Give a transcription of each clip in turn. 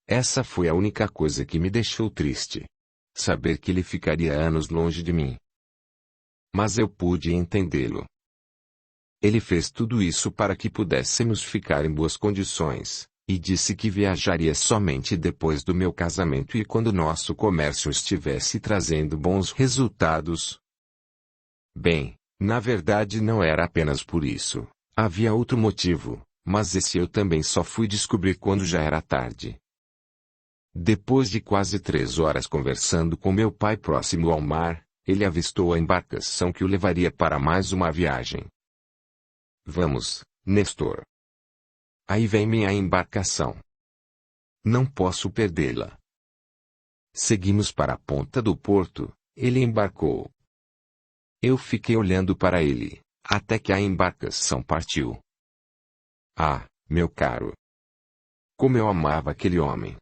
Essa foi a única coisa que me deixou triste. Saber que ele ficaria anos longe de mim. Mas eu pude entendê-lo. Ele fez tudo isso para que pudéssemos ficar em boas condições, e disse que viajaria somente depois do meu casamento e quando nosso comércio estivesse trazendo bons resultados. Bem, na verdade não era apenas por isso, havia outro motivo, mas esse eu também só fui descobrir quando já era tarde. Depois de quase 3 horas conversando com meu pai próximo ao mar, ele avistou a embarcação que o levaria para mais uma viagem. Vamos, Nestor. Aí vem minha embarcação. Não posso perdê-la. Seguimos para a ponta do porto, ele embarcou. Eu fiquei olhando para ele, até que a embarcação partiu. Ah, meu caro! Como eu amava aquele homem!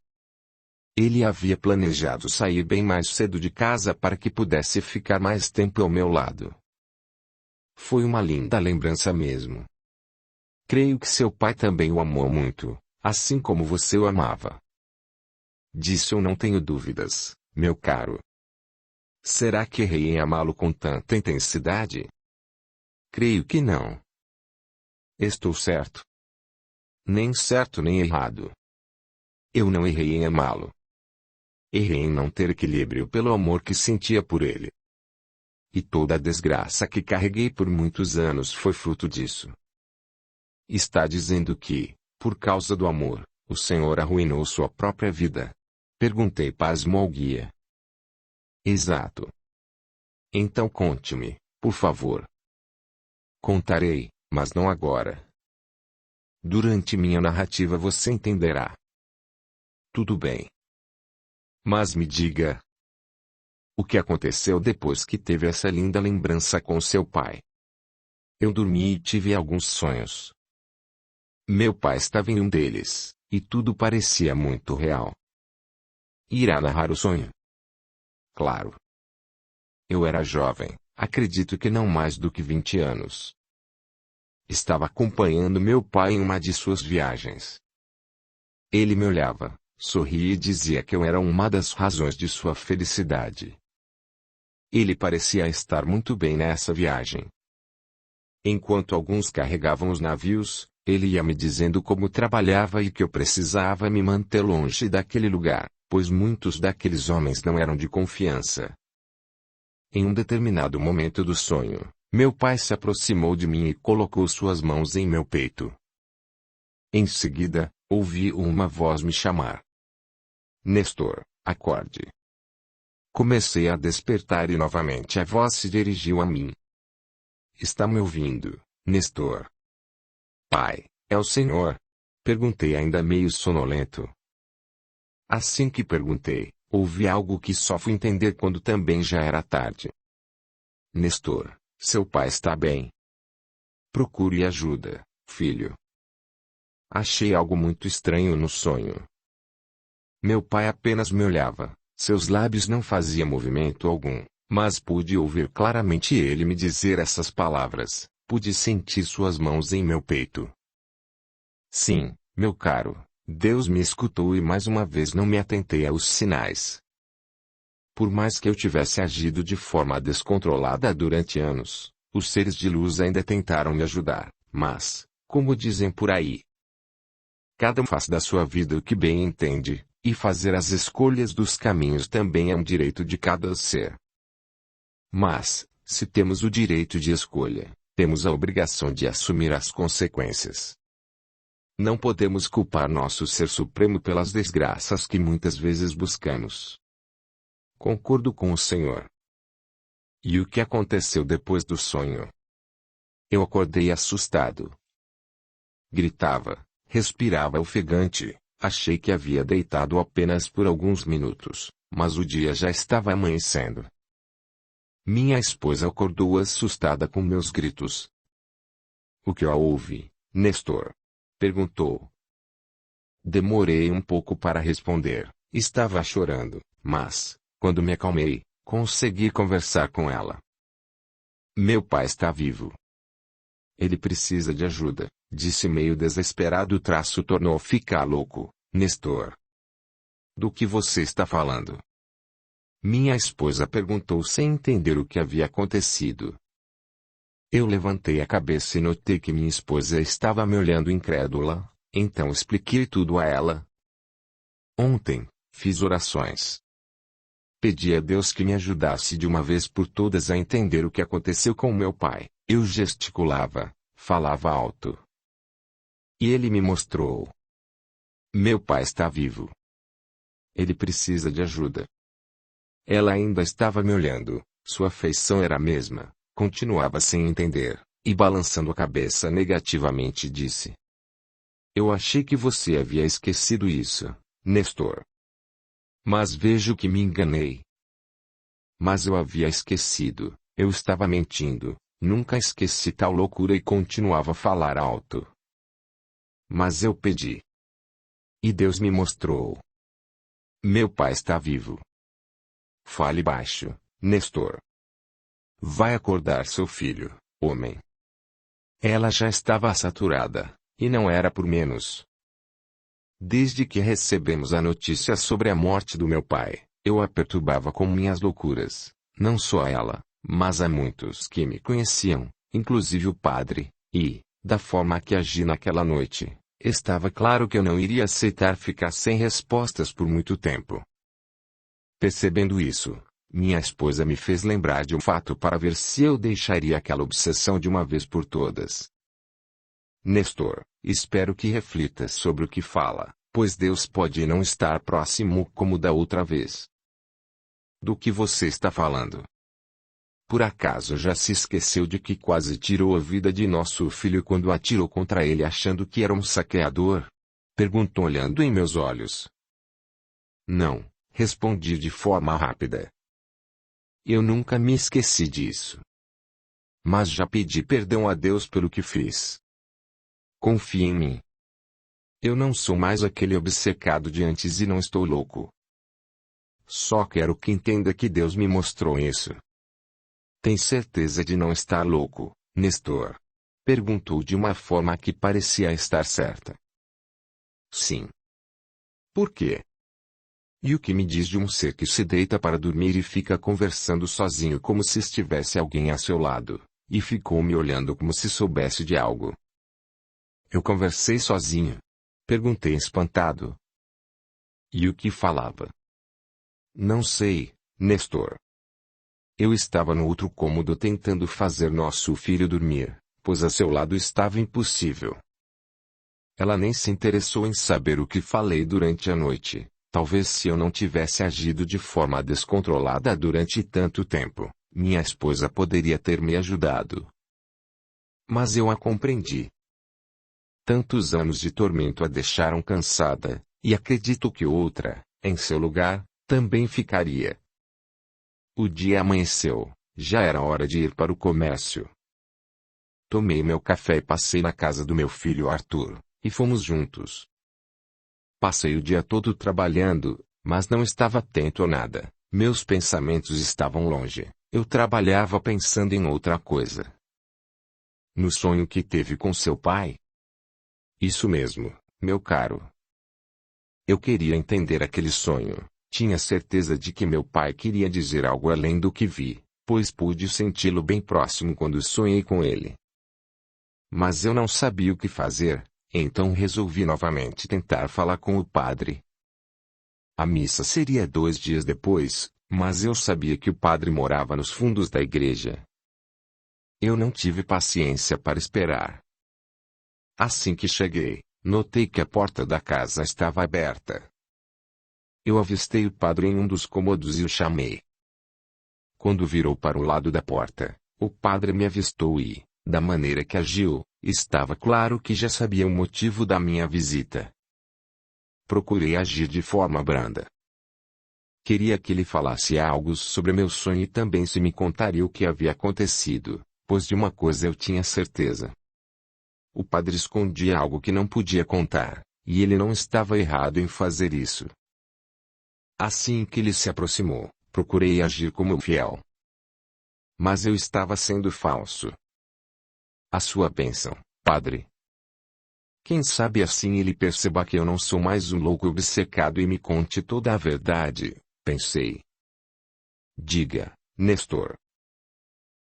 Ele havia planejado sair bem mais cedo de casa para que pudesse ficar mais tempo ao meu lado. Foi uma linda lembrança mesmo. Creio que seu pai também o amou muito, assim como você o amava. Disso eu não tenho dúvidas, meu caro. Será que errei em amá-lo com tanta intensidade? Creio que não. Estou certo. Nem certo nem errado. Eu não errei em amá-lo. Errei em não ter equilíbrio pelo amor que sentia por ele. E toda a desgraça que carreguei por muitos anos foi fruto disso. Está dizendo que, por causa do amor, o Senhor arruinou sua própria vida? Perguntei pasmo ao guia. Exato. Então conte-me, por favor. Contarei, mas não agora. Durante minha narrativa você entenderá. Tudo bem. Mas me diga. O que aconteceu depois que teve essa linda lembrança com seu pai? Eu dormi e tive alguns sonhos. Meu pai estava em um deles, e tudo parecia muito real. Irá narrar o sonho? Claro. Eu era jovem, acredito que não mais do que 20 anos. Estava acompanhando meu pai em uma de suas viagens. Ele me olhava, sorria e dizia que eu era uma das razões de sua felicidade. Ele parecia estar muito bem nessa viagem. Enquanto alguns carregavam os navios, ele ia me dizendo como trabalhava e que eu precisava me manter longe daquele lugar, pois muitos daqueles homens não eram de confiança. Em um determinado momento do sonho, meu pai se aproximou de mim e colocou suas mãos em meu peito. Em seguida, ouvi uma voz me chamar. Nestor, acorde. Comecei a despertar e novamente a voz se dirigiu a mim. Está me ouvindo, Nestor? Pai, é o Senhor? Perguntei ainda meio sonolento. Assim que perguntei, ouvi algo que só fui entender quando também já era tarde. Nestor, seu pai está bem. Procure ajuda, filho. Achei algo muito estranho no sonho. Meu pai apenas me olhava, seus lábios não faziam movimento algum, mas pude ouvir claramente ele me dizer essas palavras, pude sentir suas mãos em meu peito. Sim, meu caro, Deus me escutou e mais uma vez não me atentei aos sinais. Por mais que eu tivesse agido de forma descontrolada durante anos, os seres de luz ainda tentaram me ajudar, mas, como dizem por aí, cada um faz da sua vida o que bem entende, e fazer as escolhas dos caminhos também é um direito de cada ser. Mas, se temos o direito de escolha, temos a obrigação de assumir as consequências. Não podemos culpar nosso Ser Supremo pelas desgraças que muitas vezes buscamos. Concordo com o Senhor. E o que aconteceu depois do sonho? Eu acordei assustado. Gritava, respirava ofegante, achei que havia deitado apenas por alguns minutos, mas o dia já estava amanhecendo. Minha esposa acordou assustada com meus gritos. O que houve, Nestor? Perguntou. Demorei um pouco para responder, estava chorando, mas, quando me acalmei, consegui conversar com ela. Meu pai está vivo. Ele precisa de ajuda, disse meio desesperado. O traço tornou ficar louco, Nestor. Do que você está falando? Minha esposa perguntou sem entender o que havia acontecido. Eu levantei a cabeça e notei que minha esposa estava me olhando incrédula, então expliquei tudo a ela. Ontem, fiz orações. Pedi a Deus que me ajudasse de uma vez por todas a entender o que aconteceu com meu pai. Eu gesticulava, falava alto. E ele me mostrou. Meu pai está vivo. Ele precisa de ajuda. Ela ainda estava me olhando, sua feição era a mesma, continuava sem entender, e balançando a cabeça negativamente disse. Eu achei que você havia esquecido isso, Nestor. Mas vejo que me enganei. Mas eu havia esquecido, eu estava mentindo, nunca esqueci tal loucura e continuava a falar alto. Mas eu pedi. E Deus me mostrou. Meu pai está vivo. Fale baixo, Nestor. Vai acordar seu filho, homem. Ela já estava saturada, e não era por menos. Desde que recebemos a notícia sobre a morte do meu pai, eu a perturbava com minhas loucuras, não só a ela, mas a muitos que me conheciam, inclusive o padre, e, da forma que agi naquela noite, estava claro que eu não iria aceitar ficar sem respostas por muito tempo. Percebendo isso, minha esposa me fez lembrar de um fato para ver se eu deixaria aquela obsessão de uma vez por todas. Nestor, espero que reflita sobre o que fala, pois Deus pode não estar próximo como da outra vez. Do que você está falando? Por acaso já se esqueceu de que quase tirou a vida de nosso filho quando atirou contra ele achando que era um saqueador? Perguntou olhando em meus olhos. Não, respondi de forma rápida. Eu nunca me esqueci disso. Mas já pedi perdão a Deus pelo que fiz. Confie em mim. Eu não sou mais aquele obcecado de antes e não estou louco. Só quero que entenda que Deus me mostrou isso. Tem certeza de não estar louco, Nestor? Perguntou de uma forma que parecia estar certa. Sim. Por quê? E o que me diz de um ser que se deita para dormir e fica conversando sozinho como se estivesse alguém a seu lado, e ficou me olhando como se soubesse de algo? Eu conversei sozinho? Perguntei espantado. E o que falava? Não sei, Nestor. Eu estava no outro cômodo tentando fazer nosso filho dormir, pois a seu lado estava impossível. Ela nem se interessou em saber o que falei durante a noite. Talvez se eu não tivesse agido de forma descontrolada durante tanto tempo, minha esposa poderia ter me ajudado. Mas eu a compreendi. Tantos anos de tormento a deixaram cansada, e acredito que outra, em seu lugar, também ficaria. O dia amanheceu, já era hora de ir para o comércio. Tomei meu café e passei na casa do meu filho Arthur, e fomos juntos. Passei o dia todo trabalhando, mas não estava atento a nada, meus pensamentos estavam longe, eu trabalhava pensando em outra coisa. No sonho que teve com seu pai? Isso mesmo, meu caro. Eu queria entender aquele sonho. Tinha certeza de que meu pai queria dizer algo além do que vi, pois pude senti-lo bem próximo quando sonhei com ele. Mas eu não sabia o que fazer, então resolvi novamente tentar falar com o padre. A missa seria 2 dias depois, mas eu sabia que o padre morava nos fundos da igreja. Eu não tive paciência para esperar. Assim que cheguei, notei que a porta da casa estava aberta. Eu avistei o padre em um dos cômodos e o chamei. Quando virou para o lado da porta, o padre me avistou e, da maneira que agiu, estava claro que já sabia o motivo da minha visita. Procurei agir de forma branda. Queria que ele falasse algo sobre meu sonho e também se me contaria o que havia acontecido, pois de uma coisa eu tinha certeza. O padre escondia algo que não podia contar, e ele não estava errado em fazer isso. Assim que ele se aproximou, procurei agir como fiel. Mas eu estava sendo falso. A sua bênção, padre. Quem sabe assim ele perceba que eu não sou mais um louco obcecado e me conte toda a verdade, pensei. Diga, Nestor.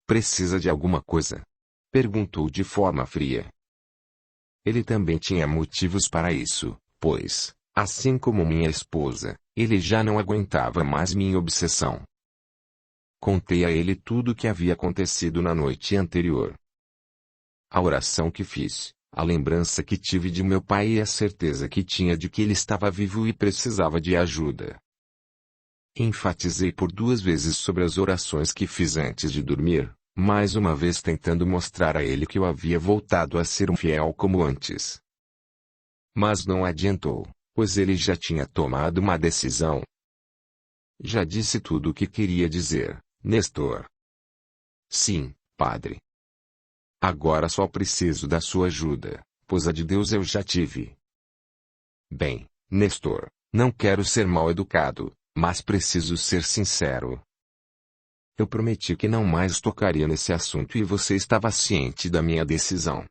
Precisa de alguma coisa? Perguntou de forma fria. Ele também tinha motivos para isso, pois, assim como minha esposa, ele já não aguentava mais minha obsessão. Contei a ele tudo o que havia acontecido na noite anterior. A oração que fiz, a lembrança que tive de meu pai e a certeza que tinha de que ele estava vivo e precisava de ajuda. Enfatizei por 2 vezes sobre as orações que fiz antes de dormir, mais uma vez tentando mostrar a ele que eu havia voltado a ser um fiel como antes. Mas não adiantou, pois ele já tinha tomado uma decisão. Já disse tudo o que queria dizer, Nestor. Sim, padre. Agora só preciso da sua ajuda, pois a de Deus eu já tive. Bem, Nestor, não quero ser mal educado, mas preciso ser sincero. Eu prometi que não mais tocaria nesse assunto e você estava ciente da minha decisão.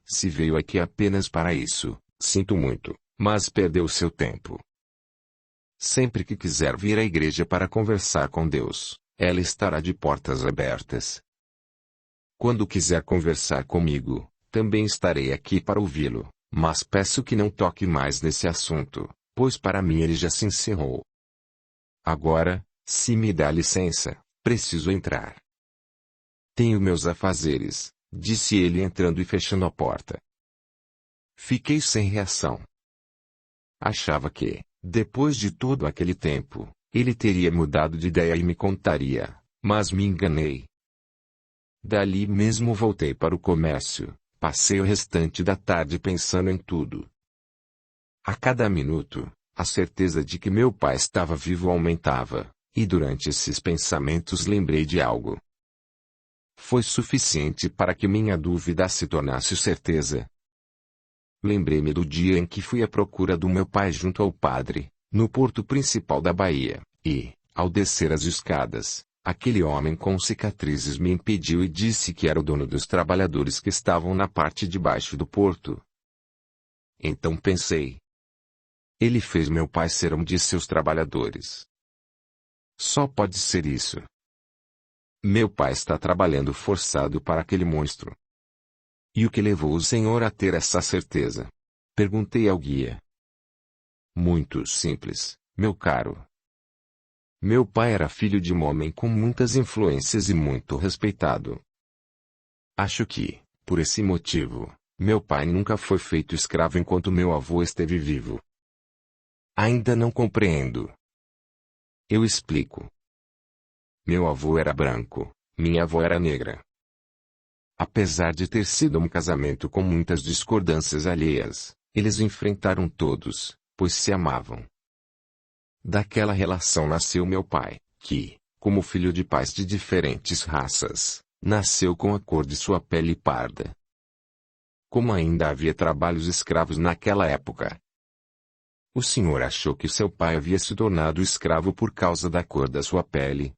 Se veio aqui apenas para isso, sinto muito, mas perdeu seu tempo. Sempre que quiser vir à igreja para conversar com Deus, ela estará de portas abertas. Quando quiser conversar comigo, também estarei aqui para ouvi-lo, mas peço que não toque mais nesse assunto, pois para mim ele já se encerrou. Agora, se me dá licença, preciso entrar. Tenho meus afazeres, disse ele entrando e fechando a porta. Fiquei sem reação. Achava que, depois de todo aquele tempo, ele teria mudado de ideia e me contaria, mas me enganei. Dali mesmo voltei para o comércio, passei o restante da tarde pensando em tudo. A cada minuto, a certeza de que meu pai estava vivo aumentava, e durante esses pensamentos lembrei de algo. Foi suficiente para que minha dúvida se tornasse certeza. Lembrei-me do dia em que fui à procura do meu pai junto ao padre, no porto principal da Bahia, e, ao descer as escadas, aquele homem com cicatrizes me impediu e disse que era o dono dos trabalhadores que estavam na parte de baixo do porto. Então pensei. Ele fez meu pai ser um de seus trabalhadores. Só pode ser isso. Meu pai está trabalhando forçado para aquele monstro. E o que levou o senhor a ter essa certeza? Perguntei ao guia. Muito simples, meu caro. Meu pai era filho de um homem com muitas influências e muito respeitado. Acho que, por esse motivo, meu pai nunca foi feito escravo enquanto meu avô esteve vivo. Ainda não compreendo. Eu explico. Meu avô era branco, minha avó era negra. Apesar de ter sido um casamento com muitas discordâncias alheias, eles enfrentaram todos, pois se amavam. Daquela relação nasceu meu pai, que, como filho de pais de diferentes raças, nasceu com a cor de sua pele parda. Como ainda havia trabalhos escravos naquela época. O senhor achou que seu pai havia se tornado escravo por causa da cor da sua pele?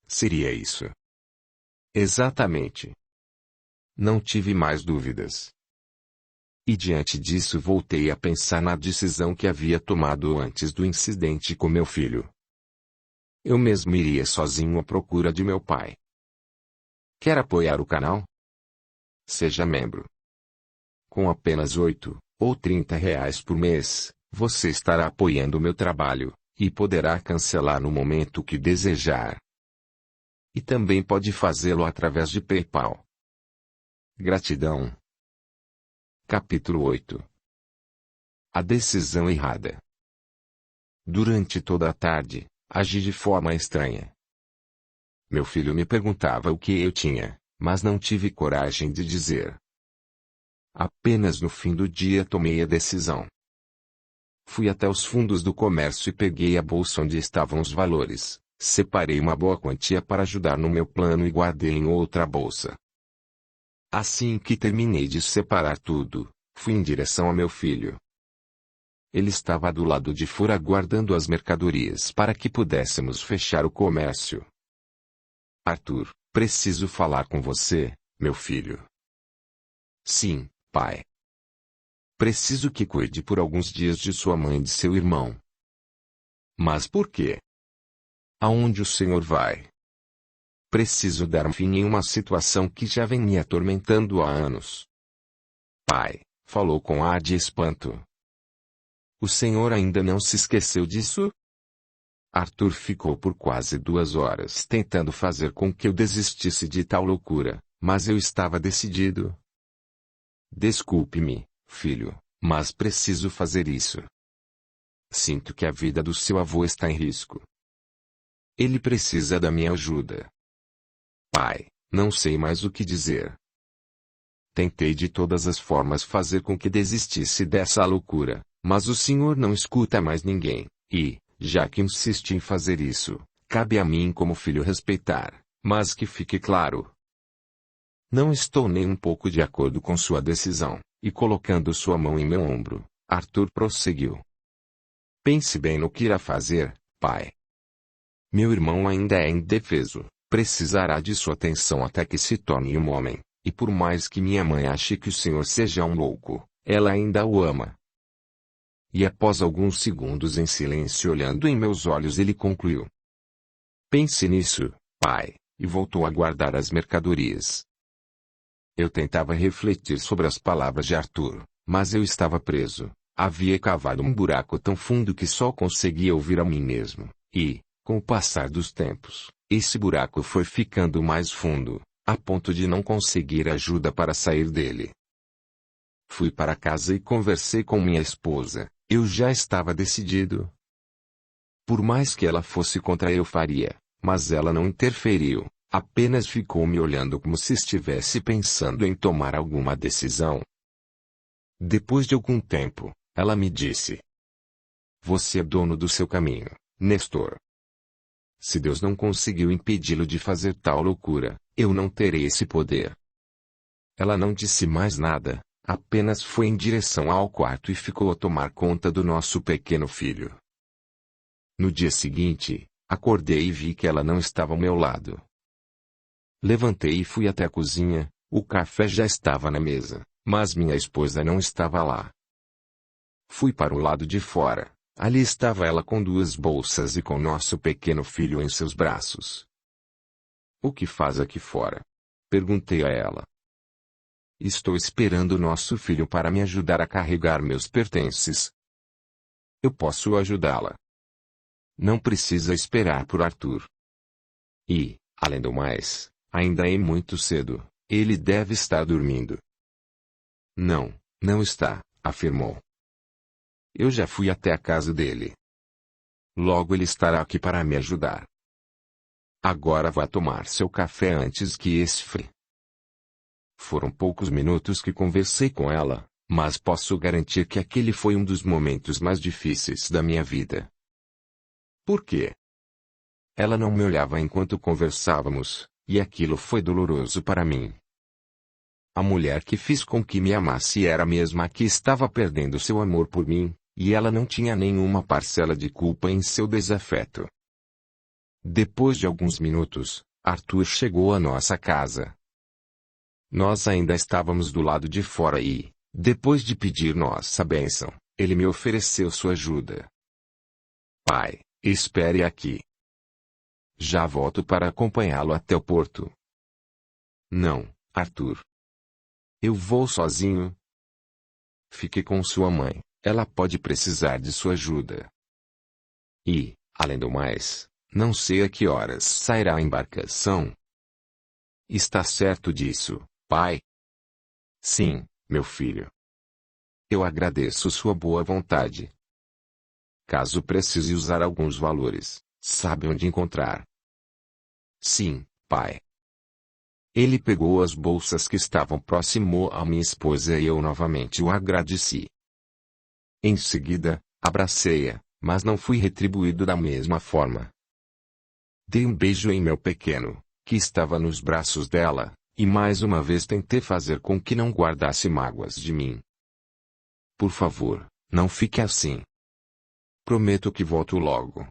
Seria isso. Exatamente. Não tive mais dúvidas. E diante disso voltei a pensar na decisão que havia tomado antes do incidente com meu filho. Eu mesmo iria sozinho à procura de meu pai. Quer apoiar o canal? Seja membro. Com apenas 8 ou 30 reais por mês, você estará apoiando o meu trabalho, e poderá cancelar no momento que desejar. E também pode fazê-lo através de PayPal. Gratidão. Capítulo 8. A decisão errada. Durante toda a tarde, agi de forma estranha. Meu filho me perguntava o que eu tinha, mas não tive coragem de dizer. Apenas no fim do dia tomei a decisão. Fui até os fundos do comércio e peguei a bolsa onde estavam os valores, separei uma boa quantia para ajudar no meu plano e guardei em outra bolsa. Assim que terminei de separar tudo, fui em direção a meu filho. Ele estava do lado de fora guardando as mercadorias para que pudéssemos fechar o comércio. Arthur, preciso falar com você, meu filho. Sim, pai. Preciso que cuide por alguns dias de sua mãe e de seu irmão. Mas por quê? Aonde o senhor vai? Preciso dar um fim em uma situação que já vem me atormentando há anos. Pai, falou com ar de espanto. O senhor ainda não se esqueceu disso? Arthur ficou por quase 2 horas tentando fazer com que eu desistisse de tal loucura, mas eu estava decidido. Desculpe-me, filho, mas preciso fazer isso. Sinto que a vida do seu avô está em risco. Ele precisa da minha ajuda. Pai, não sei mais o que dizer. Tentei de todas as formas fazer com que desistisse dessa loucura, mas o senhor não escuta mais ninguém, e, já que insiste em fazer isso, cabe a mim como filho respeitar, mas que fique claro. Não estou nem um pouco de acordo com sua decisão, e colocando sua mão em meu ombro, Arthur prosseguiu. Pense bem no que irá fazer, pai. Meu irmão ainda é indefeso, precisará de sua atenção até que se torne um homem, e por mais que minha mãe ache que o senhor seja um louco, ela ainda o ama. E após alguns segundos em silêncio olhando em meus olhos ele concluiu. Pense nisso, pai, e voltou a guardar as mercadorias. Eu tentava refletir sobre as palavras de Arthur, mas eu estava preso. Havia cavado um buraco tão fundo que só conseguia ouvir a mim mesmo, e, com o passar dos tempos, esse buraco foi ficando mais fundo, a ponto de não conseguir ajuda para sair dele. Fui para casa e conversei com minha esposa. Eu já estava decidido. Por mais que ela fosse contra eu faria, mas ela não interferiu, apenas ficou me olhando como se estivesse pensando em tomar alguma decisão. Depois de algum tempo, ela me disse. Você é dono do seu caminho, Nestor. Se Deus não conseguiu impedi-lo de fazer tal loucura, eu não terei esse poder. Ela não disse mais nada. Apenas foi em direção ao quarto e ficou a tomar conta do nosso pequeno filho. No dia seguinte, acordei e vi que ela não estava ao meu lado. Levantei e fui até a cozinha, o café já estava na mesa, mas minha esposa não estava lá. Fui para o lado de fora, ali estava ela com 2 bolsas e com nosso pequeno filho em seus braços. O que faz aqui fora? Perguntei a ela. Estou esperando nosso filho para me ajudar a carregar meus pertences. Eu posso ajudá-la. Não precisa esperar por Arthur. E, além do mais, ainda é muito cedo, ele deve estar dormindo. Não, não está, afirmou. Eu já fui até a casa dele. Logo ele estará aqui para me ajudar. Agora vá tomar seu café antes que esfrie. Foram poucos minutos que conversei com ela, mas posso garantir que aquele foi um dos momentos mais difíceis da minha vida. Por quê? Ela não me olhava enquanto conversávamos, e aquilo foi doloroso para mim. A mulher que fiz com que me amasse era a mesma que estava perdendo seu amor por mim, e ela não tinha nenhuma parcela de culpa em seu desafeto. Depois de alguns minutos, Arthur chegou à nossa casa. Nós ainda estávamos do lado de fora e, depois de pedir nossa bênção, ele me ofereceu sua ajuda. Pai, espere aqui. Já volto para acompanhá-lo até o porto. Não, Arthur. Eu vou sozinho. Fique com sua mãe, ela pode precisar de sua ajuda. E, além do mais, não sei a que horas sairá a embarcação. Está certo disso, pai? Sim, meu filho. Eu agradeço sua boa vontade. Caso precise usar alguns valores, sabe onde encontrar. Sim, pai. Ele pegou as bolsas que estavam próximo a minha esposa e eu novamente o agradeci. Em seguida, abracei-a, mas não fui retribuído da mesma forma. Dei um beijo em meu pequeno, que estava nos braços dela, e mais uma vez tentei fazer com que não guardasse mágoas de mim. Por favor, não fique assim. Prometo que volto logo.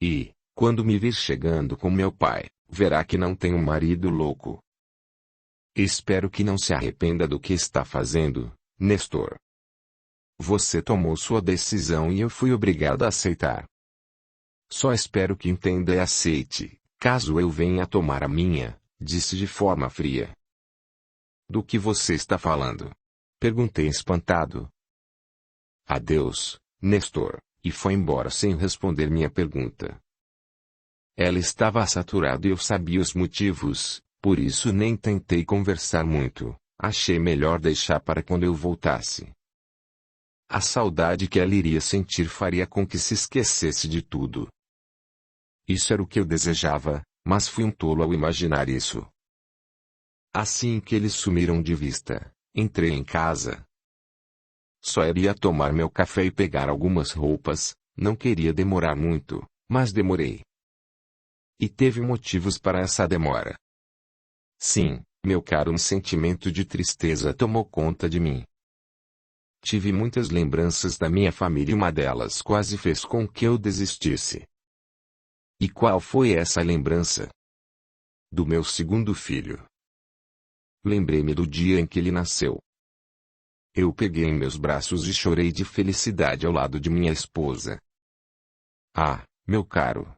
E, quando me vir chegando com meu pai, verá que não tenho um marido louco. Espero que não se arrependa do que está fazendo, Nestor. Você tomou sua decisão e eu fui obrigado a aceitar. Só espero que entenda e aceite, caso eu venha a tomar a minha, disse de forma fria. Do que você está falando? Perguntei espantado. Adeus, Nestor, e foi embora sem responder minha pergunta. Ela estava saturada e eu sabia os motivos, por isso nem tentei conversar muito, achei melhor deixar para quando eu voltasse. A saudade que ela iria sentir faria com que se esquecesse de tudo. Isso era o que eu desejava, mas fui um tolo ao imaginar isso. Assim que eles sumiram de vista, entrei em casa. Só iria tomar meu café e pegar algumas roupas, não queria demorar muito, mas demorei. E teve motivos para essa demora. Sim, meu caro, um sentimento de tristeza tomou conta de mim. Tive muitas lembranças da minha família e uma delas quase fez com que eu desistisse. E qual foi essa lembrança? Do meu segundo filho. Lembrei-me do dia em que ele nasceu. Eu peguei em meus braços e chorei de felicidade ao lado de minha esposa. Ah, meu caro!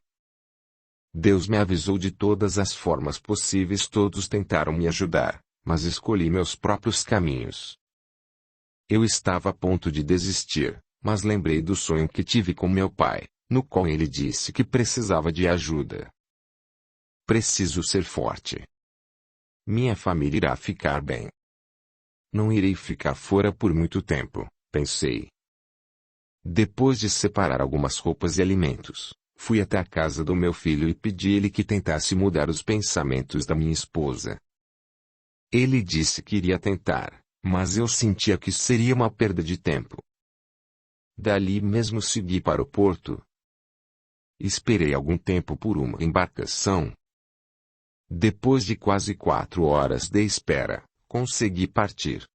Deus me avisou de todas as formas possíveis. Todos tentaram me ajudar, mas escolhi meus próprios caminhos. Eu estava a ponto de desistir, mas lembrei do sonho que tive com meu pai, no qual ele disse que precisava de ajuda. Preciso ser forte. Minha família irá ficar bem. Não irei ficar fora por muito tempo, pensei. Depois de separar algumas roupas e alimentos, fui até a casa do meu filho e pedi-lhe que tentasse mudar os pensamentos da minha esposa. Ele disse que iria tentar, mas eu sentia que seria uma perda de tempo. Dali mesmo segui para o porto. Esperei algum tempo por uma embarcação. Depois de quase 4 horas de espera, consegui partir.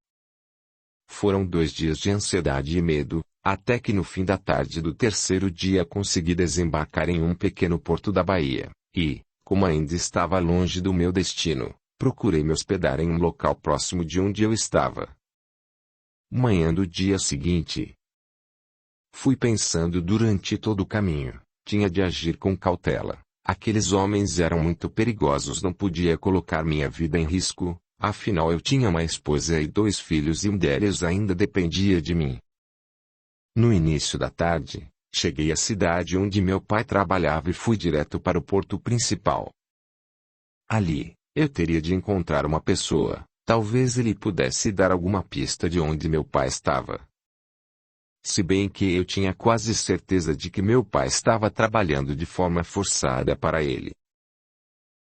Foram 2 dias de ansiedade e medo, até que no fim da tarde do terceiro dia consegui desembarcar em um pequeno porto da Bahia, e, como ainda estava longe do meu destino, procurei me hospedar em um local próximo de onde eu estava. Manhã do dia seguinte. Fui pensando durante todo o caminho, tinha de agir com cautela. Aqueles homens eram muito perigosos, não podia colocar minha vida em risco, afinal eu tinha uma esposa e 2 filhos e um deles ainda dependia de mim. No início da tarde, cheguei à cidade onde meu pai trabalhava e fui direto para o porto principal. Ali, eu teria de encontrar uma pessoa, talvez ele pudesse dar alguma pista de onde meu pai estava. Se bem que eu tinha quase certeza de que meu pai estava trabalhando de forma forçada para ele.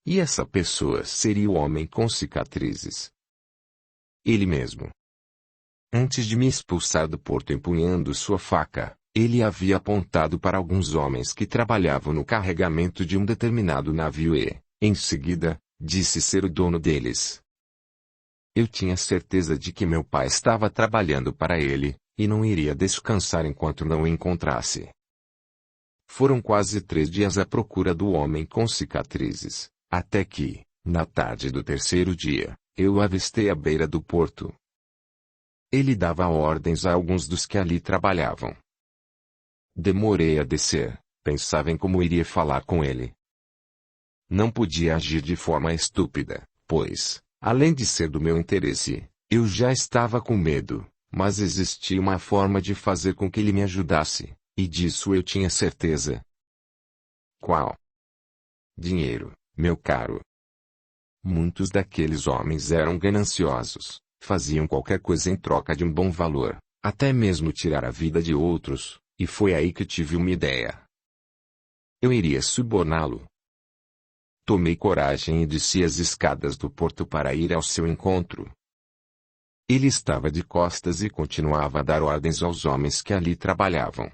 E essa pessoa seria o homem com cicatrizes. Ele mesmo. Antes de me expulsar do porto empunhando sua faca, ele havia apontado para alguns homens que trabalhavam no carregamento de um determinado navio e, em seguida, disse ser o dono deles. Eu tinha certeza de que meu pai estava trabalhando para ele, e não iria descansar enquanto não o encontrasse. Foram quase 3 dias à procura do homem com cicatrizes, até que, na tarde do terceiro dia, eu o avistei à beira do porto. Ele dava ordens a alguns dos que ali trabalhavam. Demorei a descer, pensava em como iria falar com ele. Não podia agir de forma estúpida, pois, além de ser do meu interesse, eu já estava com medo, mas existia uma forma de fazer com que ele me ajudasse, e disso eu tinha certeza. Qual? Dinheiro, meu caro. Muitos daqueles homens eram gananciosos, faziam qualquer coisa em troca de um bom valor, até mesmo tirar a vida de outros, e foi aí que tive uma ideia. Eu iria suborná-lo. Tomei coragem e desci as escadas do porto para ir ao seu encontro. Ele estava de costas e continuava a dar ordens aos homens que ali trabalhavam.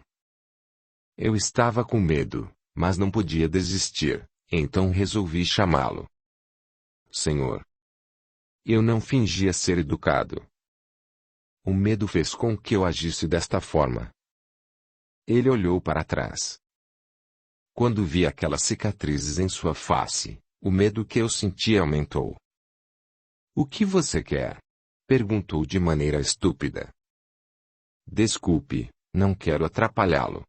Eu estava com medo, mas não podia desistir, então resolvi chamá-lo. Senhor. Eu não fingia ser educado. O medo fez com que eu agisse desta forma. Ele olhou para trás. Quando vi aquelas cicatrizes em sua face, o medo que eu sentia aumentou. O que você quer? Perguntou de maneira estúpida. Desculpe, não quero atrapalhá-lo.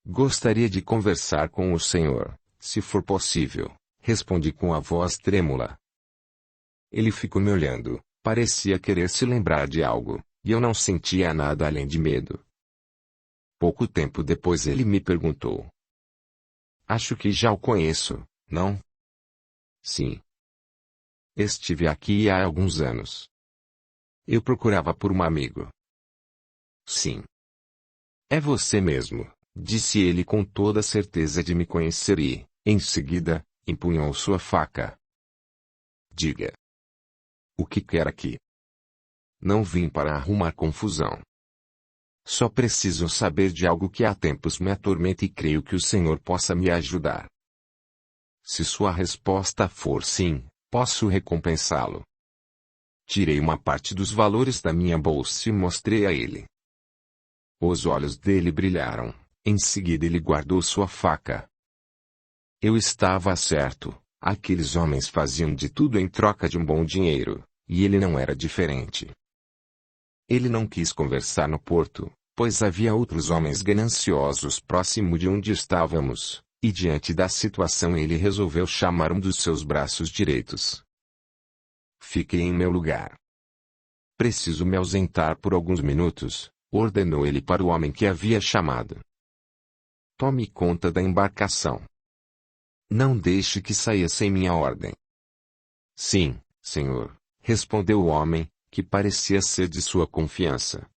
Gostaria de conversar com o senhor, se for possível, respondi com a voz trêmula. Ele ficou me olhando, parecia querer se lembrar de algo, e eu não sentia nada além de medo. Pouco tempo depois ele me perguntou. Acho que já o conheço, não? Sim. Estive aqui há alguns anos. Eu procurava por um amigo. Sim. É você mesmo, disse ele com toda a certeza de me conhecer e, em seguida, empunhou sua faca. Diga. O que quer aqui? Não vim para arrumar confusão. Só preciso saber de algo que há tempos me atormenta e creio que o senhor possa me ajudar. Se sua resposta for sim, posso recompensá-lo. Tirei uma parte dos valores da minha bolsa e mostrei a ele. Os olhos dele brilharam, em seguida ele guardou sua faca. Eu estava certo, aqueles homens faziam de tudo em troca de um bom dinheiro, e ele não era diferente. Ele não quis conversar no porto, pois havia outros homens gananciosos próximo de onde estávamos, e diante da situação ele resolveu chamar um dos seus braços direitos. Fiquei em meu lugar. Preciso me ausentar por alguns minutos, ordenou ele para o homem que havia chamado. Tome conta da embarcação. Não deixe que saia sem minha ordem. Sim, senhor, respondeu o homem, que parecia ser de sua confiança.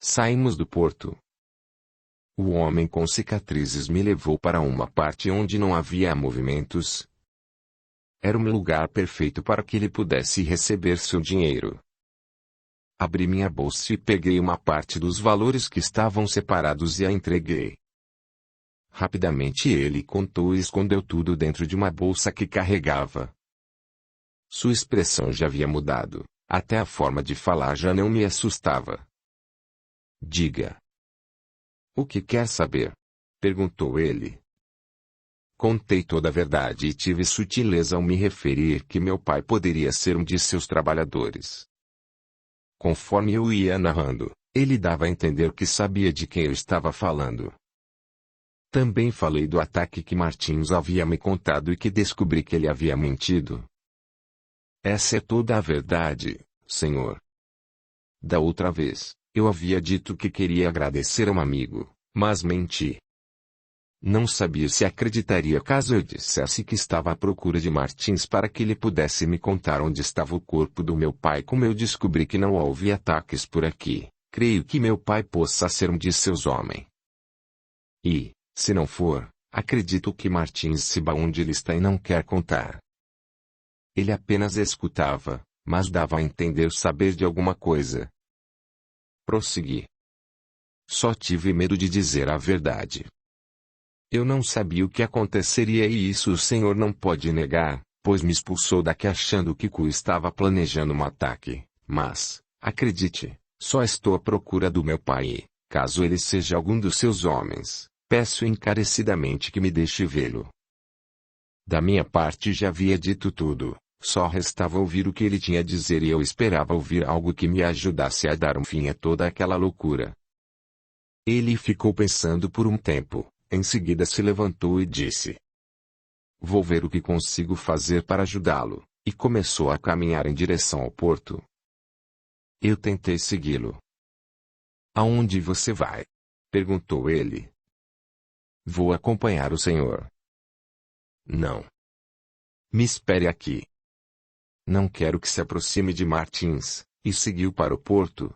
Saímos do porto. O homem com cicatrizes me levou para uma parte onde não havia movimentos. Era um lugar perfeito para que ele pudesse receber seu dinheiro. Abri minha bolsa e peguei uma parte dos valores que estavam separados e a entreguei. Rapidamente ele contou e escondeu tudo dentro de uma bolsa que carregava. Sua expressão já havia mudado, até a forma de falar já não me assustava. Diga. O que quer saber? Perguntou ele. Contei toda a verdade e tive sutileza ao me referir que meu pai poderia ser um de seus trabalhadores. Conforme eu ia narrando, ele dava a entender que sabia de quem eu estava falando. Também falei do ataque que Martins havia me contado e que descobri que ele havia mentido. Essa é toda a verdade, senhor. Da outra vez, eu havia dito que queria agradecer a um amigo, mas menti. Não sabia se acreditaria caso eu dissesse que estava à procura de Martins para que ele pudesse me contar onde estava o corpo do meu pai. Como eu descobri que não houve ataques por aqui, creio que meu pai possa ser um de seus homens. E, se não for, acredito que Martins saiba onde ele está e não quer contar. Ele apenas escutava, mas dava a entender saber de alguma coisa. Prossegui. Só tive medo de dizer a verdade. Eu não sabia o que aconteceria e isso o senhor não pode negar, pois me expulsou daqui achando que Ku estava planejando um ataque, mas, acredite, só estou à procura do meu pai e, caso ele seja algum dos seus homens, peço encarecidamente que me deixe vê-lo. Da minha parte já havia dito tudo, só restava ouvir o que ele tinha a dizer e eu esperava ouvir algo que me ajudasse a dar um fim a toda aquela loucura. Ele ficou pensando por um tempo, em seguida se levantou e disse: Vou ver o que consigo fazer para ajudá-lo, e começou a caminhar em direção ao porto. Eu tentei segui-lo. Aonde você vai? Perguntou ele. Vou acompanhar o senhor. Não. Me espere aqui. Não quero que se aproxime de Martins, e seguiu para o porto.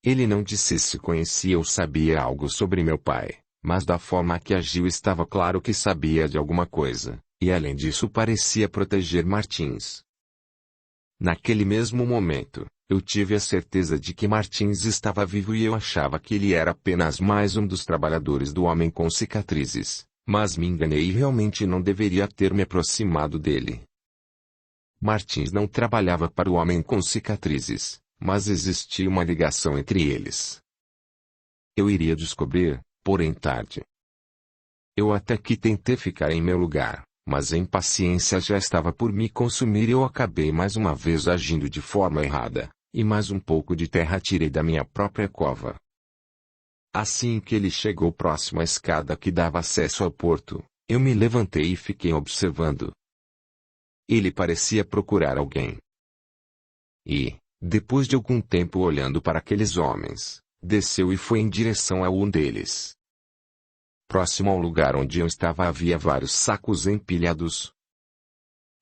Ele não disse se conhecia ou sabia algo sobre meu pai, mas da forma que agiu estava claro que sabia de alguma coisa, e além disso parecia proteger Martins. Naquele mesmo momento, eu tive a certeza de que Martins estava vivo e eu achava que ele era apenas mais um dos trabalhadores do homem com cicatrizes, mas me enganei e realmente não deveria ter me aproximado dele. Martins não trabalhava para o homem com cicatrizes, mas existia uma ligação entre eles. Eu iria descobrir, porém tarde. Eu até que tentei ficar em meu lugar, mas a impaciência já estava por me consumir e eu acabei mais uma vez agindo de forma errada, e mais um pouco de terra tirei da minha própria cova. Assim que ele chegou próximo à escada que dava acesso ao porto, eu me levantei e fiquei observando. Ele parecia procurar alguém. E, depois de algum tempo olhando para aqueles homens, desceu e foi em direção a um deles. Próximo ao lugar onde eu estava havia vários sacos empilhados.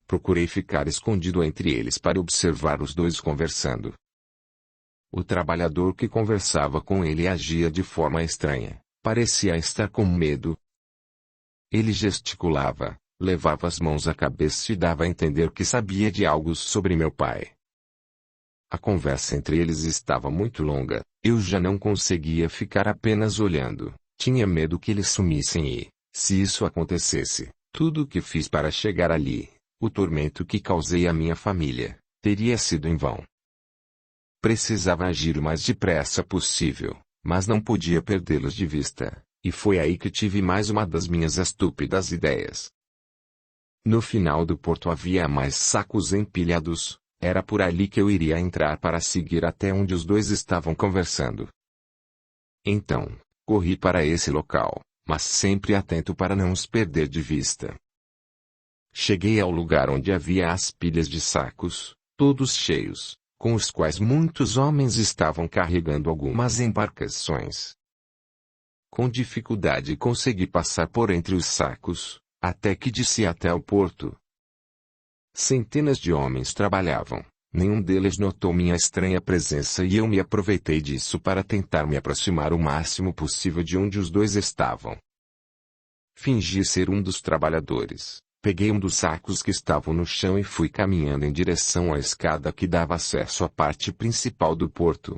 Procurei ficar escondido entre eles para observar os dois conversando. O trabalhador que conversava com ele agia de forma estranha, parecia estar com medo. Ele gesticulava, levava as mãos à cabeça e dava a entender que sabia de algo sobre meu pai. A conversa entre eles estava muito longa, eu já não conseguia ficar apenas olhando, tinha medo que eles sumissem e, se isso acontecesse, tudo o que fiz para chegar ali, o tormento que causei à minha família, teria sido em vão. Precisava agir o mais depressa possível, mas não podia perdê-los de vista, e foi aí que tive mais uma das minhas estúpidas ideias. No final do porto havia mais sacos empilhados, era por ali que eu iria entrar para seguir até onde os dois estavam conversando. Então, corri para esse local, mas sempre atento para não os perder de vista. Cheguei ao lugar onde havia as pilhas de sacos, todos cheios, com os quais muitos homens estavam carregando algumas embarcações. Com dificuldade consegui passar por entre os sacos, até que desci até o porto. Centenas de homens trabalhavam, nenhum deles notou minha estranha presença e eu me aproveitei disso para tentar me aproximar o máximo possível de onde os dois estavam. Fingi ser um dos trabalhadores. Peguei um dos sacos que estavam no chão e fui caminhando em direção à escada que dava acesso à parte principal do porto.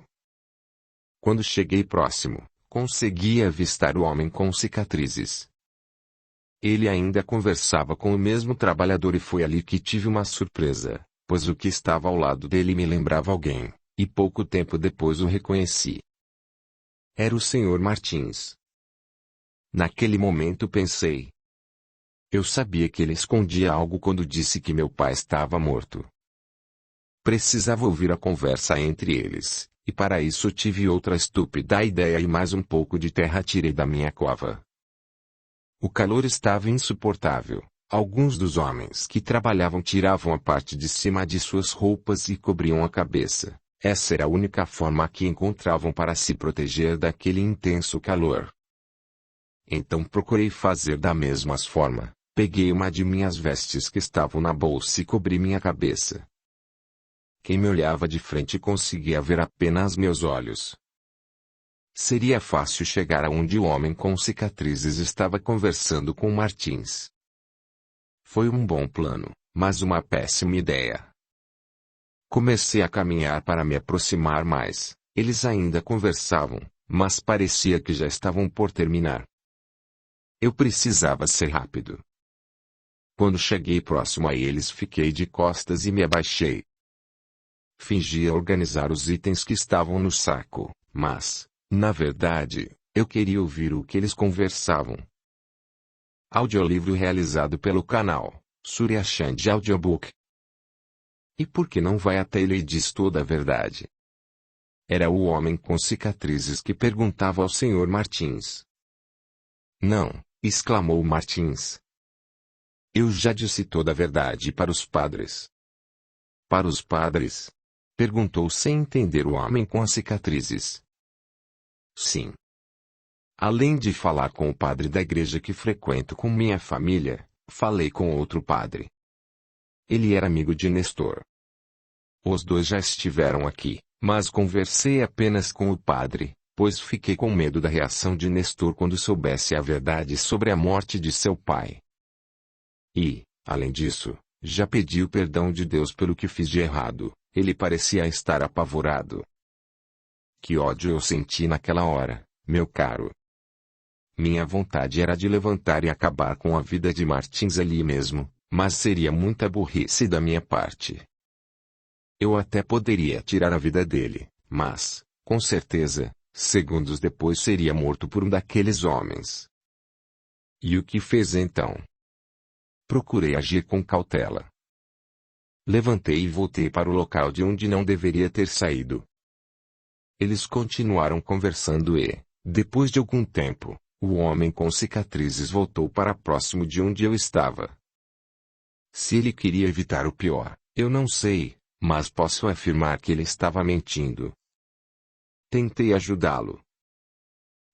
Quando cheguei próximo, consegui avistar o homem com cicatrizes. Ele ainda conversava com o mesmo trabalhador e foi ali que tive uma surpresa, pois o que estava ao lado dele me lembrava alguém, e pouco tempo depois o reconheci. Era o Sr. Martins. Naquele momento pensei. Eu sabia que ele escondia algo quando disse que meu pai estava morto. Precisava ouvir a conversa entre eles, e para isso tive outra estúpida ideia e mais um pouco de terra tirei da minha cova. O calor estava insuportável. Alguns dos homens que trabalhavam tiravam a parte de cima de suas roupas e cobriam a cabeça. Essa era a única forma que encontravam para se proteger daquele intenso calor. Então procurei fazer da mesma forma. Peguei uma de minhas vestes que estavam na bolsa e cobri minha cabeça. Quem me olhava de frente conseguia ver apenas meus olhos. Seria fácil chegar aonde o homem com cicatrizes estava conversando com Martins. Foi um bom plano, mas uma péssima ideia. Comecei a caminhar para me aproximar mais. Eles ainda conversavam, mas parecia que já estavam por terminar. Eu precisava ser rápido. Quando cheguei próximo a eles fiquei de costas e me abaixei. Fingia organizar os itens que estavam no saco, mas, na verdade, eu queria ouvir o que eles conversavam. Audiolivro realizado pelo canal Surya Chand Audiobook. E por que não vai até ele e diz toda a verdade? Era o homem com cicatrizes que perguntava ao Sr. Martins. Não, exclamou Martins. Eu já disse toda a verdade para os padres. Para os padres? Perguntou sem entender o homem com as cicatrizes. Sim. Além de falar com o padre da igreja que frequento com minha família, falei com outro padre. Ele era amigo de Nestor. Os dois já estiveram aqui, mas conversei apenas com o padre, pois fiquei com medo da reação de Nestor quando soubesse a verdade sobre a morte de seu pai. E, além disso, já pedi o perdão de Deus pelo que fiz de errado. Ele parecia estar apavorado. Que ódio eu senti naquela hora, meu caro. Minha vontade era de levantar e acabar com a vida de Martins ali mesmo, mas seria muita burrice da minha parte. Eu até poderia tirar a vida dele, mas, com certeza, segundos depois seria morto por um daqueles homens. E o que fez então? Procurei agir com cautela. Levantei e voltei para o local de onde não deveria ter saído. Eles continuaram conversando e, depois de algum tempo, o homem com cicatrizes voltou para próximo de onde eu estava. Se ele queria evitar o pior, eu não sei, mas posso afirmar que ele estava mentindo. Tentei ajudá-lo.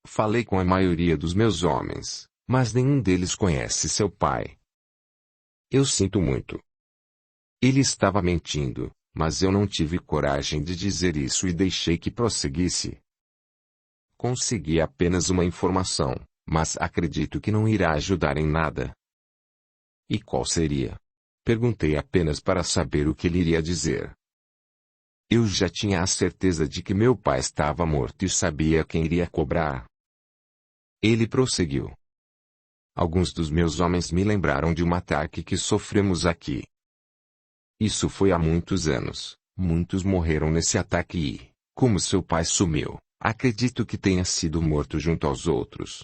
Falei com a maioria dos meus homens, mas nenhum deles conhece seu pai. Eu sinto muito. Ele estava mentindo, mas eu não tive coragem de dizer isso e deixei que prosseguisse. Consegui apenas uma informação, mas acredito que não irá ajudar em nada. E qual seria? Perguntei apenas para saber o que ele iria dizer. Eu já tinha a certeza de que meu pai estava morto e sabia quem iria cobrar. Ele prosseguiu. Alguns dos meus homens me lembraram de um ataque que sofremos aqui. Isso foi há muitos anos. Muitos morreram nesse ataque e, como seu pai sumiu, acredito que tenha sido morto junto aos outros.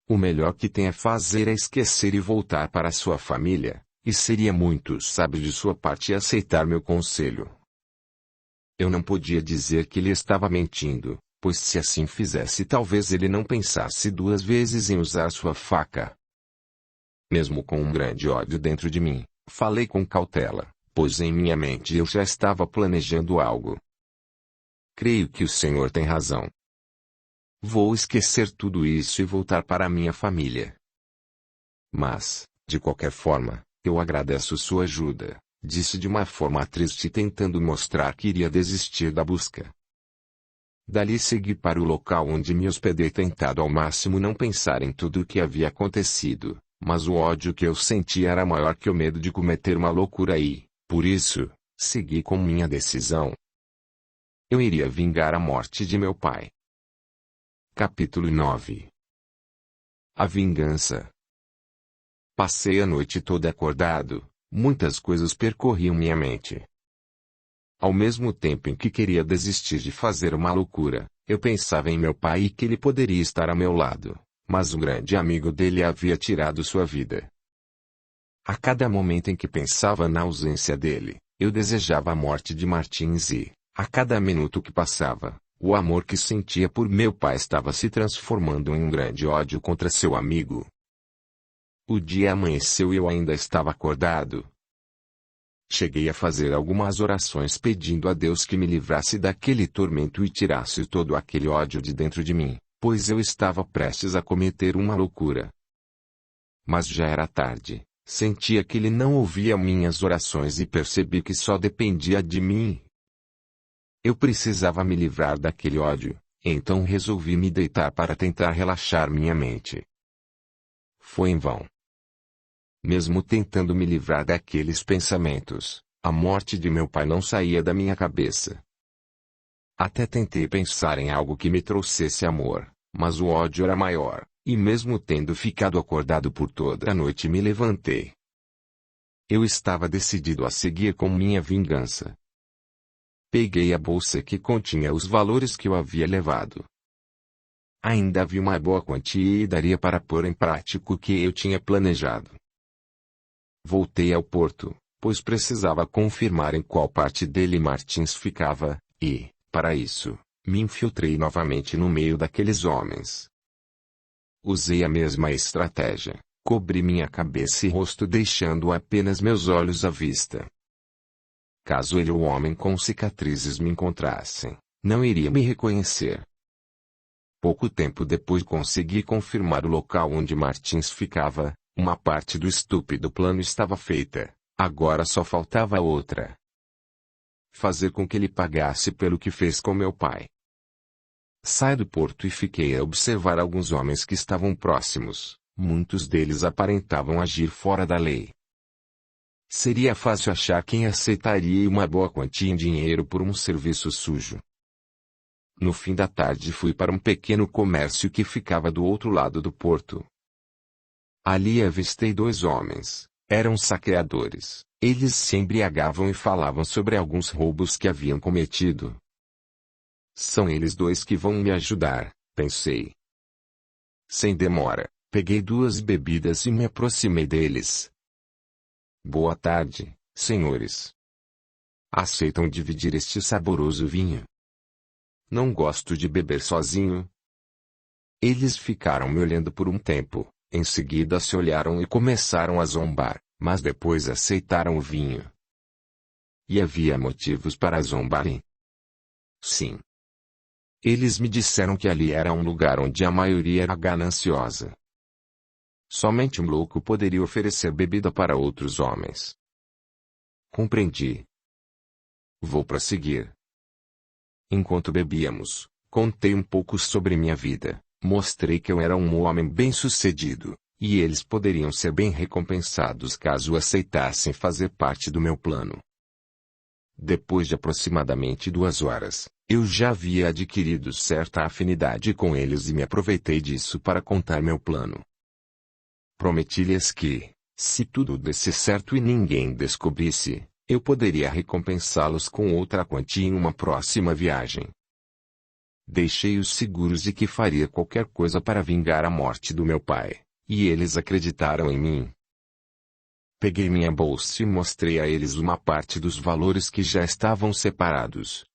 O melhor que tem a fazer é esquecer e voltar para sua família, e seria muito sábio de sua parte aceitar meu conselho. Eu não podia dizer que ele estava mentindo, pois se assim fizesse talvez ele não pensasse duas vezes em usar sua faca. Mesmo com um grande ódio dentro de mim, falei com cautela, pois em minha mente eu já estava planejando algo. Creio que o Senhor tem razão. Vou esquecer tudo isso e voltar para a minha família. Mas, de qualquer forma, eu agradeço sua ajuda, disse de uma forma triste tentando mostrar que iria desistir da busca. Dali segui para o local onde me hospedei tentado ao máximo não pensar em tudo o que havia acontecido. Mas o ódio que eu sentia era maior que o medo de cometer uma loucura e, por isso, segui com minha decisão. Eu iria vingar a morte de meu pai. Capítulo 9. A vingança. Passei a noite toda acordado, muitas coisas percorriam minha mente. Ao mesmo tempo em que queria desistir de fazer uma loucura, eu pensava em meu pai e que ele poderia estar a meu lado. Mas um grande amigo dele havia tirado sua vida. A cada momento em que pensava na ausência dele, eu desejava a morte de Martins e, a cada minuto que passava, o amor que sentia por meu pai estava se transformando em um grande ódio contra seu amigo. O dia amanheceu e eu ainda estava acordado. Cheguei a fazer algumas orações pedindo a Deus que me livrasse daquele tormento e tirasse todo aquele ódio de dentro de mim, pois eu estava prestes a cometer uma loucura. Mas já era tarde, sentia que ele não ouvia minhas orações e percebi que só dependia de mim. Eu precisava me livrar daquele ódio, então resolvi me deitar para tentar relaxar minha mente. Foi em vão. Mesmo tentando me livrar daqueles pensamentos, a morte de meu pai não saía da minha cabeça. Até tentei pensar em algo que me trouxesse amor, mas o ódio era maior, e mesmo tendo ficado acordado por toda a noite me levantei. Eu estava decidido a seguir com minha vingança. Peguei a bolsa que continha os valores que eu havia levado. Ainda havia uma boa quantia e daria para pôr em prática o que eu tinha planejado. Voltei ao porto, pois precisava confirmar em qual parte dele Martins ficava, e, para isso, me infiltrei novamente no meio daqueles homens. Usei a mesma estratégia, cobri minha cabeça e rosto deixando apenas meus olhos à vista. Caso ele ou o homem com cicatrizes me encontrassem, não iria me reconhecer. Pouco tempo depois consegui confirmar o local onde Martins ficava, uma parte do estúpido plano estava feita, agora só faltava a outra. Fazer com que ele pagasse pelo que fez com meu pai. Saí do porto e fiquei a observar alguns homens que estavam próximos, muitos deles aparentavam agir fora da lei. Seria fácil achar quem aceitaria uma boa quantia em dinheiro por um serviço sujo. No fim da tarde fui para um pequeno comércio que ficava do outro lado do porto. Ali avistei dois homens, eram saqueadores, eles se embriagavam e falavam sobre alguns roubos que haviam cometido. São eles dois que vão me ajudar, pensei. Sem demora, peguei 2 bebidas e me aproximei deles. Boa tarde, senhores. Aceitam dividir este saboroso vinho? Não gosto de beber sozinho. Eles ficaram me olhando por um tempo, em seguida se olharam e começaram a zombar, mas depois aceitaram o vinho. E havia motivos para zombarem. Sim. Eles me disseram que ali era um lugar onde a maioria era gananciosa. Somente um louco poderia oferecer bebida para outros homens. Compreendi. Vou prosseguir. Enquanto bebíamos, contei um pouco sobre minha vida, mostrei que eu era um homem bem-sucedido, e eles poderiam ser bem recompensados caso aceitassem fazer parte do meu plano. Depois de aproximadamente 2 horas, eu já havia adquirido certa afinidade com eles e me aproveitei disso para contar meu plano. Prometi-lhes que, se tudo desse certo e ninguém descobrisse, eu poderia recompensá-los com outra quantia em uma próxima viagem. Deixei-os seguros de que faria qualquer coisa para vingar a morte do meu pai, e eles acreditaram em mim. Peguei minha bolsa e mostrei a eles uma parte dos valores que já estavam separados.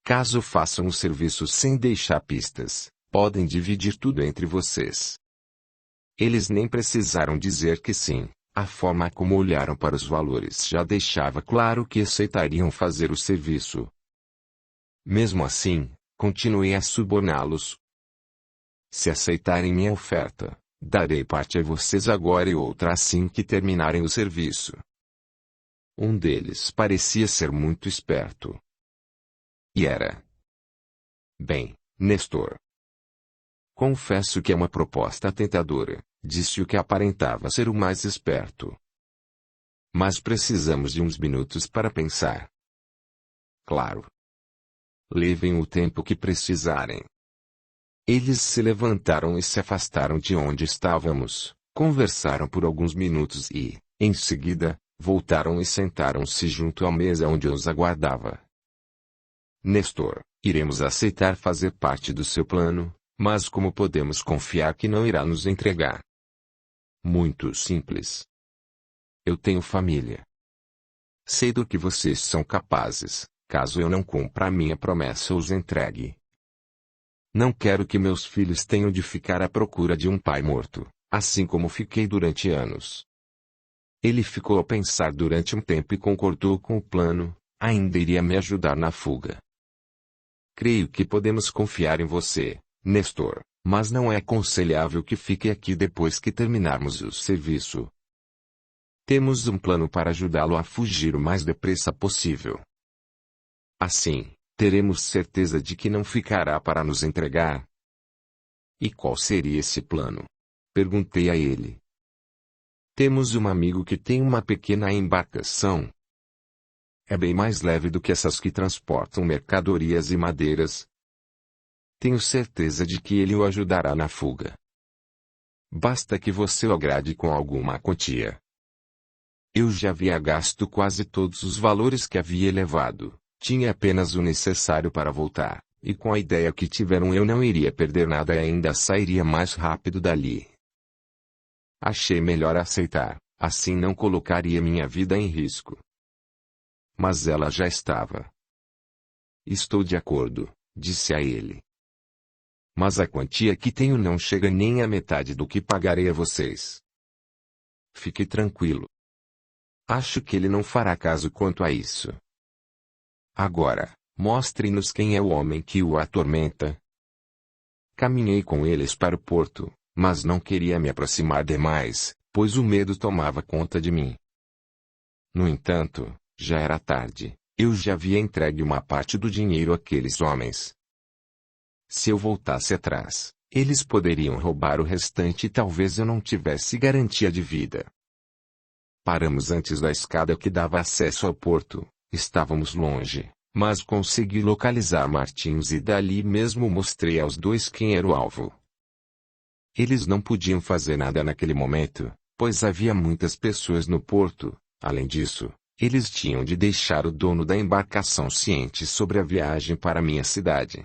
Caso façam o serviço sem deixar pistas, podem dividir tudo entre vocês. Eles nem precisaram dizer que sim, a forma como olharam para os valores já deixava claro que aceitariam fazer o serviço. Mesmo assim, continuei a suborná-los. Se aceitarem minha oferta, darei parte a vocês agora e outra assim que terminarem o serviço. Um deles parecia ser muito esperto. E era. Bem, Nestor. Confesso que é uma proposta tentadora, disse o que aparentava ser o mais esperto. Mas precisamos de uns minutos para pensar. Claro. Levem o tempo que precisarem. Eles se levantaram e se afastaram de onde estávamos, conversaram por alguns minutos e, em seguida, voltaram e sentaram-se junto à mesa onde eu os aguardava. Nestor, iremos aceitar fazer parte do seu plano, mas como podemos confiar que não irá nos entregar? Muito simples. Eu tenho família. Sei do que vocês são capazes, caso eu não cumpra a minha promessa ou os entregue. Não quero que meus filhos tenham de ficar à procura de um pai morto, assim como fiquei durante anos. Ele ficou a pensar durante um tempo e concordou com o plano, ainda iria me ajudar na fuga. Creio que podemos confiar em você, Nestor, mas não é aconselhável que fique aqui depois que terminarmos o serviço. Temos um plano para ajudá-lo a fugir o mais depressa possível. Assim, teremos certeza de que não ficará para nos entregar. E qual seria esse plano? Perguntei a ele. Temos um amigo que tem uma pequena embarcação. É bem mais leve do que essas que transportam mercadorias e madeiras. Tenho certeza de que ele o ajudará na fuga. Basta que você o agrade com alguma quantia. Eu já havia gasto quase todos os valores que havia levado, tinha apenas o necessário para voltar, e com a ideia que tiveram eu não iria perder nada e ainda sairia mais rápido dali. Achei melhor aceitar, assim não colocaria minha vida em risco. Mas ela já estava. Estou de acordo, disse a ele. Mas a quantia que tenho não chega nem à metade do que pagarei a vocês. Fique tranquilo. Acho que ele não fará caso quanto a isso. Agora, mostre-nos quem é o homem que o atormenta. Caminhei com eles para o porto, mas não queria me aproximar demais, pois o medo tomava conta de mim. No entanto, já era tarde, eu já havia entregue uma parte do dinheiro àqueles homens. Se eu voltasse atrás, eles poderiam roubar o restante e talvez eu não tivesse garantia de vida. Paramos antes da escada que dava acesso ao porto, estávamos longe, mas consegui localizar Martins e dali mesmo mostrei aos dois quem era o alvo. Eles não podiam fazer nada naquele momento, pois havia muitas pessoas no porto, além disso, eles tinham de deixar o dono da embarcação ciente sobre a viagem para minha cidade.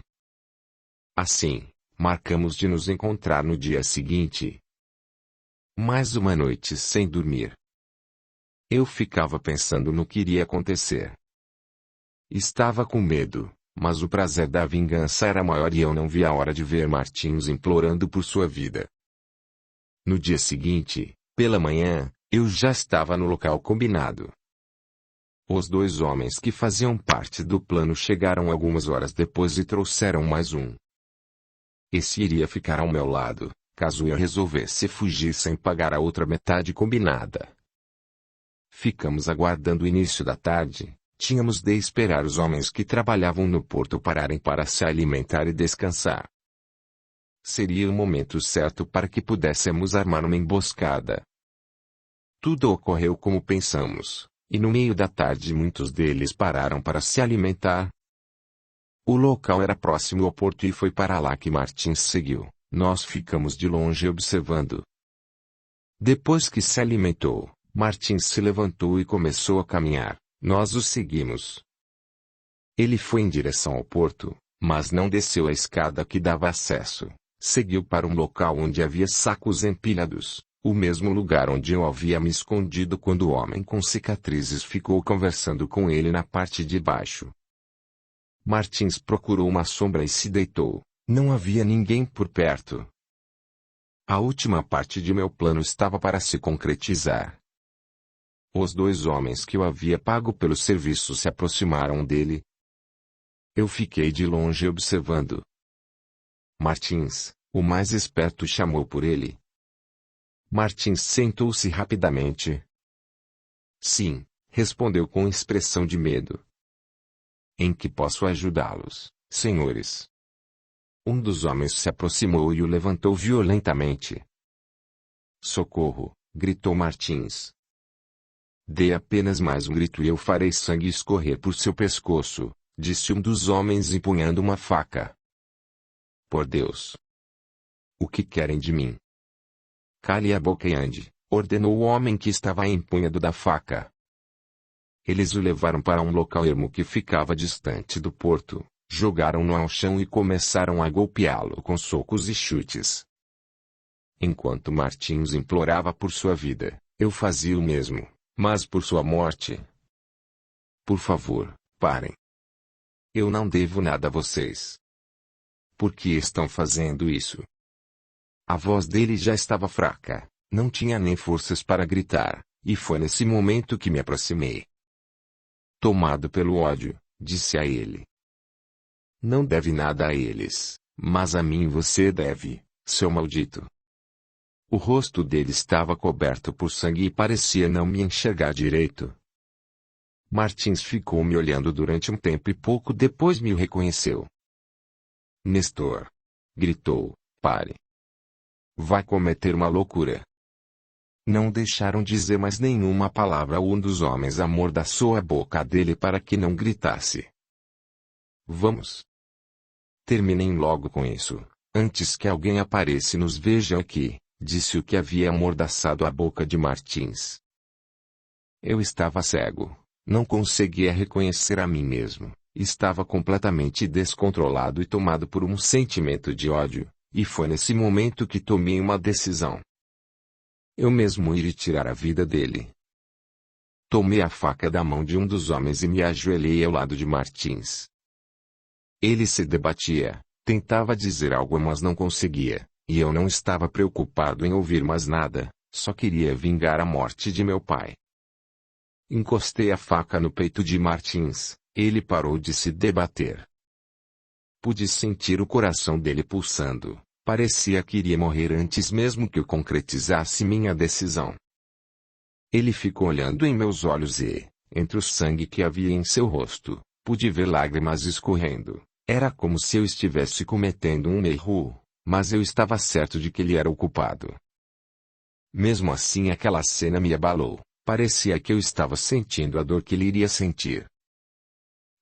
Assim, marcamos de nos encontrar no dia seguinte. Mais uma noite sem dormir. Eu ficava pensando no que iria acontecer. Estava com medo, mas o prazer da vingança era maior e eu não via a hora de ver Martins implorando por sua vida. No dia seguinte, pela manhã, eu já estava no local combinado. Os dois homens que faziam parte do plano chegaram algumas horas depois e trouxeram mais um. Esse iria ficar ao meu lado, caso eu resolvesse fugir sem pagar a outra metade combinada. Ficamos aguardando o início da tarde. Tínhamos de esperar os homens que trabalhavam no porto pararem para se alimentar e descansar. Seria o momento certo para que pudéssemos armar uma emboscada. Tudo ocorreu como pensamos, e no meio da tarde muitos deles pararam para se alimentar. O local era próximo ao porto e foi para lá que Martins seguiu. Nós ficamos de longe observando. Depois que se alimentou, Martins se levantou e começou a caminhar. Nós o seguimos. Ele foi em direção ao porto, mas não desceu a escada que dava acesso. Seguiu para um local onde havia sacos empilhados, o mesmo lugar onde eu havia me escondido quando o homem com cicatrizes ficou conversando com ele na parte de baixo. Martins procurou uma sombra e se deitou. Não havia ninguém por perto. A última parte de meu plano estava para se concretizar. Os dois homens que eu havia pago pelo serviço se aproximaram dele. Eu fiquei de longe observando. Martins, o mais esperto, chamou por ele. Martins sentou-se rapidamente. Sim, respondeu com expressão de medo. Em que posso ajudá-los, senhores? Um dos homens se aproximou e o levantou violentamente. Socorro! Gritou Martins. Dê apenas mais um grito e eu farei sangue escorrer por seu pescoço, disse um dos homens empunhando uma faca. Por Deus! O que querem de mim? Cale a boca e ande, ordenou o homem que estava empunhando da faca. Eles o levaram para um local ermo que ficava distante do porto, jogaram-no ao chão e começaram a golpeá-lo com socos e chutes. Enquanto Martins implorava por sua vida, eu fazia o mesmo. Mas por sua morte. Por favor, parem. Eu não devo nada a vocês. Por que estão fazendo isso? A voz dele já estava fraca, não tinha nem forças para gritar, e foi nesse momento que me aproximei. Tomado pelo ódio, disse a ele. Não deve nada a eles, mas a mim você deve, seu maldito. O rosto dele estava coberto por sangue e parecia não me enxergar direito. Martins ficou me olhando durante um tempo e pouco depois me reconheceu. Nestor! Gritou, pare. Vai cometer uma loucura. Não deixaram dizer mais nenhuma palavra. Um dos homens amordaçou a boca dele para que não gritasse. Vamos. Terminem logo com isso, antes que alguém apareça e nos veja aqui. Disse o que havia amordaçado a boca de Martins. Eu estava cego, não conseguia reconhecer a mim mesmo, estava completamente descontrolado e tomado por um sentimento de ódio, e foi nesse momento que tomei uma decisão. Eu mesmo iria tirar a vida dele. Tomei a faca da mão de um dos homens e me ajoelhei ao lado de Martins. Ele se debatia, tentava dizer algo mas não conseguia. E eu não estava preocupado em ouvir mais nada, só queria vingar a morte de meu pai. Encostei a faca no peito de Martins, ele parou de se debater. Pude sentir o coração dele pulsando, parecia que iria morrer antes mesmo que eu concretizasse minha decisão. Ele ficou olhando em meus olhos e, entre o sangue que havia em seu rosto, pude ver lágrimas escorrendo. Era como se eu estivesse cometendo um erro. Mas eu estava certo de que ele era o culpado. Mesmo assim aquela cena me abalou, parecia que eu estava sentindo a dor que ele iria sentir.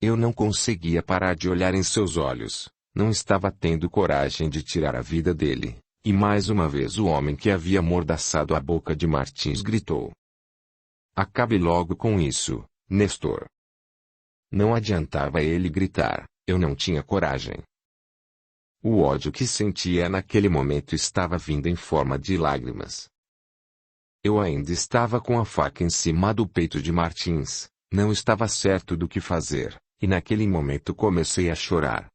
Eu não conseguia parar de olhar em seus olhos, não estava tendo coragem de tirar a vida dele, e mais uma vez o homem que havia amordaçado a boca de Martins gritou. Acabe logo com isso, Nestor. Não adiantava ele gritar, eu não tinha coragem. O ódio que sentia naquele momento estava vindo em forma de lágrimas. Eu ainda estava com a faca em cima do peito de Martins, não estava certo do que fazer, e naquele momento comecei a chorar.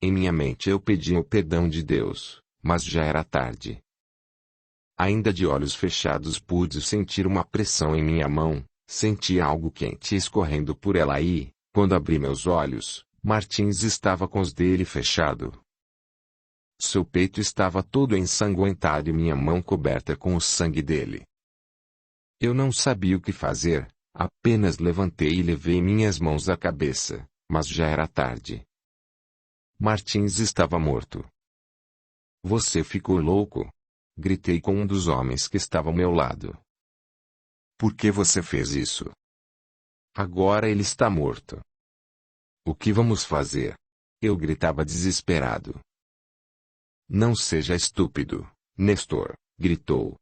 Em minha mente eu pedi o perdão de Deus, mas já era tarde. Ainda de olhos fechados pude sentir uma pressão em minha mão, senti algo quente escorrendo por ela e, quando abri meus olhos, Martins estava com os dele fechado. Seu peito estava todo ensanguentado e minha mão coberta com o sangue dele. Eu não sabia o que fazer, apenas levantei e levei minhas mãos à cabeça, mas já era tarde. Martins estava morto. Você ficou louco? Gritei com um dos homens que estava ao meu lado. Por que você fez isso? Agora ele está morto. O que vamos fazer? Eu gritava desesperado. Não seja estúpido, Nestor, gritou.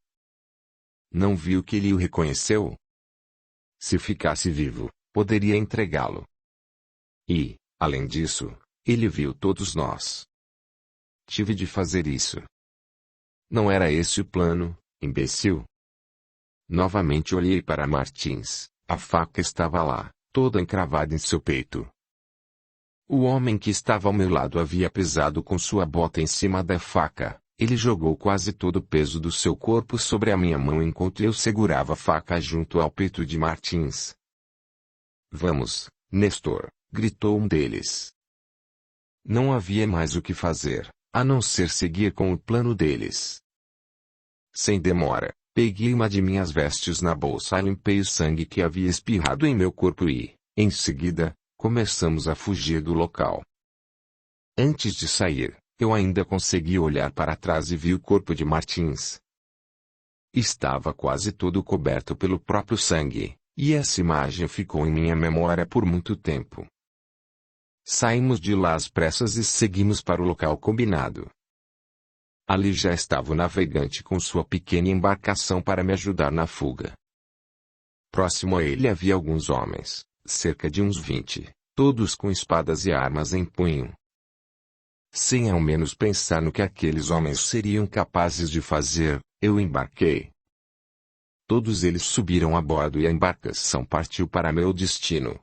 Não viu que ele o reconheceu? Se ficasse vivo, poderia entregá-lo. E, além disso, ele viu todos nós. Tive de fazer isso. Não era esse o plano, imbecil. Novamente olhei para Martins, a faca estava lá, toda encravada em seu peito. O homem que estava ao meu lado havia pesado com sua bota em cima da faca. Ele jogou quase todo o peso do seu corpo sobre a minha mão enquanto eu segurava a faca junto ao peito de Martins. Vamos, Nestor, gritou um deles. Não havia mais o que fazer, a não ser seguir com o plano deles. Sem demora, peguei uma de minhas vestes na bolsa e limpei o sangue que havia espirrado em meu corpo e, em seguida, começamos a fugir do local. Antes de sair, eu ainda consegui olhar para trás e vi o corpo de Martins. Estava quase todo coberto pelo próprio sangue, e essa imagem ficou em minha memória por muito tempo. Saímos de lá às pressas e seguimos para o local combinado. Ali já estava o navegante com sua pequena embarcação para me ajudar na fuga. Próximo a ele havia alguns homens, cerca de uns 20, todos com espadas e armas em punho. Sem ao menos pensar no que aqueles homens seriam capazes de fazer, eu embarquei. Todos eles subiram a bordo e a embarcação partiu para meu destino.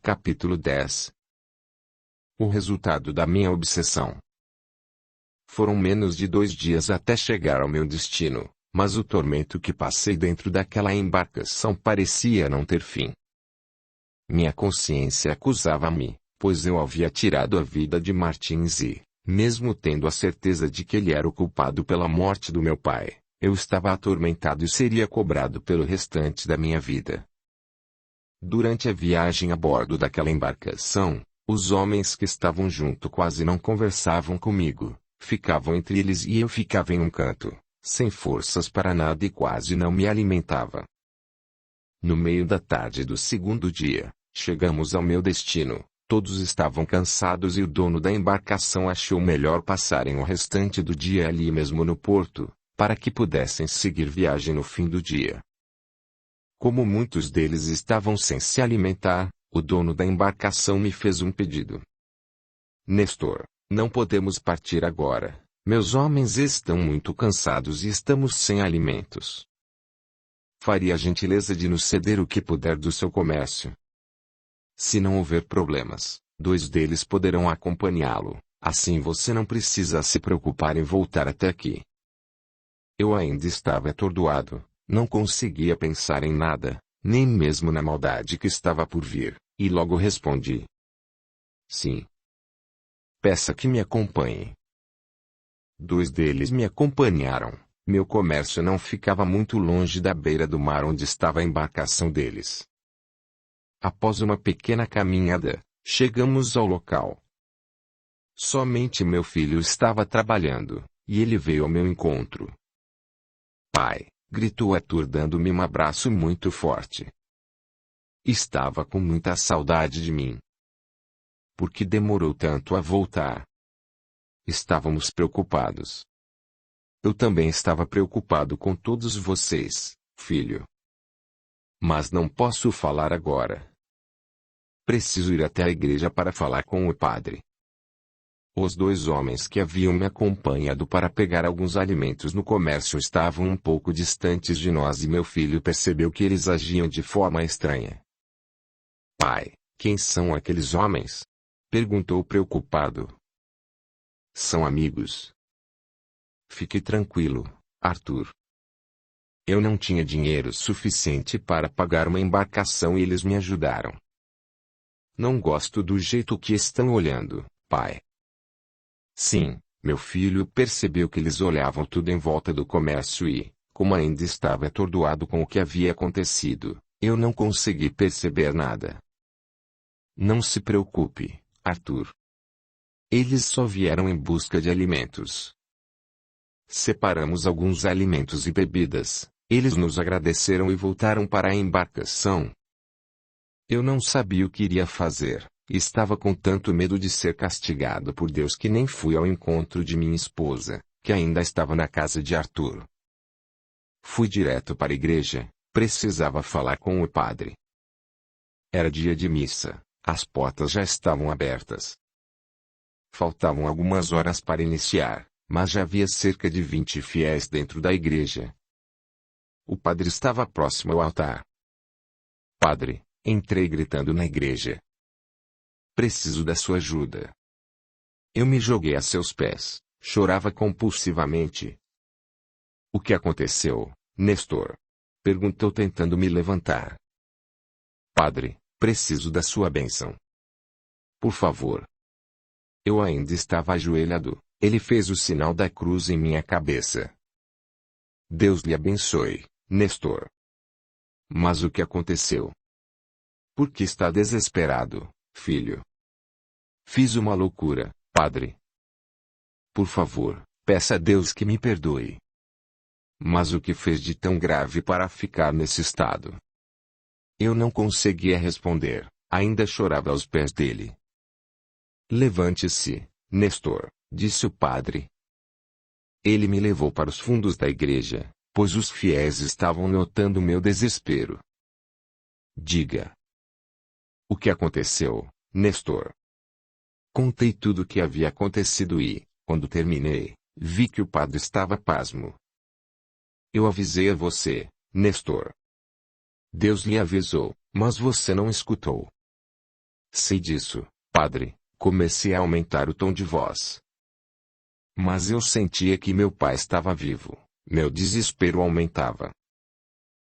Capítulo 10. O resultado da minha obsessão. Foram menos de 2 dias até chegar ao meu destino, mas o tormento que passei dentro daquela embarcação parecia não ter fim. Minha consciência acusava-me, pois eu havia tirado a vida de Martins e, mesmo tendo a certeza de que ele era o culpado pela morte do meu pai, eu estava atormentado e seria cobrado pelo restante da minha vida. Durante a viagem a bordo daquela embarcação, os homens que estavam junto quase não conversavam comigo, ficavam entre eles e eu ficava em um canto, sem forças para nada e quase não me alimentava. No meio da tarde do segundo dia, chegamos ao meu destino. Todos estavam cansados e o dono da embarcação achou melhor passarem o restante do dia ali mesmo no porto, para que pudessem seguir viagem no fim do dia. Como muitos deles estavam sem se alimentar, o dono da embarcação me fez um pedido. Nestor, não podemos partir agora, meus homens estão muito cansados e estamos sem alimentos. Faria a gentileza de nos ceder o que puder do seu comércio. Se não houver problemas, 2 deles poderão acompanhá-lo, assim você não precisa se preocupar em voltar até aqui. Eu ainda estava atordoado, não conseguia pensar em nada, nem mesmo na maldade que estava por vir, e logo respondi. Sim. Peça que me acompanhe. 2 deles me acompanharam, meu comércio não ficava muito longe da beira do mar onde estava a embarcação deles. Após uma pequena caminhada, chegamos ao local. Somente meu filho estava trabalhando, e ele veio ao meu encontro. Pai, gritou Arthur dando-me um abraço muito forte. Estava com muita saudade de mim. Por que demorou tanto a voltar? Estávamos preocupados. Eu também estava preocupado com todos vocês, filho. Mas não posso falar agora. Preciso ir até a igreja para falar com o padre. Os dois homens que haviam me acompanhado para pegar alguns alimentos no comércio estavam um pouco distantes de nós e meu filho percebeu que eles agiam de forma estranha. Pai, quem são aqueles homens? Perguntou preocupado. São amigos. Fique tranquilo, Arthur. Eu não tinha dinheiro suficiente para pagar uma embarcação e eles me ajudaram. Não gosto do jeito que estão olhando, pai. Sim, meu filho percebeu que eles olhavam tudo em volta do comércio e, como ainda estava atordoado com o que havia acontecido, eu não consegui perceber nada. Não se preocupe, Arthur. Eles só vieram em busca de alimentos. Separamos alguns alimentos e bebidas, eles nos agradeceram e voltaram para a embarcação. Eu não sabia o que iria fazer. Estava com tanto medo de ser castigado por Deus que nem fui ao encontro de minha esposa, que ainda estava na casa de Arthur. Fui direto para a igreja, precisava falar com o padre. Era dia de missa, as portas já estavam abertas. Faltavam algumas horas para iniciar, mas já havia cerca de 20 fiéis dentro da igreja. O padre estava próximo ao altar. Padre, entrei gritando na igreja. Preciso da sua ajuda. Eu me joguei a seus pés, chorava compulsivamente. O que aconteceu, Nestor? Perguntou tentando me levantar. Padre, preciso da sua bênção. Por favor. Eu ainda estava ajoelhado, ele fez o sinal da cruz em minha cabeça. Deus lhe abençoe, Nestor. Mas o que aconteceu? Por que está desesperado, filho? Fiz uma loucura, padre. Por favor, peça a Deus que me perdoe. Mas o que fez de tão grave para ficar nesse estado? Eu não conseguia responder, ainda chorava aos pés dele. Levante-se, Nestor, disse o padre. Ele me levou para os fundos da igreja, pois os fiéis estavam notando meu desespero. Diga. O que aconteceu, Nestor? Contei tudo o que havia acontecido e, quando terminei, vi que o padre estava pasmo. Eu avisei a você, Nestor. Deus lhe avisou, mas você não escutou. Sei disso, padre, comecei a aumentar o tom de voz. Mas eu sentia que meu pai estava vivo, meu desespero aumentava.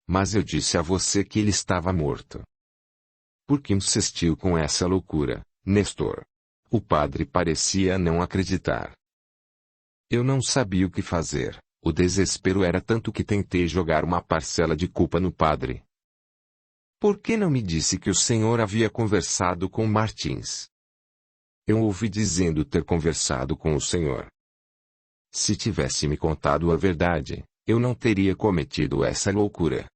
Mas eu disse a você que ele estava morto. Por que insistiu com essa loucura, Nestor? O padre parecia não acreditar. Eu não sabia o que fazer, o desespero era tanto que tentei jogar uma parcela de culpa no padre. Por que não me disse que o senhor havia conversado com Martins? Eu ouvi dizendo ter conversado com o senhor. Se tivesse me contado a verdade, eu não teria cometido essa loucura.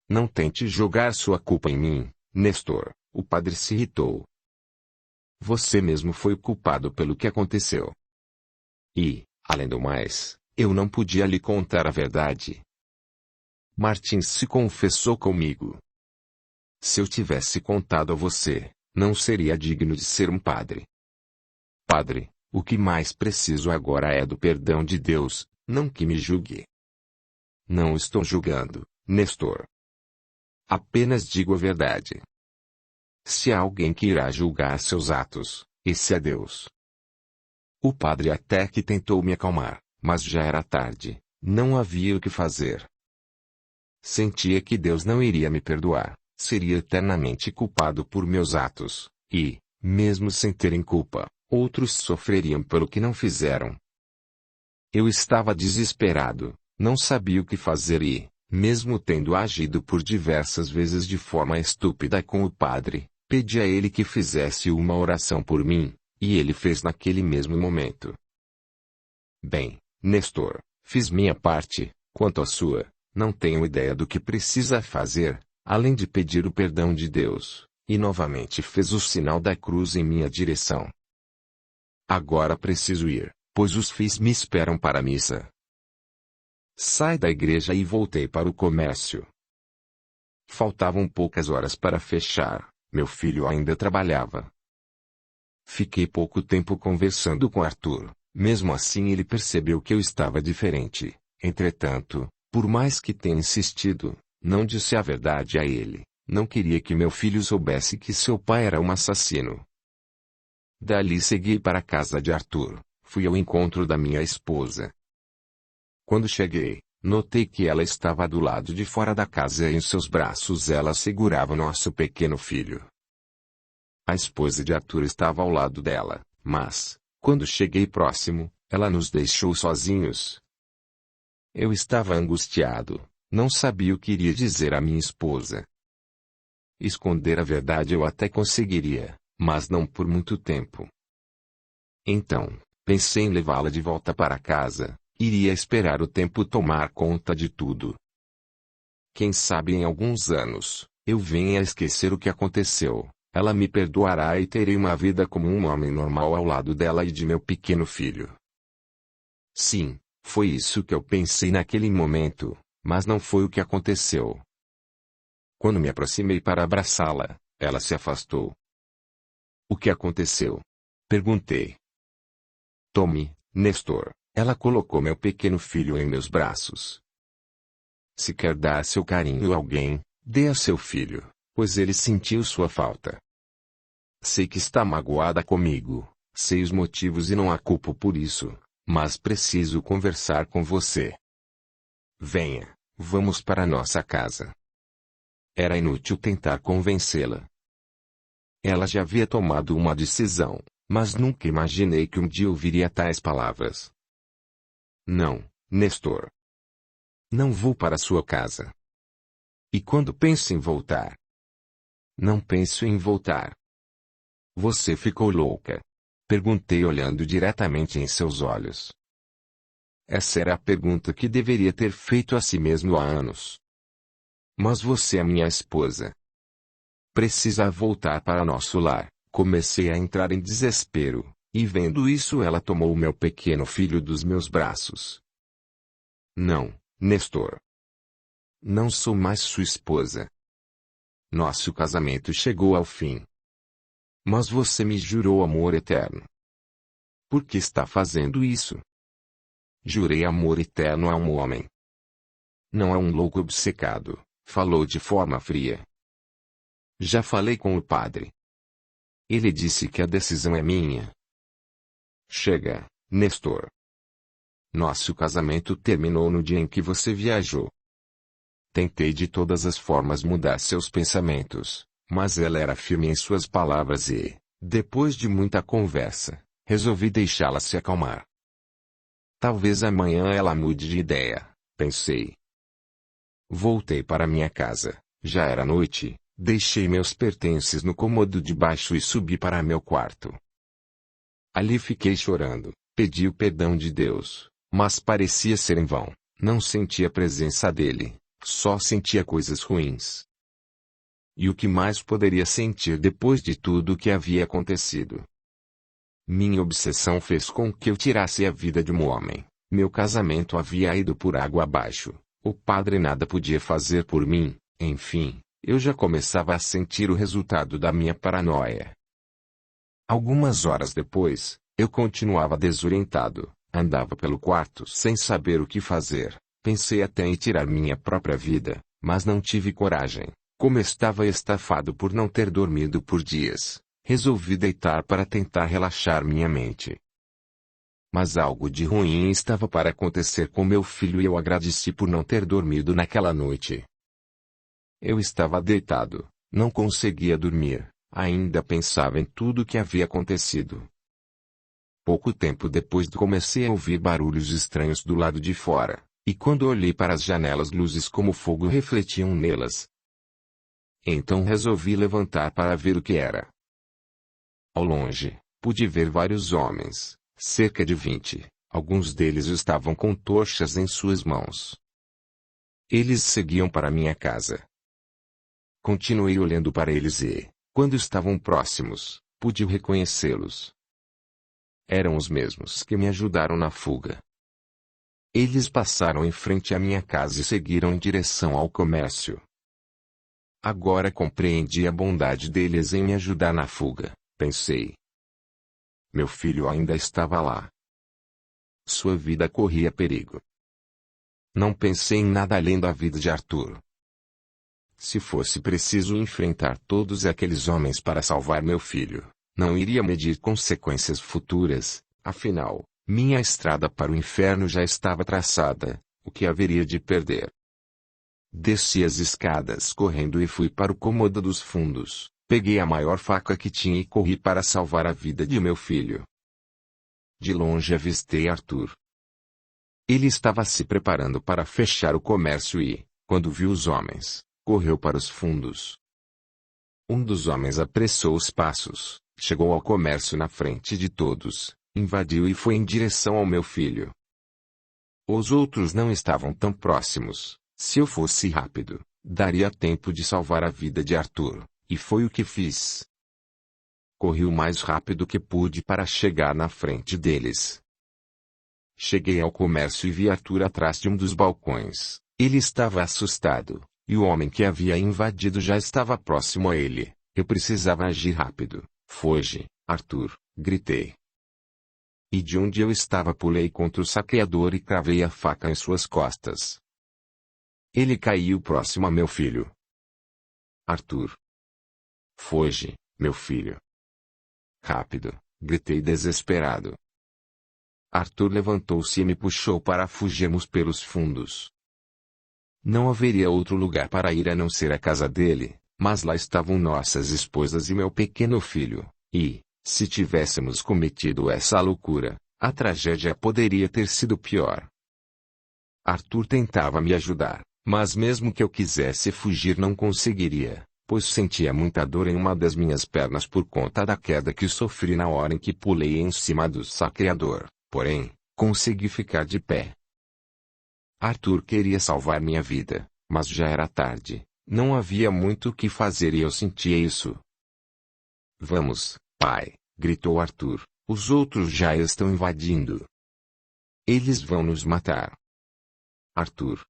Não tente jogar sua culpa em mim, Nestor, o padre se irritou. Você mesmo foi o culpado pelo que aconteceu. E, além do mais, eu não podia lhe contar a verdade. Martins se confessou comigo. Se eu tivesse contado a você, não seria digno de ser um padre. Padre, o que mais preciso agora é do perdão de Deus, não que me julgue. Não estou julgando, Nestor. Apenas digo a verdade. Se há alguém que irá julgar seus atos, esse é Deus. O padre até que tentou me acalmar, mas já era tarde, não havia o que fazer. Sentia que Deus não iria me perdoar, seria eternamente culpado por meus atos, e, mesmo sem terem culpa, outros sofreriam pelo que não fizeram. Eu estava desesperado, não sabia o que fazer e, mesmo tendo agido por diversas vezes de forma estúpida com o padre, pedi a ele que fizesse uma oração por mim, e ele fez naquele mesmo momento. Bem, Nestor, fiz minha parte, quanto à sua, não tenho ideia do que precisa fazer, além de pedir o perdão de Deus, e novamente fez o sinal da cruz em minha direção. Agora preciso ir, pois os fiéis me esperam para a missa. Saí da igreja e voltei para o comércio. Faltavam poucas horas para fechar, meu filho ainda trabalhava. Fiquei pouco tempo conversando com Arthur. Mesmo assim ele percebeu que eu estava diferente. Entretanto, por mais que tenha insistido, não disse a verdade a ele. Não queria que meu filho soubesse que seu pai era um assassino. Dali segui para a casa de Arthur. Fui ao encontro da minha esposa. Quando cheguei, notei que ela estava do lado de fora da casa e em seus braços ela segurava nosso pequeno filho. A esposa de Arthur estava ao lado dela, mas, quando cheguei próximo, ela nos deixou sozinhos. Eu estava angustiado, não sabia o que iria dizer à minha esposa. Esconder a verdade eu até conseguiria, mas não por muito tempo. Então, pensei em levá-la de volta para casa, iria esperar o tempo tomar conta de tudo. Quem sabe em alguns anos, eu venha a esquecer o que aconteceu, ela me perdoará e terei uma vida como um homem normal ao lado dela e de meu pequeno filho. Sim, foi isso que eu pensei naquele momento, mas não foi o que aconteceu. Quando me aproximei para abraçá-la, ela se afastou. O que aconteceu? Perguntei. Tome, Nestor. Ela colocou meu pequeno filho em meus braços. Se quer dar seu carinho a alguém, dê a seu filho, pois ele sentiu sua falta. Sei que está magoada comigo, sei os motivos e não a culpo por isso, mas preciso conversar com você. Venha, vamos para nossa casa. Era inútil tentar convencê-la. Ela já havia tomado uma decisão, mas nunca imaginei que um dia ouviria tais palavras. Não, Nestor. Não vou para sua casa. E quando penso em voltar? Não penso em voltar. Você ficou louca? Perguntei olhando diretamente em seus olhos. Essa era a pergunta que deveria ter feito a si mesmo há anos. Mas você é minha esposa. Precisa voltar para nosso lar. Comecei a entrar em desespero, e vendo isso ela tomou o meu pequeno filho dos meus braços. Não, Nestor. Não sou mais sua esposa. Nosso casamento chegou ao fim. Mas você me jurou amor eterno. Por que está fazendo isso? Jurei amor eterno a um homem. Não é um louco obcecado, falou de forma fria. Já falei com o padre. Ele disse que a decisão é minha. Chega, Nestor. Nosso casamento terminou no dia em que você viajou. Tentei de todas as formas mudar seus pensamentos, mas ela era firme em suas palavras e, depois de muita conversa, resolvi deixá-la se acalmar. Talvez amanhã ela mude de ideia, pensei. Voltei para minha casa, já era noite, deixei meus pertences no cômodo de baixo e subi para meu quarto. Ali fiquei chorando, pedi o perdão de Deus, mas parecia ser em vão, não sentia a presença dele, só sentia coisas ruins. E o que mais poderia sentir depois de tudo o que havia acontecido? Minha obsessão fez com que eu tirasse a vida de um homem. Meu casamento havia ido por água abaixo. O padre nada podia fazer por mim. Enfim, eu já começava a sentir o resultado da minha paranoia. Algumas horas depois, eu continuava desorientado. Andava pelo quarto sem saber o que fazer. Pensei até em tirar minha própria vida, mas não tive coragem. Como estava estafado por não ter dormido por dias, resolvi deitar para tentar relaxar minha mente. Mas algo de ruim estava para acontecer com meu filho e eu agradeci por não ter dormido naquela noite. Eu estava deitado, não conseguia dormir, ainda pensava em tudo o que havia acontecido. Pouco tempo depois comecei a ouvir barulhos estranhos do lado de fora, e quando olhei para as janelas luzes como fogo refletiam nelas. Então resolvi levantar para ver o que era. Ao longe, pude ver vários homens, cerca de 20, alguns deles estavam com tochas em suas mãos. Eles seguiam para minha casa. Continuei olhando para eles e, quando estavam próximos, pude reconhecê-los. Eram os mesmos que me ajudaram na fuga. Eles passaram em frente à minha casa e seguiram em direção ao comércio. Agora compreendi a bondade deles em me ajudar na fuga, pensei. meu filho ainda estava lá. Sua vida corria perigo. Não pensei em nada além da vida de Arthur. Se fosse preciso enfrentar todos aqueles homens para salvar meu filho, não iria medir consequências futuras, afinal, minha estrada para o inferno já estava traçada, o que haveria de perder? Desci as escadas correndo e fui para o cômodo dos fundos, peguei a maior faca que tinha e corri para salvar a vida de meu filho. De longe avistei Arthur. Ele estava se preparando para fechar o comércio e, quando viu os homens, correu para os fundos. Um dos homens apressou os passos, chegou ao comércio na frente de todos, invadiu e foi em direção ao meu filho. Os outros não estavam tão próximos. Se eu fosse rápido, daria tempo de salvar a vida de Arthur, e foi o que fiz. Corri o mais rápido que pude para chegar na frente deles. Cheguei ao comércio e vi Arthur atrás de um dos balcões. Ele estava assustado, e o homem que havia invadido já estava próximo a ele. Eu precisava agir rápido. Foge, Arthur, gritei. E de onde eu estava pulei contra o saqueador e cravei a faca em suas costas. Ele caiu próximo a meu filho. Arthur. Foge, meu filho. Rápido, gritei desesperado. Arthur levantou-se e me puxou para fugirmos pelos fundos. Não haveria outro lugar para ir a não ser a casa dele, mas lá estavam nossas esposas e meu pequeno filho, e, se tivéssemos cometido essa loucura, a tragédia poderia ter sido pior. Arthur tentava me ajudar, mas mesmo que eu quisesse fugir não conseguiria, pois sentia muita dor em uma das minhas pernas por conta da queda que sofri na hora em que pulei em cima do saqueador. Porém, consegui ficar de pé. Arthur queria salvar minha vida, mas já era tarde, não havia muito o que fazer e eu sentia isso. Vamos, pai, gritou Arthur, os outros já estão invadindo. Eles vão nos matar. Arthur.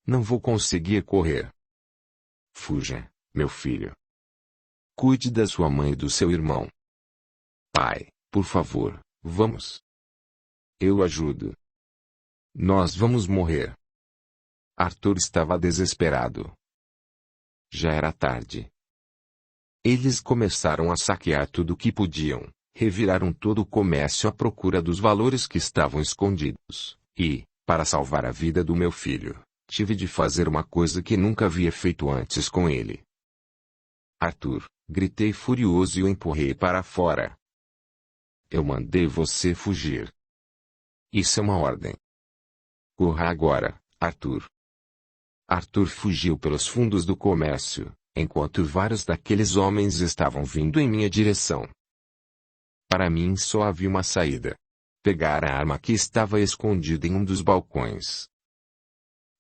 Não vou conseguir correr. Fuja, meu filho. Cuide da sua mãe e do seu irmão. Pai, por favor, vamos. Eu ajudo. Nós vamos morrer. Arthur estava desesperado. Já era tarde. Eles começaram a saquear tudo o que podiam, reviraram todo o comércio à procura dos valores que estavam escondidos, e, para salvar a vida do meu filho, tive de fazer uma coisa que nunca havia feito antes com ele. Arthur, gritei furioso e o empurrei para fora. Eu mandei você fugir. Isso é uma ordem. Corra agora, Arthur. Arthur fugiu pelos fundos do comércio, enquanto vários daqueles homens estavam vindo em minha direção. Para mim só havia uma saída. Pegar a arma que estava escondida em um dos balcões.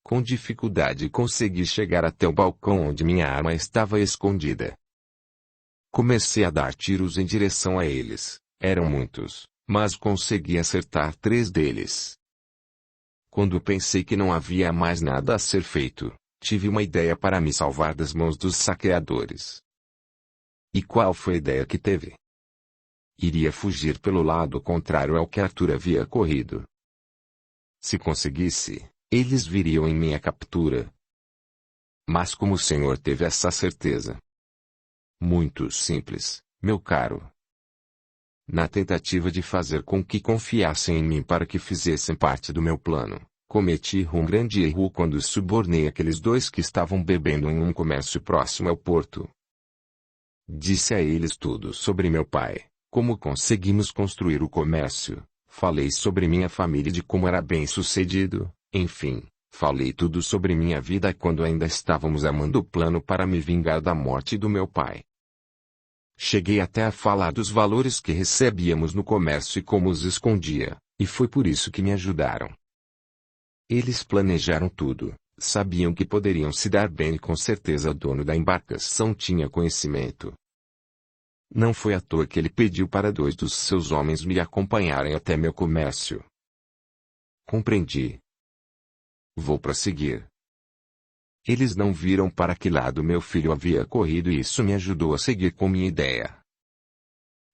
Com dificuldade consegui chegar até o balcão onde minha arma estava escondida. Comecei a dar tiros em direção a eles. Eram muitos, mas consegui acertar 3 deles. Quando pensei que não havia mais nada a ser feito, tive uma ideia para me salvar das mãos dos saqueadores. E qual foi a ideia que teve? Iria fugir pelo lado contrário ao que Arthur havia corrido. Se conseguisse, eles viriam em minha captura. Mas como o Senhor teve essa certeza? Muito simples, meu caro. Na tentativa de fazer com que confiassem em mim para que fizessem parte do meu plano, cometi um grande erro quando subornei aqueles 2 que estavam bebendo em um comércio próximo ao porto. Disse a eles tudo sobre meu pai, como conseguimos construir o comércio, falei sobre minha família e de como era bem-sucedido, enfim, falei tudo sobre minha vida quando ainda estávamos amando o plano para me vingar da morte do meu pai. Cheguei até a falar dos valores que recebíamos no comércio e como os escondia, e foi por isso que me ajudaram. Eles planejaram tudo, sabiam que poderiam se dar bem e com certeza o dono da embarcação tinha conhecimento. Não foi à toa que ele pediu para 2 dos seus homens me acompanharem até meu comércio. Compreendi. Vou prosseguir. Eles não viram para que lado meu filho havia corrido e isso me ajudou a seguir com minha ideia.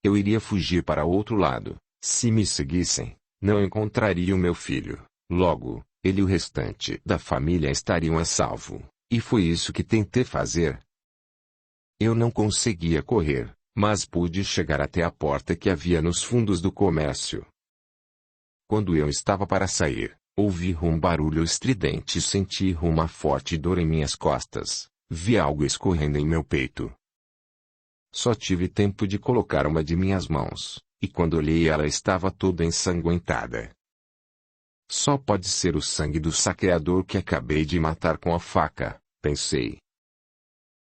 Eu iria fugir para outro lado. Se me seguissem, não encontraria o meu filho. Logo, ele e o restante da família estariam a salvo. E foi isso que tentei fazer. Eu não conseguia correr, mas pude chegar até a porta que havia nos fundos do comércio. Quando eu estava para sair, ouvi um barulho estridente e senti uma forte dor em minhas costas. Vi algo escorrendo em meu peito. Só tive tempo de colocar uma de minhas mãos, e quando olhei ela estava toda ensanguentada. Só pode ser o sangue do saqueador que acabei de matar com a faca, pensei.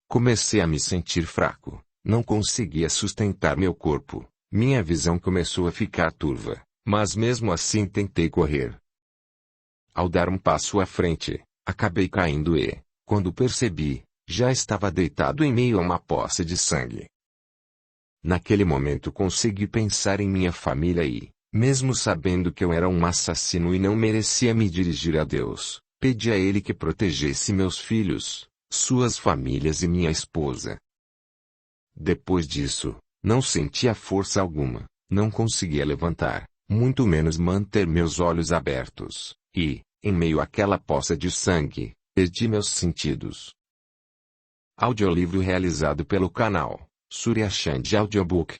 Comecei a me sentir fraco, não conseguia sustentar meu corpo, minha visão começou a ficar turva, mas mesmo assim tentei correr. Ao dar um passo à frente, acabei caindo e, quando percebi, já estava deitado em meio a uma poça de sangue. Naquele momento consegui pensar em minha família e, mesmo sabendo que eu era um assassino e não merecia me dirigir a Deus, pedi a Ele que protegesse meus filhos, suas famílias e minha esposa. Depois disso, não sentia força alguma, não conseguia levantar, muito menos manter meus olhos abertos, e, em meio àquela poça de sangue, perdi meus sentidos. Audiolivro realizado pelo canal Surya Chand Audiobook.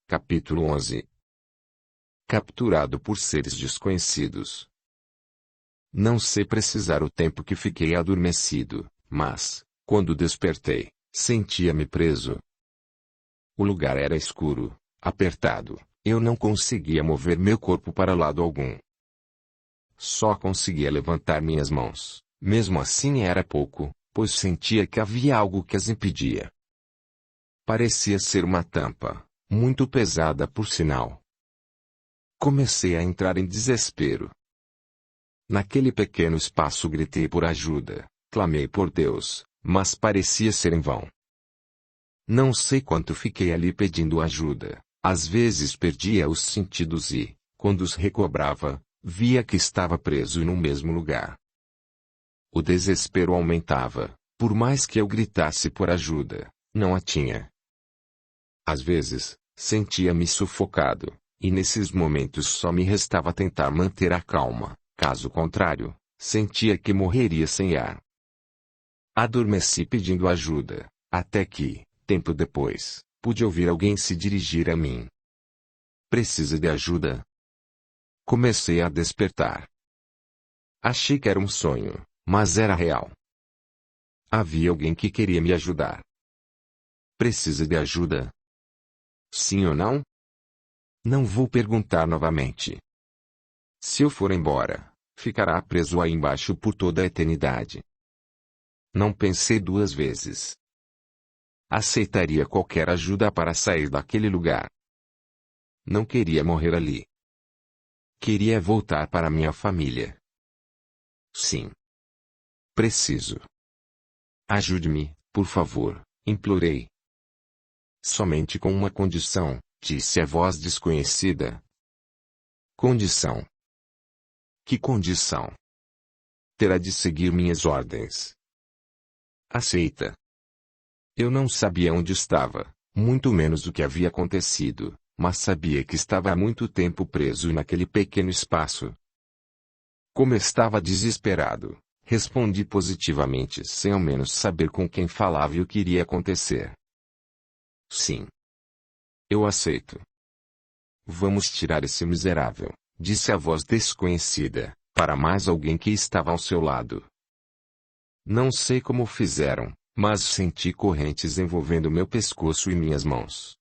Capítulo 11. Capturado por seres desconhecidos. Não sei precisar o tempo que fiquei adormecido, mas, quando despertei, sentia-me preso. O lugar era escuro, apertado, eu não conseguia mover meu corpo para lado algum. Só conseguia levantar minhas mãos, mesmo assim era pouco, pois sentia que havia algo que as impedia. Parecia ser uma tampa, muito pesada por sinal. Comecei a entrar em desespero. Naquele pequeno espaço gritei por ajuda, clamei por Deus, mas parecia ser em vão. Não sei quanto fiquei ali pedindo ajuda, às vezes perdia os sentidos e, quando os recobrava, via que estava preso no mesmo lugar. O desespero aumentava, por mais que eu gritasse por ajuda, não a tinha. Às vezes, sentia-me sufocado, e nesses momentos só me restava tentar manter a calma, caso contrário, sentia que morreria sem ar. Adormeci pedindo ajuda, até que, tempo depois, pude ouvir alguém se dirigir a mim. Precisa de ajuda? Comecei a despertar. Achei que era um sonho, mas era real. Havia alguém que queria me ajudar. Precisa de ajuda? Sim ou não? Não vou perguntar novamente. Se eu for embora, ficará preso aí embaixo por toda a eternidade. Não pensei duas vezes. Aceitaria qualquer ajuda para sair daquele lugar. Não queria morrer ali. Queria voltar para minha família. Sim. Preciso. Ajude-me, por favor, implorei. Somente com uma condição, disse a voz desconhecida. Condição? Que condição? Terá de seguir minhas ordens. Aceita. Eu não sabia onde estava, muito menos o que havia acontecido, mas sabia que estava há muito tempo preso naquele pequeno espaço. Como estava desesperado, respondi positivamente sem ao menos saber com quem falava e o que iria acontecer. Sim. Eu aceito. Vamos tirar esse miserável, disse a voz desconhecida, para mais alguém que estava ao seu lado. Não sei como fizeram, mas senti correntes envolvendo meu pescoço e minhas mãos.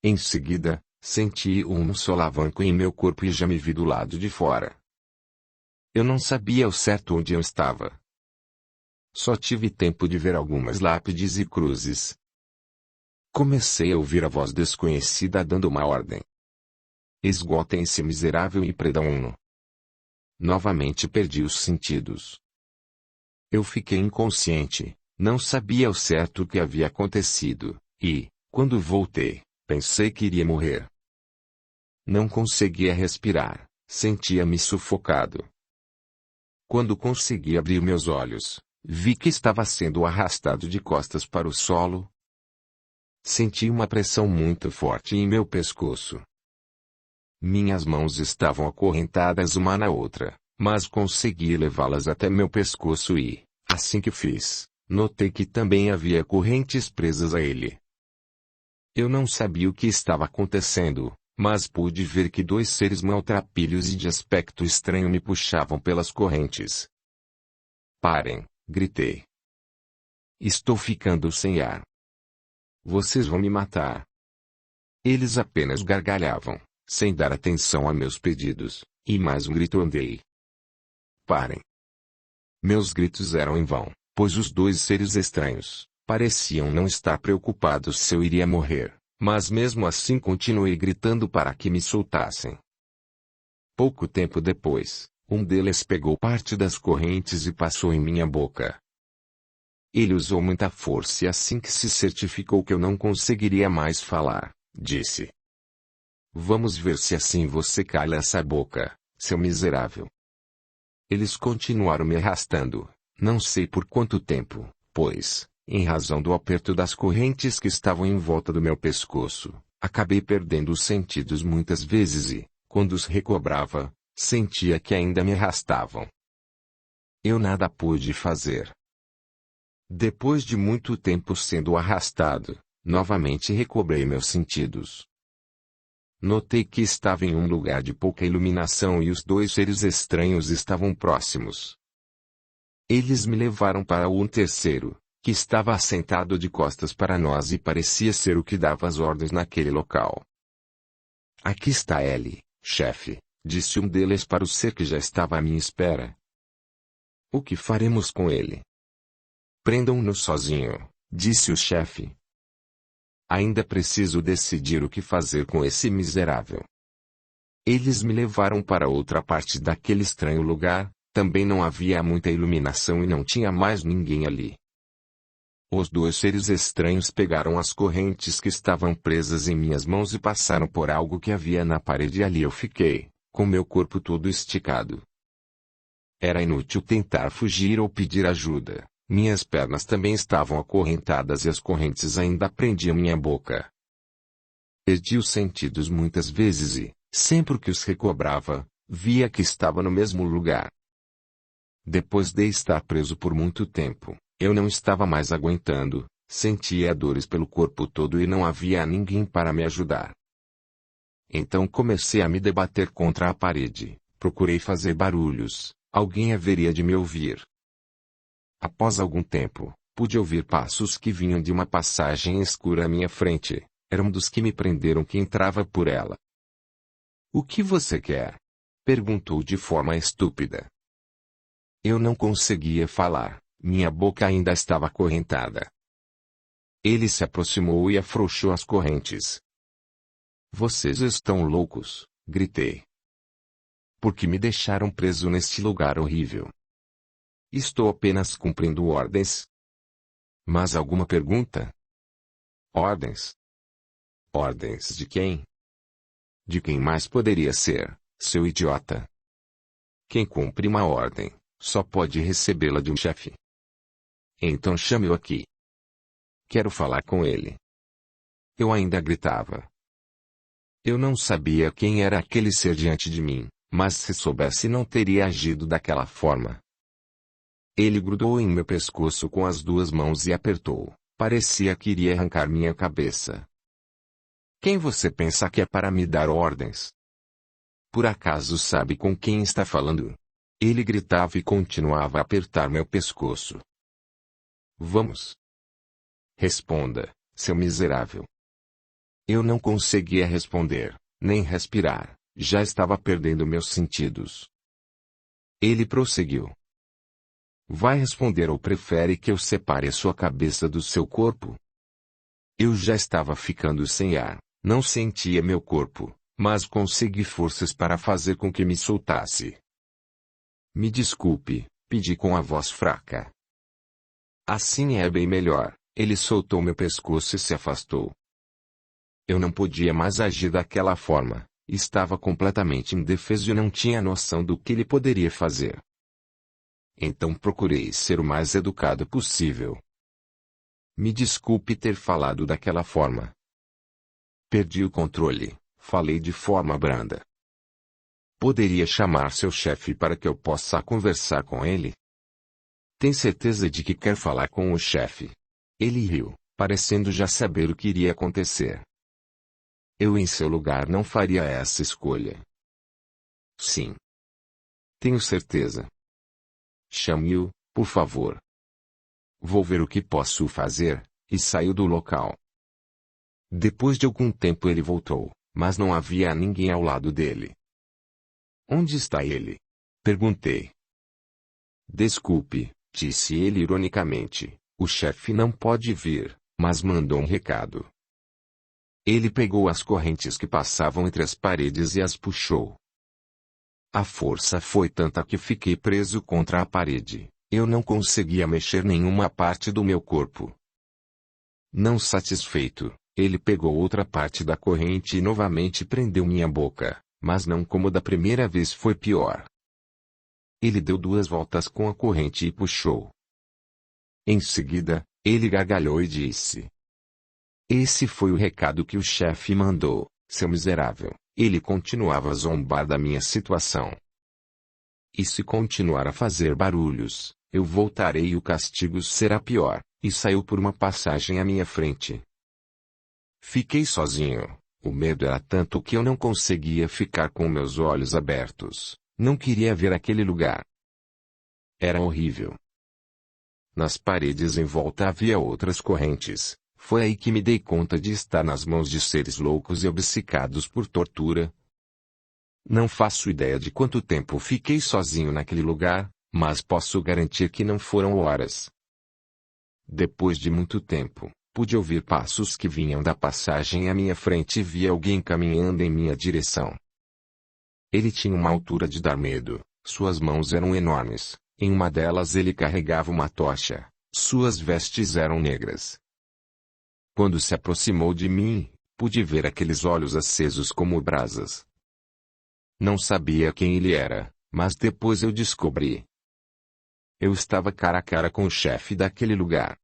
Em seguida, senti um solavanco em meu corpo e já me vi do lado de fora. Eu não sabia ao certo onde eu estava. Só tive tempo de ver algumas lápides e cruzes. Comecei a ouvir a voz desconhecida dando uma ordem. Esgotem esse miserável e prendam-no. Novamente perdi os sentidos. Eu fiquei inconsciente, não sabia ao certo o que havia acontecido, e, quando voltei, pensei que iria morrer. Não conseguia respirar, sentia-me sufocado. Quando consegui abrir meus olhos, vi que estava sendo arrastado de costas para o solo. Senti uma pressão muito forte em meu pescoço. Minhas mãos estavam acorrentadas uma na outra, mas consegui levá-las até meu pescoço e, assim que fiz, notei que também havia correntes presas a ele. Eu não sabia o que estava acontecendo, mas pude ver que dois seres maltrapilhos e de aspecto estranho me puxavam pelas correntes. Parem, gritei. Estou ficando sem ar. Vocês vão me matar. Eles apenas gargalhavam, sem dar atenção a meus pedidos, e mais um grito andei. Parem. Meus gritos eram em vão, pois os dois seres estranhos pareciam não estar preocupados se eu iria morrer, mas mesmo assim continuei gritando para que me soltassem. Pouco tempo depois, um deles pegou parte das correntes e passou em minha boca. Ele usou muita força e assim que se certificou que eu não conseguiria mais falar, disse: Vamos ver se assim você cala essa boca, seu miserável. Eles continuaram me arrastando, não sei por quanto tempo, pois, em razão do aperto das correntes que estavam em volta do meu pescoço, acabei perdendo os sentidos muitas vezes e, quando os recobrava, sentia que ainda me arrastavam. Eu nada pude fazer. Depois de muito tempo sendo arrastado, novamente recobrei meus sentidos. Notei que estava em um lugar de pouca iluminação e os dois seres estranhos estavam próximos. Eles me levaram para um terceiro, que estava assentado de costas para nós e parecia ser o que dava as ordens naquele local. Aqui está ele, chefe, disse um deles para o ser que já estava à minha espera. O que faremos com ele? Prendam-no sozinho, disse o chefe. Ainda preciso decidir o que fazer com esse miserável. Eles me levaram para outra parte daquele estranho lugar, também não havia muita iluminação e não tinha mais ninguém ali. Os dois seres estranhos pegaram as correntes que estavam presas em minhas mãos e passaram por algo que havia na parede e ali eu fiquei, com meu corpo todo esticado. Era inútil tentar fugir ou pedir ajuda. Minhas pernas também estavam acorrentadas e as correntes ainda prendiam minha boca. Perdi os sentidos muitas vezes e, sempre que os recobrava, via que estava no mesmo lugar. Depois de estar preso por muito tempo, eu não estava mais aguentando, sentia dores pelo corpo todo e não havia ninguém para me ajudar. Então comecei a me debater contra a parede, procurei fazer barulhos, alguém haveria de me ouvir. Após algum tempo, pude ouvir passos que vinham de uma passagem escura à minha frente. Era um dos que me prenderam que entrava por ela. O que você quer? Perguntou de forma estúpida. Eu não conseguia falar, minha boca ainda estava acorrentada. Ele se aproximou e afrouxou as correntes. Vocês estão loucos, gritei. Por que me deixaram preso neste lugar horrível? Estou apenas cumprindo ordens. Mas alguma pergunta? Ordens? Ordens de quem? De quem mais poderia ser, seu idiota? Quem cumpre uma ordem, só pode recebê-la de um chefe. Então chame-o aqui. Quero falar com ele. Eu ainda gritava. Eu não sabia quem era aquele ser diante de mim, mas se soubesse não teria agido daquela forma. Ele grudou em meu pescoço com as duas mãos e apertou. Parecia que iria arrancar minha cabeça. Quem você pensa que é para me dar ordens? Por acaso sabe com quem está falando? Ele gritava e continuava a apertar meu pescoço. Vamos. Responda, seu miserável. Eu não conseguia responder, nem respirar, já estava perdendo meus sentidos. Ele prosseguiu. Vai responder ou prefere que eu separe a sua cabeça do seu corpo? Eu já estava ficando sem ar, não sentia meu corpo, mas consegui forças para fazer com que me soltasse. Me desculpe, pedi com a voz fraca. Assim é bem melhor, ele soltou meu pescoço e se afastou. Eu não podia mais agir daquela forma, estava completamente indefeso e não tinha noção do que ele poderia fazer. Então procurei ser o mais educado possível. Me desculpe ter falado daquela forma. Perdi o controle, falei de forma branda. Poderia chamar seu chefe para que eu possa conversar com ele? Tem certeza de que quer falar com o chefe? Ele riu, parecendo já saber o que iria acontecer. Eu em seu lugar não faria essa escolha. Sim. Tenho certeza. Chame-o, por favor. Vou ver o que posso fazer, e saiu do local. Depois de algum tempo ele voltou, mas não havia ninguém ao lado dele. Onde está ele? Perguntei. Desculpe, disse ele ironicamente, o chefe não pode vir, mas mandou um recado. Ele pegou as correntes que passavam entre as paredes e as puxou. A força foi tanta que fiquei preso contra a parede. Eu não conseguia mexer nenhuma parte do meu corpo. Não satisfeito, ele pegou outra parte da corrente e novamente prendeu minha boca, mas não como da primeira vez, foi pior. Ele deu 2 voltas com a corrente e puxou. Em seguida, ele gargalhou e disse: Esse foi o recado que o chefe mandou, seu miserável. Ele continuava a zombar da minha situação. E se continuar a fazer barulhos, eu voltarei e o castigo será pior, e saiu por uma passagem à minha frente. Fiquei sozinho, o medo era tanto que eu não conseguia ficar com meus olhos abertos, não queria ver aquele lugar. Era horrível. Nas paredes em volta havia outras correntes, foi aí que me dei conta de estar nas mãos de seres loucos e obcecados por tortura. Não faço ideia de quanto tempo fiquei sozinho naquele lugar, mas posso garantir que não foram horas. Depois de muito tempo, pude ouvir passos que vinham da passagem à minha frente e vi alguém caminhando em minha direção. Ele tinha uma altura de dar medo, suas mãos eram enormes, em uma delas ele carregava uma tocha, suas vestes eram negras. Quando se aproximou de mim, pude ver aqueles olhos acesos como brasas. Não sabia quem ele era, mas depois eu descobri. Eu estava cara a cara com o chefe daquele lugar.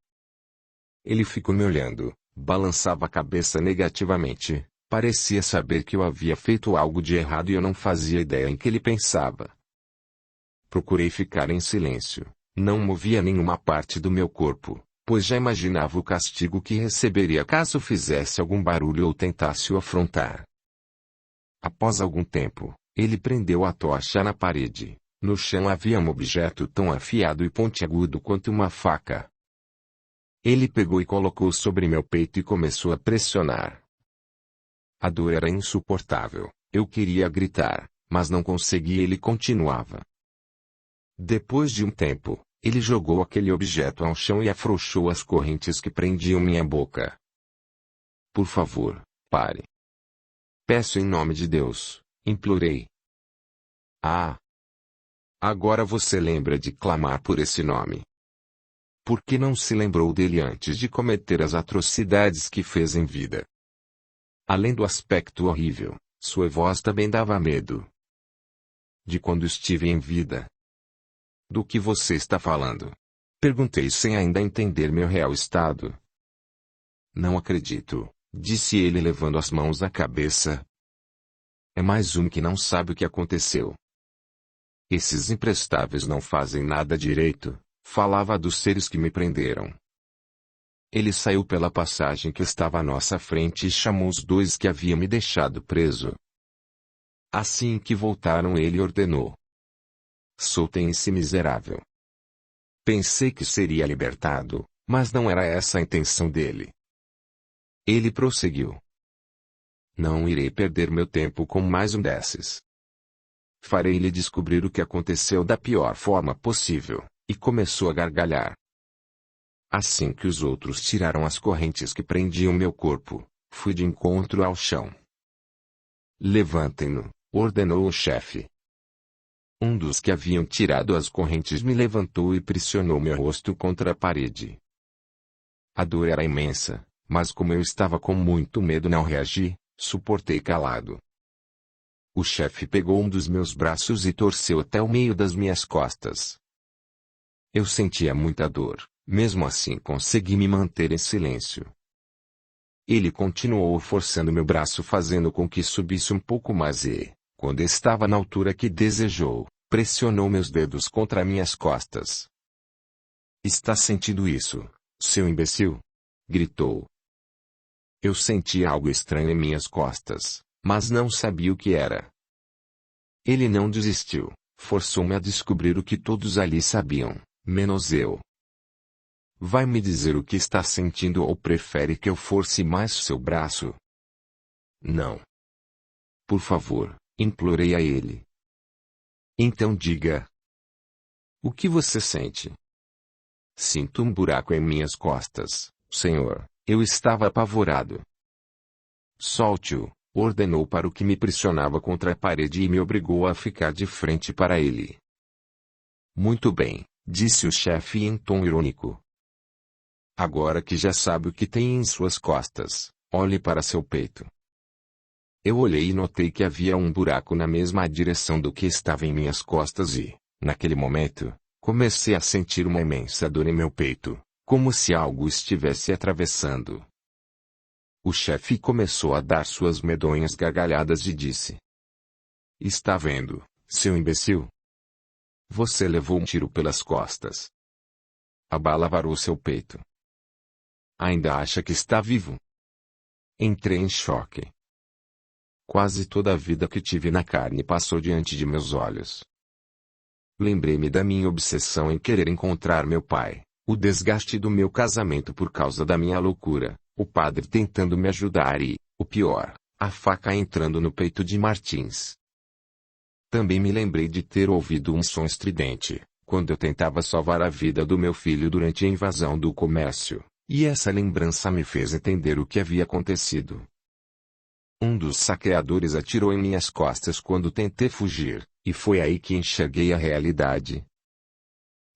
Ele ficou me olhando, balançava a cabeça negativamente, parecia saber que eu havia feito algo de errado e eu não fazia ideia em que ele pensava. Procurei ficar em silêncio, não movia nenhuma parte do meu corpo, pois já imaginava o castigo que receberia caso fizesse algum barulho ou tentasse o afrontar. Após algum tempo, ele prendeu a tocha na parede. No chão havia um objeto tão afiado e pontiagudo quanto uma faca. Ele pegou e colocou sobre meu peito e começou a pressionar. A dor era insuportável, eu queria gritar, mas não conseguia e ele continuava. Depois de um tempo, ele jogou aquele objeto ao chão e afrouxou as correntes que prendiam minha boca. Por favor, pare. Peço em nome de Deus, implorei. Ah! Agora você lembra de clamar por esse nome. Por que não se lembrou dele antes de cometer as atrocidades que fez em vida? Além do aspecto horrível, sua voz também dava medo. De quando estive em vida. Do que você está falando? Perguntei sem ainda entender meu real estado. Não acredito, disse ele levando as mãos à cabeça. É mais um que não sabe o que aconteceu. Esses imprestáveis não fazem nada direito, falava dos seres que me prenderam. Ele saiu pela passagem que estava à nossa frente e chamou os 2 que haviam me deixado preso. Assim que voltaram ele ordenou: soltem esse miserável. Pensei que seria libertado, mas não era essa a intenção dele. Ele prosseguiu: não irei perder meu tempo com mais um desses. Farei-lhe descobrir o que aconteceu da pior forma possível, e começou a gargalhar. Assim que os outros tiraram as correntes que prendiam meu corpo, fui de encontro ao chão. Levantem-no, ordenou o chefe. Um dos que haviam tirado as correntes me levantou e pressionou meu rosto contra a parede. A dor era imensa, mas como eu estava com muito medo não reagi, suportei calado. O chefe pegou um dos meus braços e torceu até o meio das minhas costas. Eu sentia muita dor, Mesmo assim consegui me manter em silêncio. Ele continuou forçando meu braço, fazendo com que subisse um pouco mais e, quando estava na altura que desejou, pressionou meus dedos contra minhas costas. "Está sentindo isso, seu imbecil?" gritou. Eu senti algo estranho em minhas costas, mas não sabia o que era. Ele não desistiu, forçou-me a descobrir o que todos ali sabiam, menos eu. "Vai me dizer o que está sentindo ou prefere que eu force mais seu braço?" "Não. Por favor", implorei a ele. "Então diga. O que você sente?" "Sinto um buraco em minhas costas, senhor." Eu estava apavorado. "Solte-o", ordenou para o que me pressionava contra a parede e me obrigou a ficar de frente para ele. "Muito bem", disse o chefe em tom irônico. "Agora que já sabe o que tem em suas costas, olhe para seu peito." Eu olhei e notei que havia um buraco na mesma direção do que estava em minhas costas e, naquele momento, comecei a sentir uma imensa dor em meu peito, como se algo estivesse atravessando. O chefe começou a dar suas medonhas gargalhadas e disse: "Está vendo, seu imbecil? Você levou um tiro pelas costas. A bala varou seu peito. Ainda acha que está vivo?" Entrei em choque. Quase toda a vida que tive na carne passou diante de meus olhos. Lembrei-me da minha obsessão em querer encontrar meu pai, o desgaste do meu casamento por causa da minha loucura, o padre tentando me ajudar e, o pior, a faca entrando no peito de Martins. Também me lembrei de ter ouvido um som estridente, quando eu tentava salvar a vida do meu filho durante a invasão do comércio, e essa lembrança me fez entender o que havia acontecido. Um dos saqueadores atirou em minhas costas quando tentei fugir, e foi aí que enxerguei a realidade.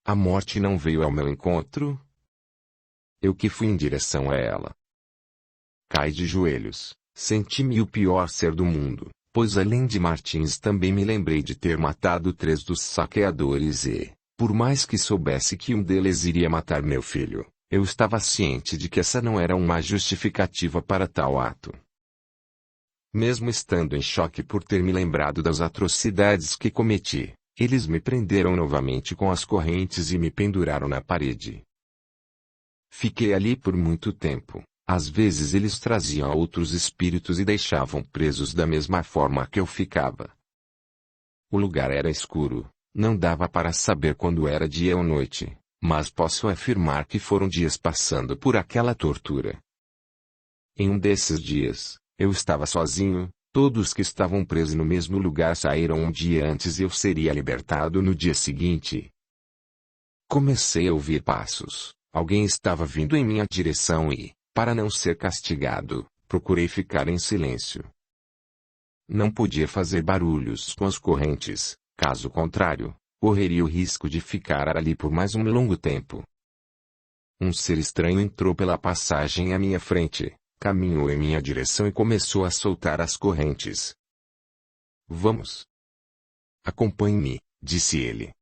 A morte não veio ao meu encontro. Eu que fui em direção a ela. Caí de joelhos, senti-me o pior ser do mundo, pois além de Martins também me lembrei de ter matado 3 dos saqueadores e, por mais que soubesse que um deles iria matar meu filho, eu estava ciente de que essa não era uma justificativa para tal ato. Mesmo estando em choque por ter me lembrado das atrocidades que cometi, eles me prenderam novamente com as correntes e me penduraram na parede. Fiquei ali por muito tempo. Às vezes eles traziam outros espíritos e deixavam presos da mesma forma que eu ficava. O lugar era escuro, não dava para saber quando era dia ou noite, mas posso afirmar que foram dias passando por aquela tortura. Em um desses dias, eu estava sozinho, todos que estavam presos no mesmo lugar saíram um dia antes e eu seria libertado no dia seguinte. Comecei a ouvir passos, alguém estava vindo em minha direção e, para não ser castigado, procurei ficar em silêncio. Não podia fazer barulhos com as correntes, caso contrário, correria o risco de ficar ali por mais um longo tempo. Um ser estranho entrou pela passagem à minha frente, caminhou em minha direção e começou a soltar as correntes. "Vamos. Acompanhe-me", disse ele.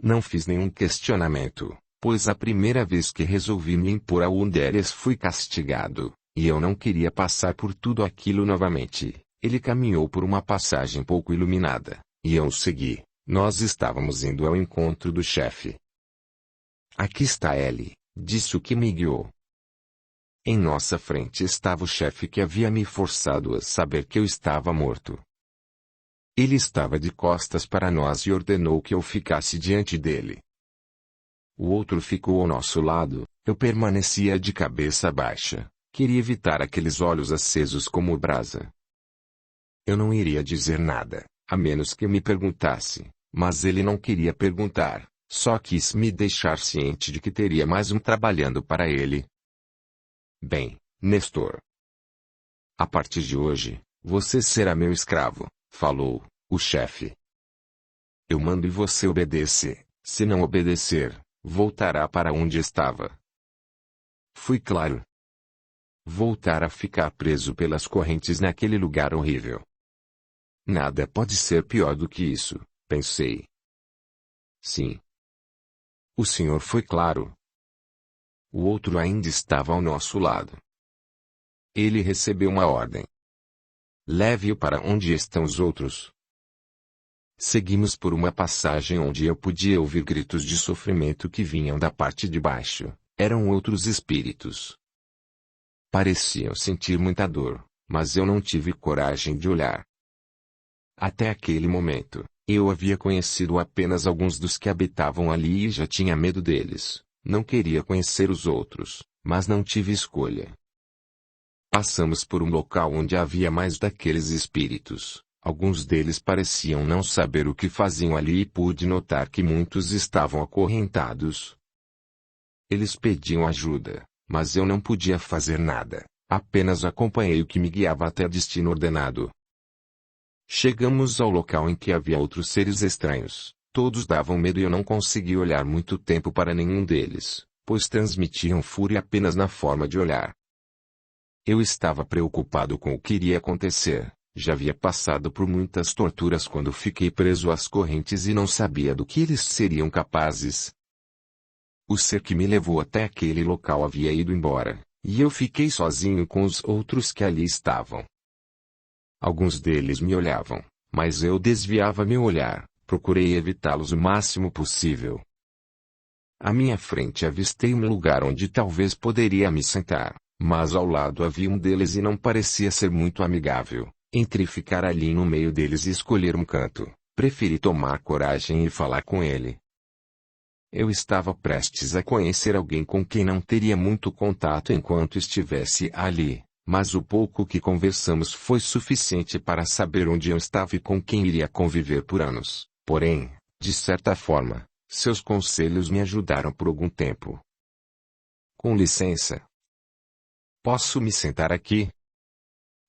Não fiz nenhum questionamento, pois a primeira vez que resolvi me impor a Underes fui castigado, e eu não queria passar por tudo aquilo novamente. Ele caminhou por uma passagem pouco iluminada, e eu o segui. Nós estávamos indo ao encontro do chefe. "Aqui está ele", disse o que me guiou. Em nossa frente estava o chefe que havia me forçado a saber que eu estava morto. Ele estava de costas para nós e ordenou que eu ficasse diante dele. O outro ficou ao nosso lado, eu permanecia de cabeça baixa, queria evitar aqueles olhos acesos como brasa. Eu não iria dizer nada, a menos que me perguntasse, mas ele não queria perguntar, só quis me deixar ciente de que teria mais um trabalhando para ele. "Bem, Nestor. A partir de hoje, você será meu escravo", falou o chefe. "Eu mando e você obedece, se não obedecer, voltará para onde estava." Fui claro. Voltar a ficar preso pelas correntes naquele lugar horrível. Nada pode ser pior do que isso, pensei. Sim. O senhor foi claro, o outro ainda estava ao nosso lado. Ele recebeu uma ordem. Leve-o para onde estão os outros. Seguimos por uma passagem onde eu podia ouvir gritos de sofrimento que vinham da parte de baixo. Eram outros espíritos. Pareciam sentir muita dor, mas eu não tive coragem de olhar. Até aquele momento, eu havia conhecido apenas alguns dos que habitavam ali e já tinha medo deles. Não queria conhecer os outros, mas não tive escolha. Passamos por um local onde havia mais daqueles espíritos. Alguns deles pareciam não saber o que faziam ali e pude notar que muitos estavam acorrentados. Eles pediam ajuda, mas eu não podia fazer nada, apenas acompanhei o que me guiava até destino ordenado. Chegamos ao local em que havia outros seres estranhos. Todos davam medo e eu não consegui olhar muito tempo para nenhum deles, pois transmitiam fúria apenas na forma de olhar. Eu estava preocupado com o que iria acontecer. Já havia passado por muitas torturas quando fiquei preso às correntes e não sabia do que eles seriam capazes. O ser que me levou até aquele local havia ido embora, e eu fiquei sozinho com os outros que ali estavam. Alguns deles me olhavam, mas eu desviava meu olhar, procurei evitá-los o máximo possível. À minha frente avistei um lugar onde talvez poderia me sentar, mas ao lado havia um deles e não parecia ser muito amigável. Entre ficar ali no meio deles e escolher um canto, preferi tomar coragem e falar com ele. Eu estava prestes a conhecer alguém com quem não teria muito contato enquanto estivesse ali, mas o pouco que conversamos foi suficiente para saber onde eu estava e com quem iria conviver por anos. Porém, de certa forma, seus conselhos me ajudaram por algum tempo. Com licença. Posso me sentar aqui?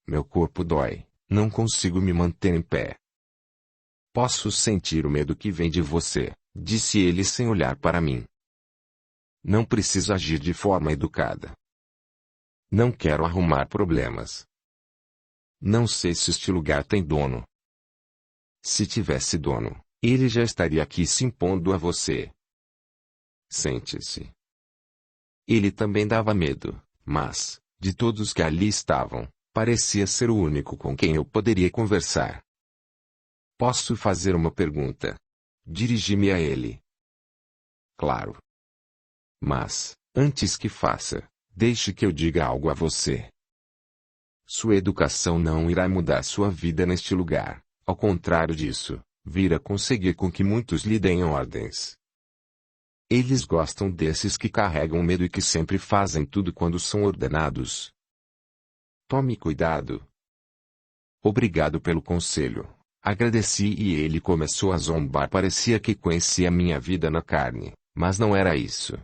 Meu corpo dói. Não consigo me manter em pé. Posso sentir o medo que vem de você, disse ele sem olhar para mim. Não preciso agir de forma educada. Não quero arrumar problemas. Não sei se este lugar tem dono. Se tivesse dono, ele já estaria aqui se impondo a você. Sente-se. Ele também dava medo, mas, de todos que ali estavam, parecia ser o único com quem eu poderia conversar. Posso fazer uma pergunta? Dirigi-me a ele. Claro. Mas, antes que faça, deixe que eu diga algo a você. Sua educação não irá mudar sua vida neste lugar, ao contrário disso, virá conseguir com que muitos lhe deem ordens. Eles gostam desses que carregam medo e que sempre fazem tudo quando são ordenados. Tome cuidado. Obrigado pelo conselho. Agradeci e ele começou a zombar. Parecia que conhecia minha vida na carne, mas não era isso.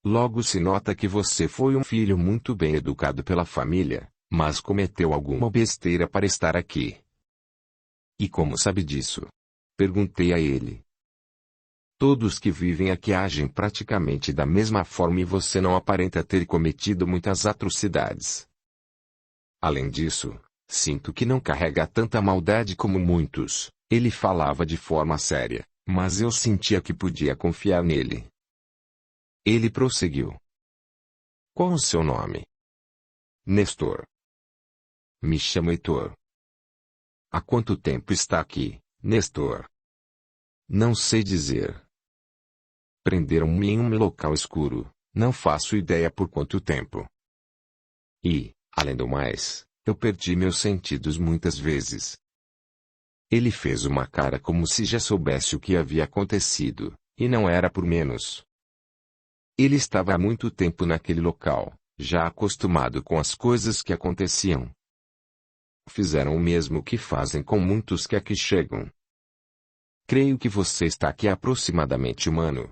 Logo se nota que você foi um filho muito bem educado pela família, mas cometeu alguma besteira para estar aqui. E como sabe disso? Perguntei a ele. Todos que vivem aqui agem praticamente da mesma forma e você não aparenta ter cometido muitas atrocidades. Além disso, sinto que não carrega tanta maldade como muitos. Ele falava de forma séria, mas eu sentia que podia confiar nele. Ele prosseguiu. Qual o seu nome? Nestor. Me chamo Heitor. Há quanto tempo está aqui, Nestor? Não sei dizer. Prenderam-me em um local escuro, não faço ideia por quanto tempo. E, além do mais, eu perdi meus sentidos muitas vezes. Ele fez uma cara como se já soubesse o que havia acontecido, e não era por menos. Ele estava há muito tempo naquele local, já acostumado com as coisas que aconteciam. Fizeram o mesmo que fazem com muitos que aqui chegam. Creio que você está aqui há aproximadamente um ano.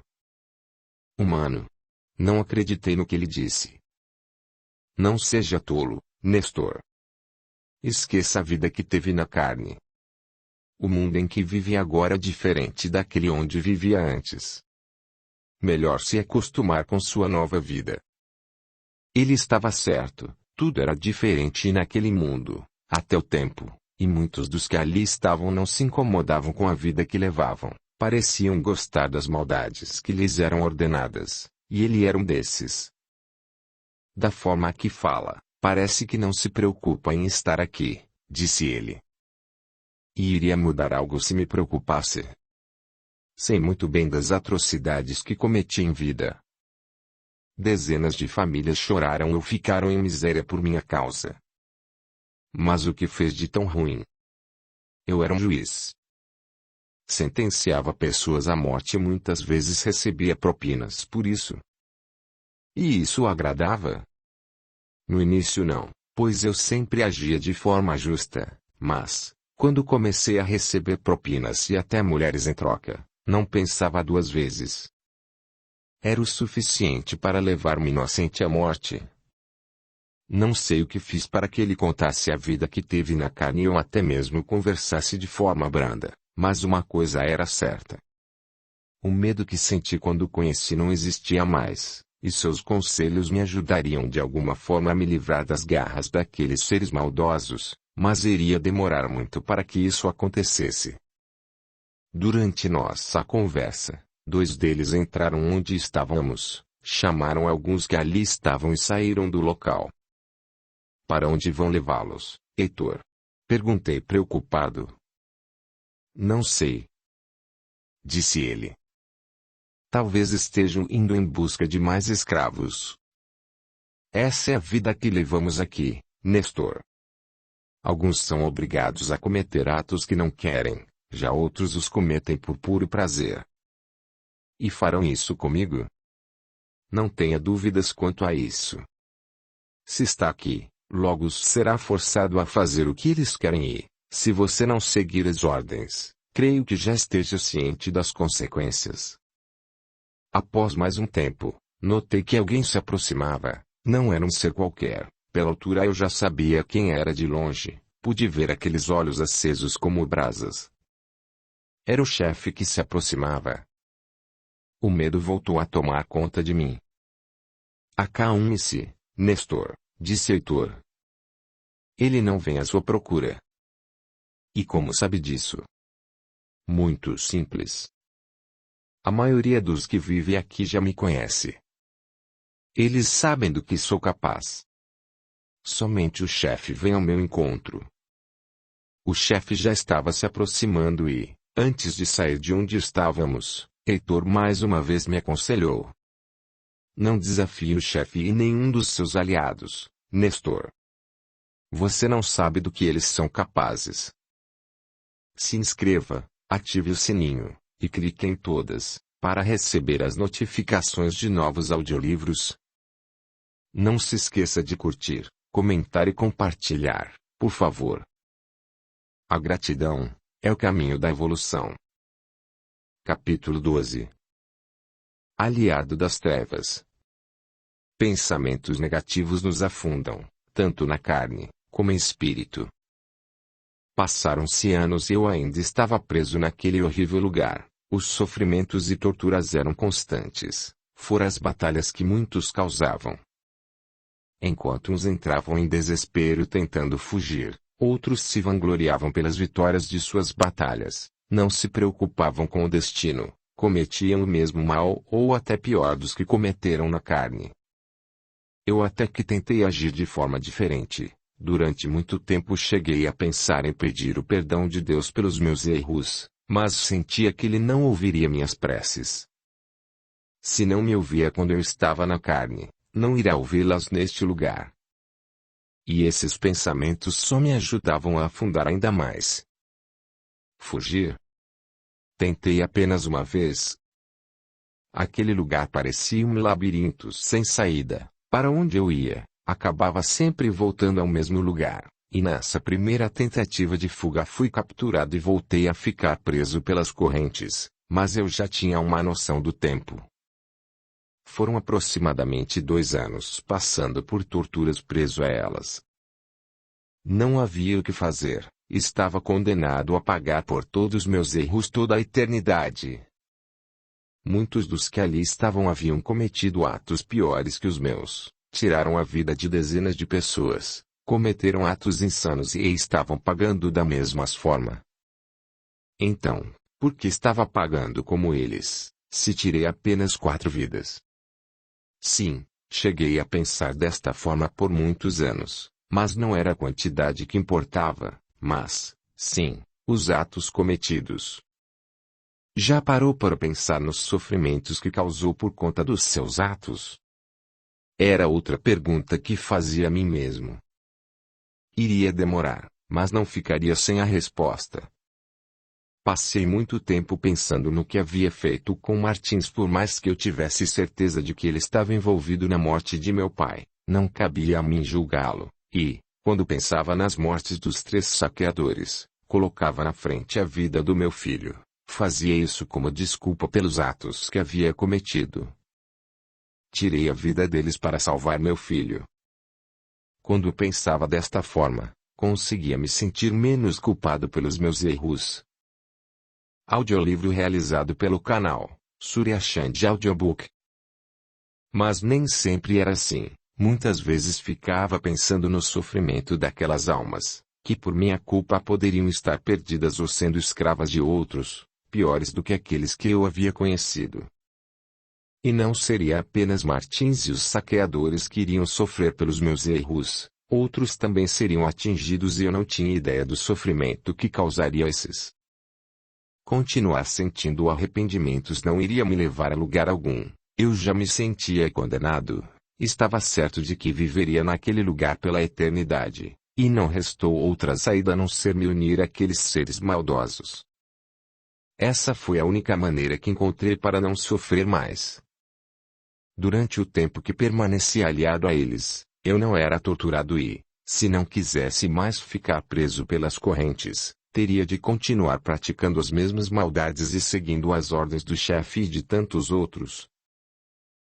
Um ano. Não acreditei no que ele disse. Não seja tolo, Nestor. Esqueça a vida que teve na carne. O mundo em que vive agora é diferente daquele onde vivia antes. Melhor se acostumar com sua nova vida. Ele estava certo, tudo era diferente naquele mundo, até o tempo, e muitos dos que ali estavam não se incomodavam com a vida que levavam, pareciam gostar das maldades que lhes eram ordenadas, E ele era um desses. Da forma que fala, parece que não se preocupa em estar aqui, disse ele. E iria mudar algo se me preocupasse. Sei muito bem das atrocidades que cometi em vida. Dezenas de famílias choraram ou ficaram em miséria por minha causa. Mas o que fez de tão ruim? Eu era um juiz. Sentenciava pessoas à morte e muitas vezes recebia propinas por isso. E isso o agradava? No início não, pois eu sempre agia de forma justa, mas, quando comecei a receber propinas e até mulheres em troca, não pensava duas vezes. Era o suficiente para levar um inocente à morte. Não sei o que fiz para que ele contasse a vida que teve na carne ou até mesmo conversasse de forma branda, mas uma coisa era certa. O medo que senti quando o conheci não existia mais, e seus conselhos me ajudariam de alguma forma a me livrar das garras daqueles seres maldosos, mas iria demorar muito para que isso acontecesse. Durante nossa conversa, dois deles entraram onde estávamos, chamaram alguns que ali estavam e saíram do local. Para onde vão levá-los, Heitor? Perguntei preocupado. Não sei, disse ele. Talvez estejam indo em busca de mais escravos. Essa é a vida que levamos aqui, Nestor. Alguns são obrigados a cometer atos que não querem, já outros os cometem por puro prazer. E farão isso comigo? Não tenha dúvidas quanto a isso. Se está aqui, logo será forçado a fazer o que eles querem e, se você não seguir as ordens, creio que já esteja ciente das consequências. Após mais um tempo, notei que alguém se aproximava. Não era um ser qualquer. Pela altura eu já sabia quem era de longe. Pude ver aqueles olhos acesos como brasas. Era o chefe que se aproximava. O medo voltou a tomar conta de mim. Acalme-se, Nestor, disse Heitor. Ele não vem à sua procura. E como sabe disso? Muito simples. A maioria dos que vive aqui já me conhece. Eles sabem do que sou capaz. Somente o chefe vem ao meu encontro. O chefe já estava se aproximando e, antes de sair de onde estávamos, Heitor mais uma vez me aconselhou. Não desafie o chefe e nenhum dos seus aliados, Nestor. Você não sabe do que eles são capazes. Se inscreva, ative o sininho, e clique em todas, para receber as notificações de novos audiolivros. Não se esqueça de curtir, comentar e compartilhar, por favor. A gratidão é o caminho da evolução. Capítulo 12. Aliado das trevas. Pensamentos negativos nos afundam, tanto na carne, como em espírito. Passaram-se anos e eu ainda estava preso naquele horrível lugar. Os sofrimentos e torturas eram constantes. Foram as batalhas que muitos causavam. Enquanto uns entravam em desespero tentando fugir, outros se vangloriavam pelas vitórias de suas batalhas, não se preocupavam com o destino, cometiam o mesmo mal ou até pior dos que cometeram na carne. Eu até que tentei agir de forma diferente. Durante muito tempo cheguei a pensar em pedir o perdão de Deus pelos meus erros, mas sentia que Ele não ouviria minhas preces. Se não me ouvia quando eu estava na carne, não irá ouvi-las neste lugar. E esses pensamentos só me ajudavam a afundar ainda mais. Fugir? Tentei apenas uma vez. Aquele lugar parecia um labirinto sem saída. Para onde eu ia, acabava sempre voltando ao mesmo lugar, e nessa primeira tentativa de fuga fui capturado e voltei a ficar preso pelas correntes, mas eu já tinha uma noção do tempo. Foram aproximadamente 2 anos passando por torturas preso a elas. Não havia o que fazer, estava condenado a pagar por todos os meus erros toda a eternidade. Muitos dos que ali estavam haviam cometido atos piores que os meus, tiraram a vida de dezenas de pessoas, cometeram atos insanos e estavam pagando da mesma forma. Então, por que estava pagando como eles, se tirei apenas 4 vidas? Sim, cheguei a pensar desta forma por muitos anos, mas não era a quantidade que importava, mas, sim, os atos cometidos. Já parou para pensar nos sofrimentos que causou por conta dos seus atos? Era outra pergunta que fazia a mim mesmo. Iria demorar, mas não ficaria sem a resposta. Passei muito tempo pensando no que havia feito com Martins, por mais que eu tivesse certeza de que ele estava envolvido na morte de meu pai, não cabia a mim julgá-lo, e, quando pensava nas mortes dos 3 saqueadores, colocava na frente a vida do meu filho, fazia isso como desculpa pelos atos que havia cometido. Tirei a vida deles para salvar meu filho. Quando pensava desta forma, conseguia me sentir menos culpado pelos meus erros. Audiolivro realizado pelo canal Surya Chand Audiobook. Mas nem sempre era assim. Muitas vezes ficava pensando no sofrimento daquelas almas, que por minha culpa poderiam estar perdidas ou sendo escravas de outros, piores do que aqueles que eu havia conhecido. E não seria apenas Martins e os saqueadores que iriam sofrer pelos meus erros, outros também seriam atingidos e eu não tinha ideia do sofrimento que causaria a esses. Continuar sentindo arrependimentos não iria me levar a lugar algum. Eu já me sentia condenado. Estava certo de que viveria naquele lugar pela eternidade, e não restou outra saída a não ser me unir àqueles seres maldosos. Essa foi a única maneira que encontrei para não sofrer mais. Durante o tempo que permaneci aliado a eles, eu não era torturado e, se não quisesse mais ficar preso pelas correntes, teria de continuar praticando as mesmas maldades e seguindo as ordens do chefe e de tantos outros.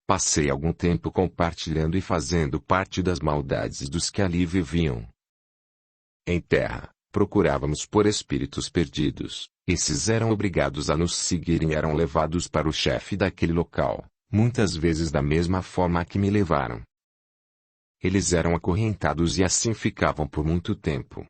Passei algum tempo compartilhando e fazendo parte das maldades dos que ali viviam. Em terra, procurávamos por espíritos perdidos. Esses eram obrigados a nos seguir e eram levados para o chefe daquele local, muitas vezes da mesma forma que me levaram. Eles eram acorrentados e assim ficavam por muito tempo.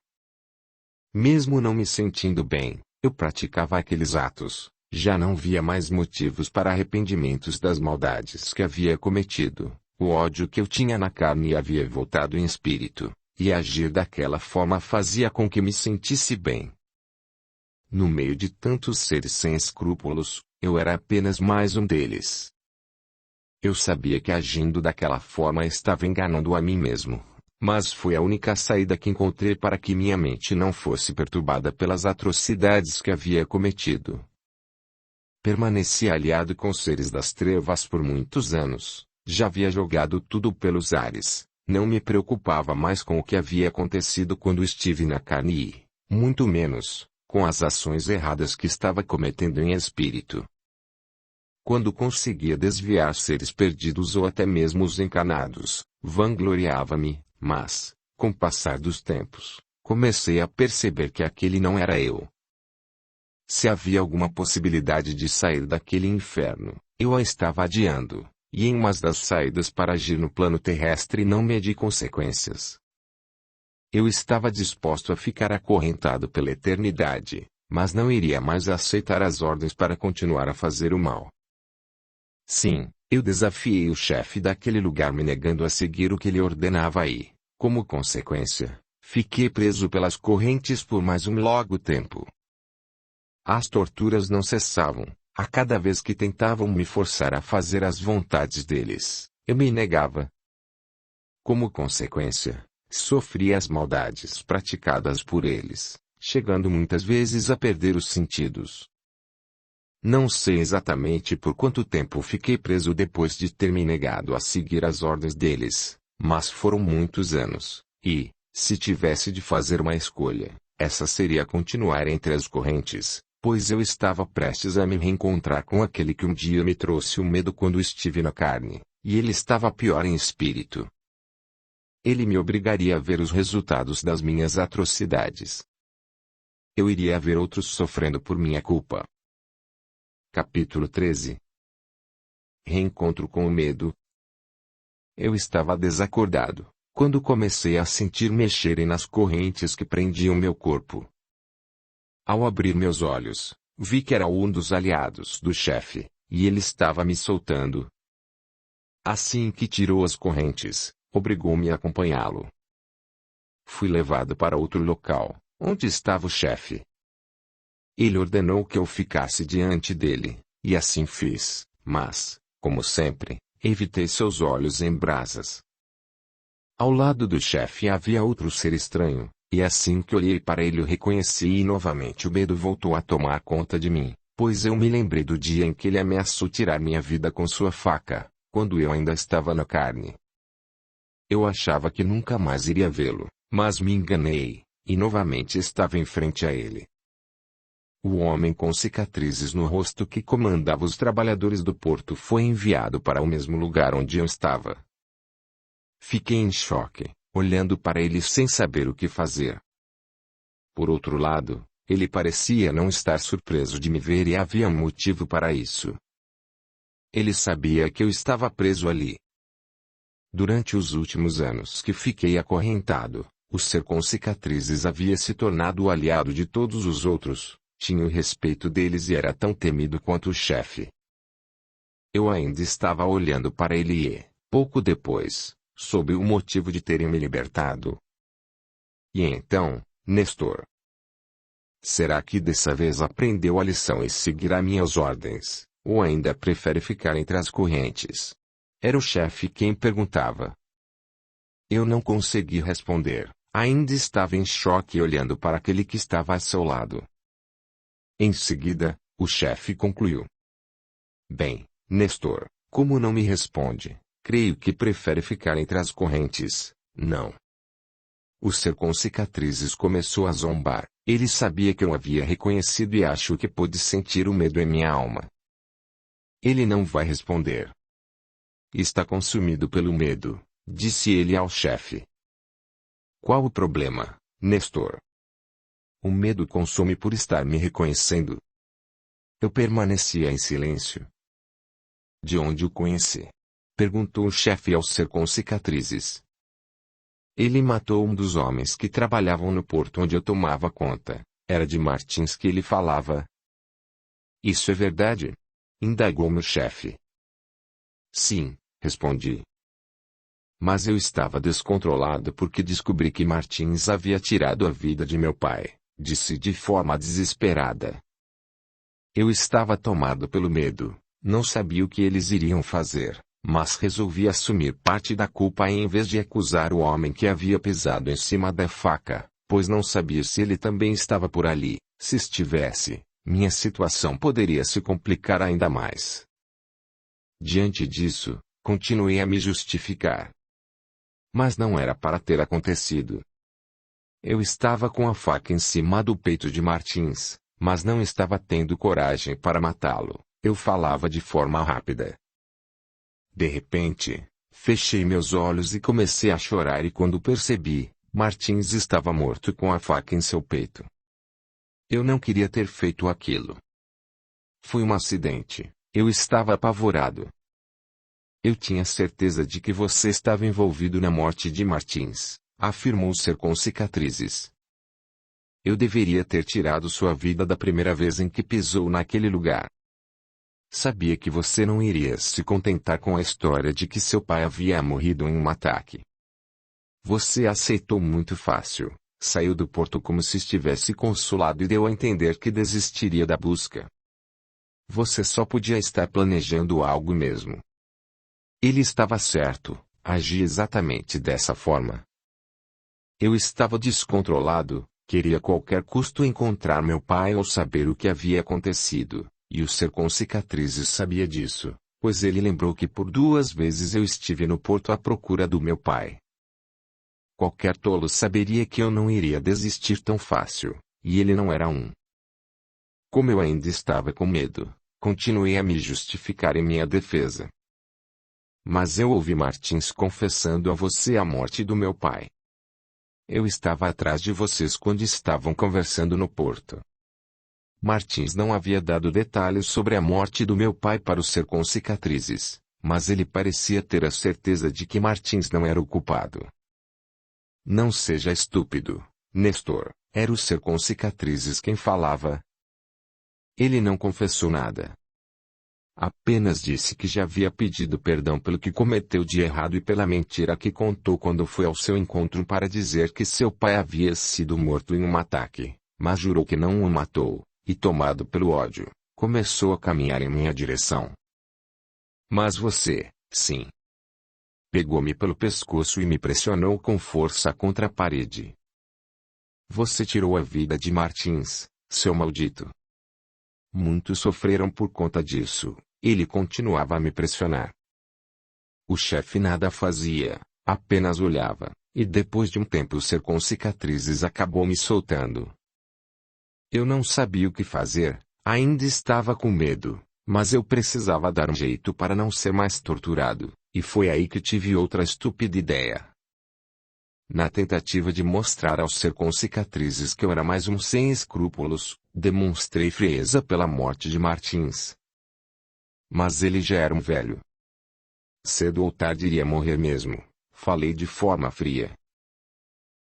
Mesmo não me sentindo bem, eu praticava aqueles atos. Já não via mais motivos para arrependimentos das maldades que havia cometido. O ódio que eu tinha na carne havia voltado em espírito, e agir daquela forma fazia com que me sentisse bem. No meio de tantos seres sem escrúpulos, eu era apenas mais um deles. Eu sabia que agindo daquela forma estava enganando a mim mesmo, mas foi a única saída que encontrei para que minha mente não fosse perturbada pelas atrocidades que havia cometido. Permaneci aliado com seres das trevas por muitos anos, já havia jogado tudo pelos ares, não me preocupava mais com o que havia acontecido quando estive na carne e, muito menos, com as ações erradas que estava cometendo em espírito. Quando conseguia desviar seres perdidos ou até mesmo os encarnados, vangloriava-me, mas, com o passar dos tempos, comecei a perceber que aquele não era eu. Se havia alguma possibilidade de sair daquele inferno, eu a estava adiando, e em uma das saídas para agir no plano terrestre não medi consequências. Eu estava disposto a ficar acorrentado pela eternidade, mas não iria mais aceitar as ordens para continuar a fazer o mal. Sim, eu desafiei o chefe daquele lugar me negando a seguir o que ele ordenava e, como consequência, fiquei preso pelas correntes por mais um longo tempo. As torturas não cessavam. A cada vez que tentavam me forçar a fazer as vontades deles, eu me negava. Como consequência, sofria as maldades praticadas por eles, chegando muitas vezes a perder os sentidos. Não sei exatamente por quanto tempo fiquei preso depois de ter me negado a seguir as ordens deles, mas foram muitos anos, e, se tivesse de fazer uma escolha, essa seria continuar entre as correntes, pois eu estava prestes a me reencontrar com aquele que um dia me trouxe o medo quando estive na carne, e ele estava pior em espírito. Ele me obrigaria a ver os resultados das minhas atrocidades. Eu iria ver outros sofrendo por minha culpa. Capítulo 13. Reencontro com o medo. Eu estava desacordado, quando comecei a sentir mexerem nas correntes que prendiam meu corpo. Ao abrir meus olhos, vi que era um dos aliados do chefe, e ele estava me soltando. Assim que tirou as correntes, obrigou-me a acompanhá-lo. Fui levado para outro local, onde estava o chefe. Ele ordenou que eu ficasse diante dele, e assim fiz, mas, como sempre, evitei seus olhos em brasas. Ao lado do chefe havia outro ser estranho, e assim que olhei para ele o reconheci e novamente o medo voltou a tomar conta de mim, pois eu me lembrei do dia em que ele ameaçou tirar minha vida com sua faca, quando eu ainda estava na carne. Eu achava que nunca mais iria vê-lo, mas me enganei, e novamente estava em frente a ele. O homem com cicatrizes no rosto que comandava os trabalhadores do porto foi enviado para o mesmo lugar onde eu estava. Fiquei em choque, olhando para ele sem saber o que fazer. Por outro lado, ele parecia não estar surpreso de me ver e havia um motivo para isso. Ele sabia que eu estava preso ali. Durante os últimos anos que fiquei acorrentado, o ser com cicatrizes havia se tornado o aliado de todos os outros, tinha o respeito deles e era tão temido quanto o chefe. Eu ainda estava olhando para ele e, pouco depois, soube o motivo de terem me libertado. E então, Nestor? Será que dessa vez aprendeu a lição e seguirá minhas ordens, ou ainda prefere ficar entre as correntes? Era o chefe quem perguntava. Eu não consegui responder, ainda estava em choque olhando para aquele que estava a seu lado. Em seguida, o chefe concluiu. Bem, Nestor, como não me responde, creio que prefere ficar entre as correntes, não? O ser com cicatrizes começou a zombar, ele sabia que eu havia reconhecido e acho que pôde sentir o medo em minha alma. Ele não vai responder. Está consumido pelo medo, disse ele ao chefe. Qual o problema, Nestor? O medo consome por estar me reconhecendo. Eu permanecia em silêncio. De onde o conheci? Perguntou o chefe ao ser com cicatrizes. Ele matou um dos homens que trabalhavam no porto onde eu tomava conta. Era de Martins que ele falava. Isso é verdade? Indagou-me o chefe. Sim, respondi. Mas eu estava descontrolado porque descobri que Martins havia tirado a vida de meu pai, disse de forma desesperada. Eu estava tomado pelo medo, não sabia o que eles iriam fazer, mas resolvi assumir parte da culpa em vez de acusar o homem que havia pisado em cima da faca, pois não sabia se ele também estava por ali. Se estivesse, minha situação poderia se complicar ainda mais. Diante disso, continuei a me justificar. Mas não era para ter acontecido. Eu estava com a faca em cima do peito de Martins, mas não estava tendo coragem para matá-lo. Eu falava de forma rápida. De repente, fechei meus olhos e comecei a chorar e quando percebi, Martins estava morto com a faca em seu peito. Eu não queria ter feito aquilo. Foi um acidente, eu estava apavorado. Eu tinha certeza de que você estava envolvido na morte de Martins, afirmou o ser com cicatrizes. Eu deveria ter tirado sua vida da primeira vez em que pisou naquele lugar. Sabia que você não iria se contentar com a história de que seu pai havia morrido em um ataque. Você aceitou muito fácil, saiu do porto como se estivesse consolado e deu a entender que desistiria da busca. Você só podia estar planejando algo mesmo. Ele estava certo, agi exatamente dessa forma. Eu estava descontrolado, queria a qualquer custo encontrar meu pai ou saber o que havia acontecido, e o ser com cicatrizes sabia disso, pois ele lembrou que por 2 vezes eu estive no porto à procura do meu pai. Qualquer tolo saberia que eu não iria desistir tão fácil, e ele não era um. Como eu ainda estava com medo, continuei a me justificar em minha defesa. Mas eu ouvi Martins confessando a você a morte do meu pai. Eu estava atrás de vocês quando estavam conversando no porto. Martins não havia dado detalhes sobre a morte do meu pai para o ser com cicatrizes, mas ele parecia ter a certeza de que Martins não era o culpado. Não seja estúpido, Nestor, era o ser com cicatrizes quem falava. Ele não confessou nada. Apenas disse que já havia pedido perdão pelo que cometeu de errado e pela mentira que contou quando foi ao seu encontro para dizer que seu pai havia sido morto em um ataque, mas jurou que não o matou, e tomado pelo ódio, começou a caminhar em minha direção. Mas você, sim. Pegou-me pelo pescoço e me pressionou com força contra a parede. Você tirou a vida de Martins, seu maldito. Muitos sofreram por conta disso. Ele continuava a me pressionar. O chefe nada fazia, apenas olhava, e depois de um tempo o ser com cicatrizes acabou me soltando. Eu não sabia o que fazer, ainda estava com medo, mas eu precisava dar um jeito para não ser mais torturado, e foi aí que tive outra estúpida ideia. Na tentativa de mostrar ao ser com cicatrizes que eu era mais um sem escrúpulos, demonstrei frieza pela morte de Martins. Mas ele já era um velho. Cedo ou tarde iria morrer mesmo, falei de forma fria.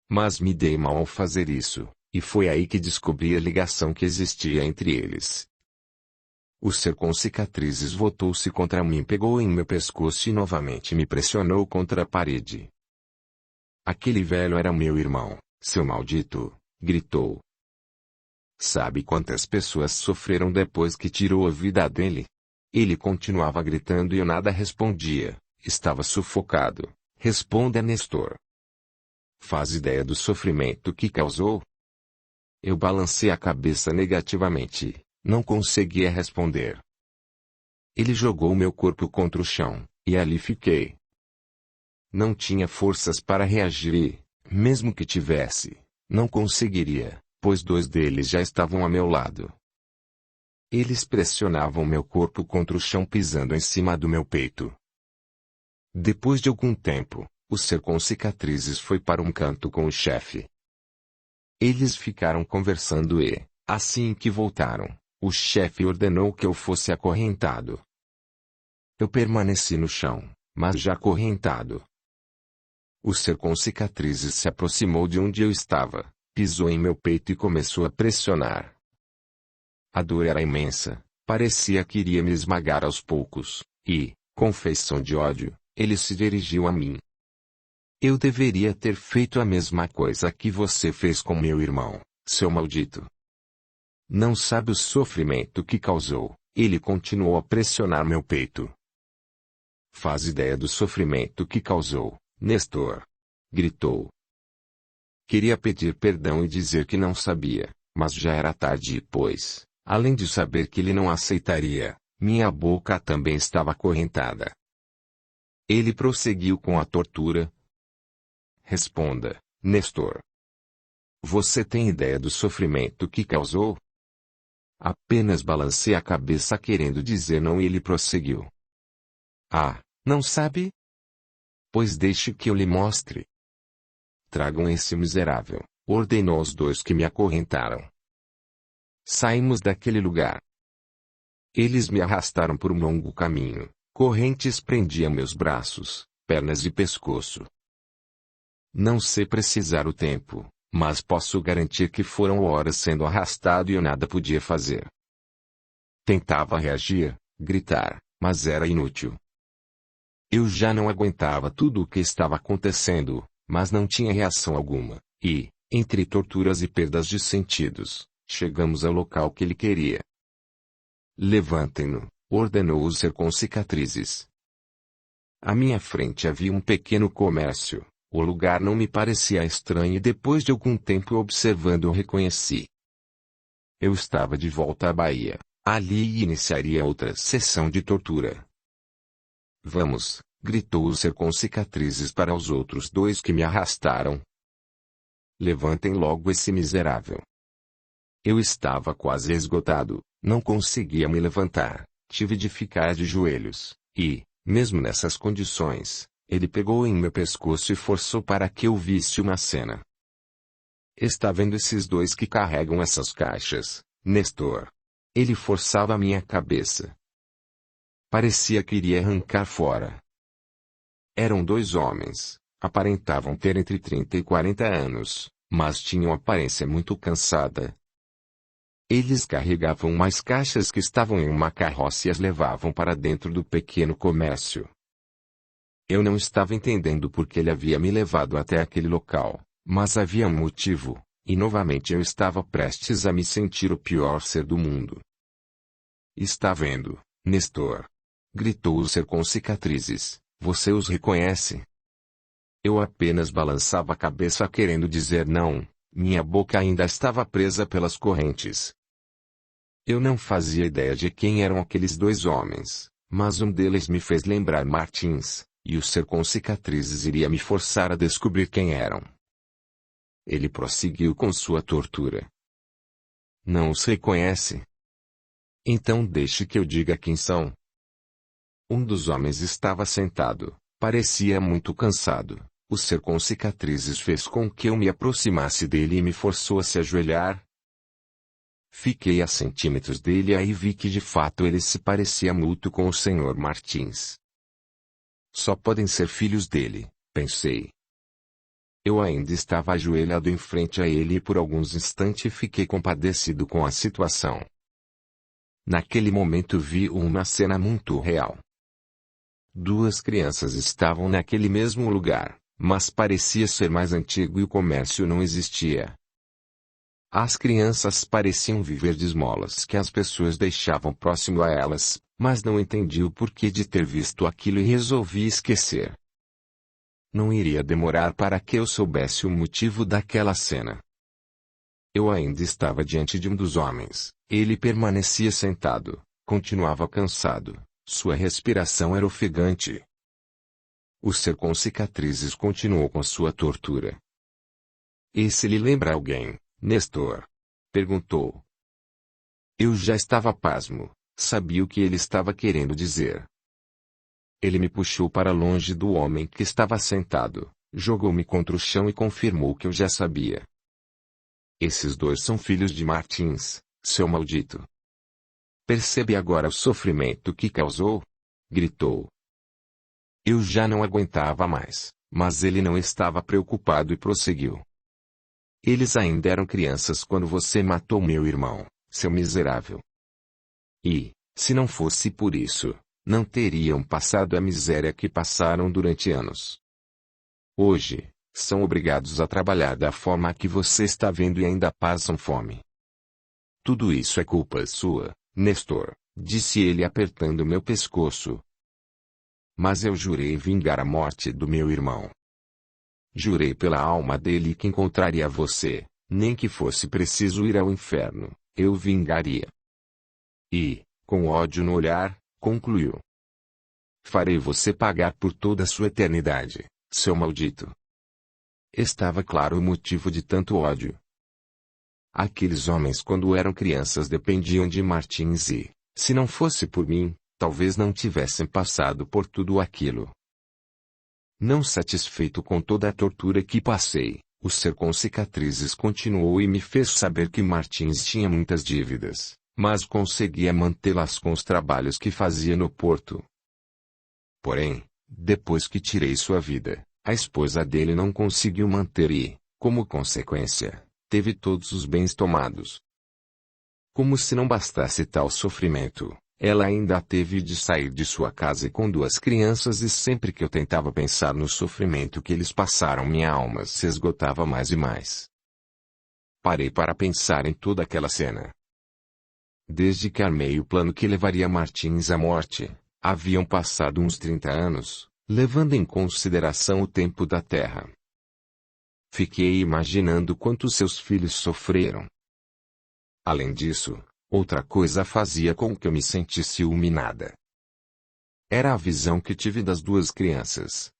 Mas me dei mal ao fazer isso, e foi aí que descobri a ligação que existia entre eles. O ser com cicatrizes voltou-se contra mim, pegou em meu pescoço e novamente me pressionou contra a parede. Aquele velho era meu irmão, seu maldito, gritou. Sabe quantas pessoas sofreram depois que tirou a vida dele? Ele continuava gritando e eu nada respondia, estava sufocado. Responda, Nestor. Faz ideia do sofrimento que causou? Eu balancei a cabeça negativamente, não conseguia responder. Ele jogou meu corpo contra o chão, e ali fiquei. Não tinha forças para reagir e, mesmo que tivesse, não conseguiria, pois dois deles já estavam a meu lado. Eles pressionavam meu corpo contra o chão pisando em cima do meu peito. Depois de algum tempo, o ser com cicatrizes foi para um canto com o chefe. Eles ficaram conversando e, assim que voltaram, o chefe ordenou que eu fosse acorrentado. Eu permaneci no chão, mas já acorrentado. O ser com cicatrizes se aproximou de onde eu estava, pisou em meu peito e começou a pressionar. A dor era imensa, parecia que iria me esmagar aos poucos, e, com feição de ódio, ele se dirigiu a mim. Eu deveria ter feito a mesma coisa que você fez com meu irmão, seu maldito. Não sabe o sofrimento que causou, ele continuou a pressionar meu peito. Faz ideia do sofrimento que causou, Nestor. Gritou. Queria pedir perdão e dizer que não sabia, mas já era tarde e pois, além de saber que ele não aceitaria, minha boca também estava acorrentada. Ele prosseguiu com a tortura. Responda, Nestor. Você tem ideia do sofrimento que causou? Apenas balancei a cabeça querendo dizer não e ele prosseguiu. Ah, não sabe? Pois deixe que eu lhe mostre. Tragam esse miserável, ordenou aos dois que me acorrentaram. Saímos daquele lugar. Eles me arrastaram por um longo caminho, correntes prendiam meus braços, pernas e pescoço. Não sei precisar o tempo, mas posso garantir que foram horas sendo arrastado e eu nada podia fazer. Tentava reagir, gritar, mas era inútil. Eu já não aguentava tudo o que estava acontecendo, mas não tinha reação alguma, e, entre torturas e perdas de sentidos, chegamos ao local que ele queria. Levantem-no, ordenou o ser com cicatrizes. À minha frente havia um pequeno comércio, o lugar não me parecia estranho e depois de algum tempo observando o reconheci. Eu estava de volta à Bahia, ali iniciaria outra sessão de tortura. Vamos, gritou o ser com cicatrizes para os outros dois que me arrastaram. Levantem logo esse miserável. Eu estava quase esgotado, não conseguia me levantar, tive de ficar de joelhos, e, mesmo nessas condições, ele pegou em meu pescoço e forçou para que eu visse uma cena. Está vendo esses dois que carregam essas caixas, Nestor? Ele forçava a minha cabeça. Parecia que iria arrancar fora. Eram dois homens, aparentavam ter entre 30 e 40 anos, mas tinham aparência muito cansada. Eles carregavam mais caixas que estavam em uma carroça e as levavam para dentro do pequeno comércio. Eu não estava entendendo por que ele havia me levado até aquele local, mas havia um motivo, e novamente eu estava prestes a me sentir o pior ser do mundo. Está vendo, Nestor? Gritou o ser com cicatrizes. Você os reconhece? Eu apenas balançava a cabeça querendo dizer não, minha boca ainda estava presa pelas correntes. Eu não fazia ideia de quem eram aqueles dois homens, mas um deles me fez lembrar Martins, e o ser com cicatrizes iria me forçar a descobrir quem eram. Ele prosseguiu com sua tortura. Não os reconhece? Então deixe que eu diga quem são. Um dos homens estava sentado, parecia muito cansado. O ser com cicatrizes fez com que eu me aproximasse dele e me forçou a se ajoelhar. Fiquei a centímetros dele e aí vi que de fato ele se parecia muito com o Sr. Martins. Só podem ser filhos dele, pensei. Eu ainda estava ajoelhado em frente a ele e por alguns instantes fiquei compadecido com a situação. Naquele momento vi uma cena muito real. Duas crianças estavam naquele mesmo lugar, mas parecia ser mais antigo e o comércio não existia. As crianças pareciam viver de esmolas que as pessoas deixavam próximo a elas, mas não entendi o porquê de ter visto aquilo e resolvi esquecer. Não iria demorar para que eu soubesse o motivo daquela cena. Eu ainda estava diante de um dos homens. Ele permanecia sentado, continuava cansado, sua respiração era ofegante. O ser com cicatrizes continuou com sua tortura. Esse lhe lembra alguém, Nestor? Perguntou. Eu já estava pasmo, sabia o que ele estava querendo dizer. Ele me puxou para longe do homem que estava sentado, jogou-me contra o chão e confirmou que eu já sabia. Esses dois são filhos de Martins, seu maldito. Percebe agora o sofrimento que causou? Gritou. Eu já não aguentava mais, mas ele não estava preocupado e prosseguiu. Eles ainda eram crianças quando você matou meu irmão, seu miserável. E, se não fosse por isso, não teriam passado a miséria que passaram durante anos. Hoje, são obrigados a trabalhar da forma que você está vendo e ainda passam fome. Tudo isso é culpa sua, Nestor, disse ele apertando meu pescoço. Mas eu jurei vingar a morte do meu irmão. Jurei pela alma dele que encontraria você, nem que fosse preciso ir ao inferno, eu vingaria. E, com ódio no olhar, concluiu. Farei você pagar por toda a sua eternidade, seu maldito. Estava claro o motivo de tanto ódio. Aqueles homens quando eram crianças dependiam de Martins e, se não fosse por mim, talvez não tivessem passado por tudo aquilo. Não satisfeito com toda a tortura que passei, o ser com cicatrizes continuou e me fez saber que Martins tinha muitas dívidas, mas conseguia mantê-las com os trabalhos que fazia no porto. Porém, depois que tirei sua vida, a esposa dele não conseguiu manter e, como consequência, teve todos os bens tomados. Como se não bastasse tal sofrimento, ela ainda teve de sair de sua casa com duas crianças e sempre que eu tentava pensar no sofrimento que eles passaram minha alma se esgotava mais e mais. Parei para pensar em toda aquela cena. Desde que armei o plano que levaria Martins à morte, haviam passado uns 30 anos, levando em consideração o tempo da Terra. Fiquei imaginando quanto seus filhos sofreram. Além disso, outra coisa fazia com que eu me sentisse iluminada. Era a visão que tive das duas crianças.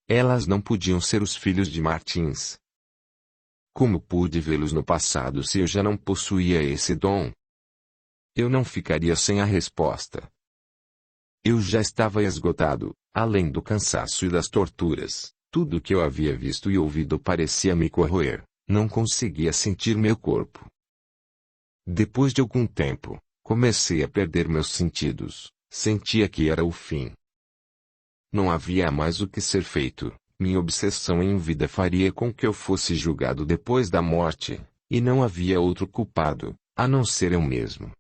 Elas não podiam ser os filhos de Martins. Como pude vê-los no passado se eu já não possuía esse dom? Eu não ficaria sem a resposta. Eu já estava esgotado, além do cansaço e das torturas. Tudo que eu havia visto e ouvido parecia me corroer, não conseguia sentir meu corpo. Depois de algum tempo, comecei a perder meus sentidos, sentia que era o fim. Não havia mais o que ser feito, minha obsessão em vida faria com que eu fosse julgado depois da morte, e não havia outro culpado, A não ser eu mesmo.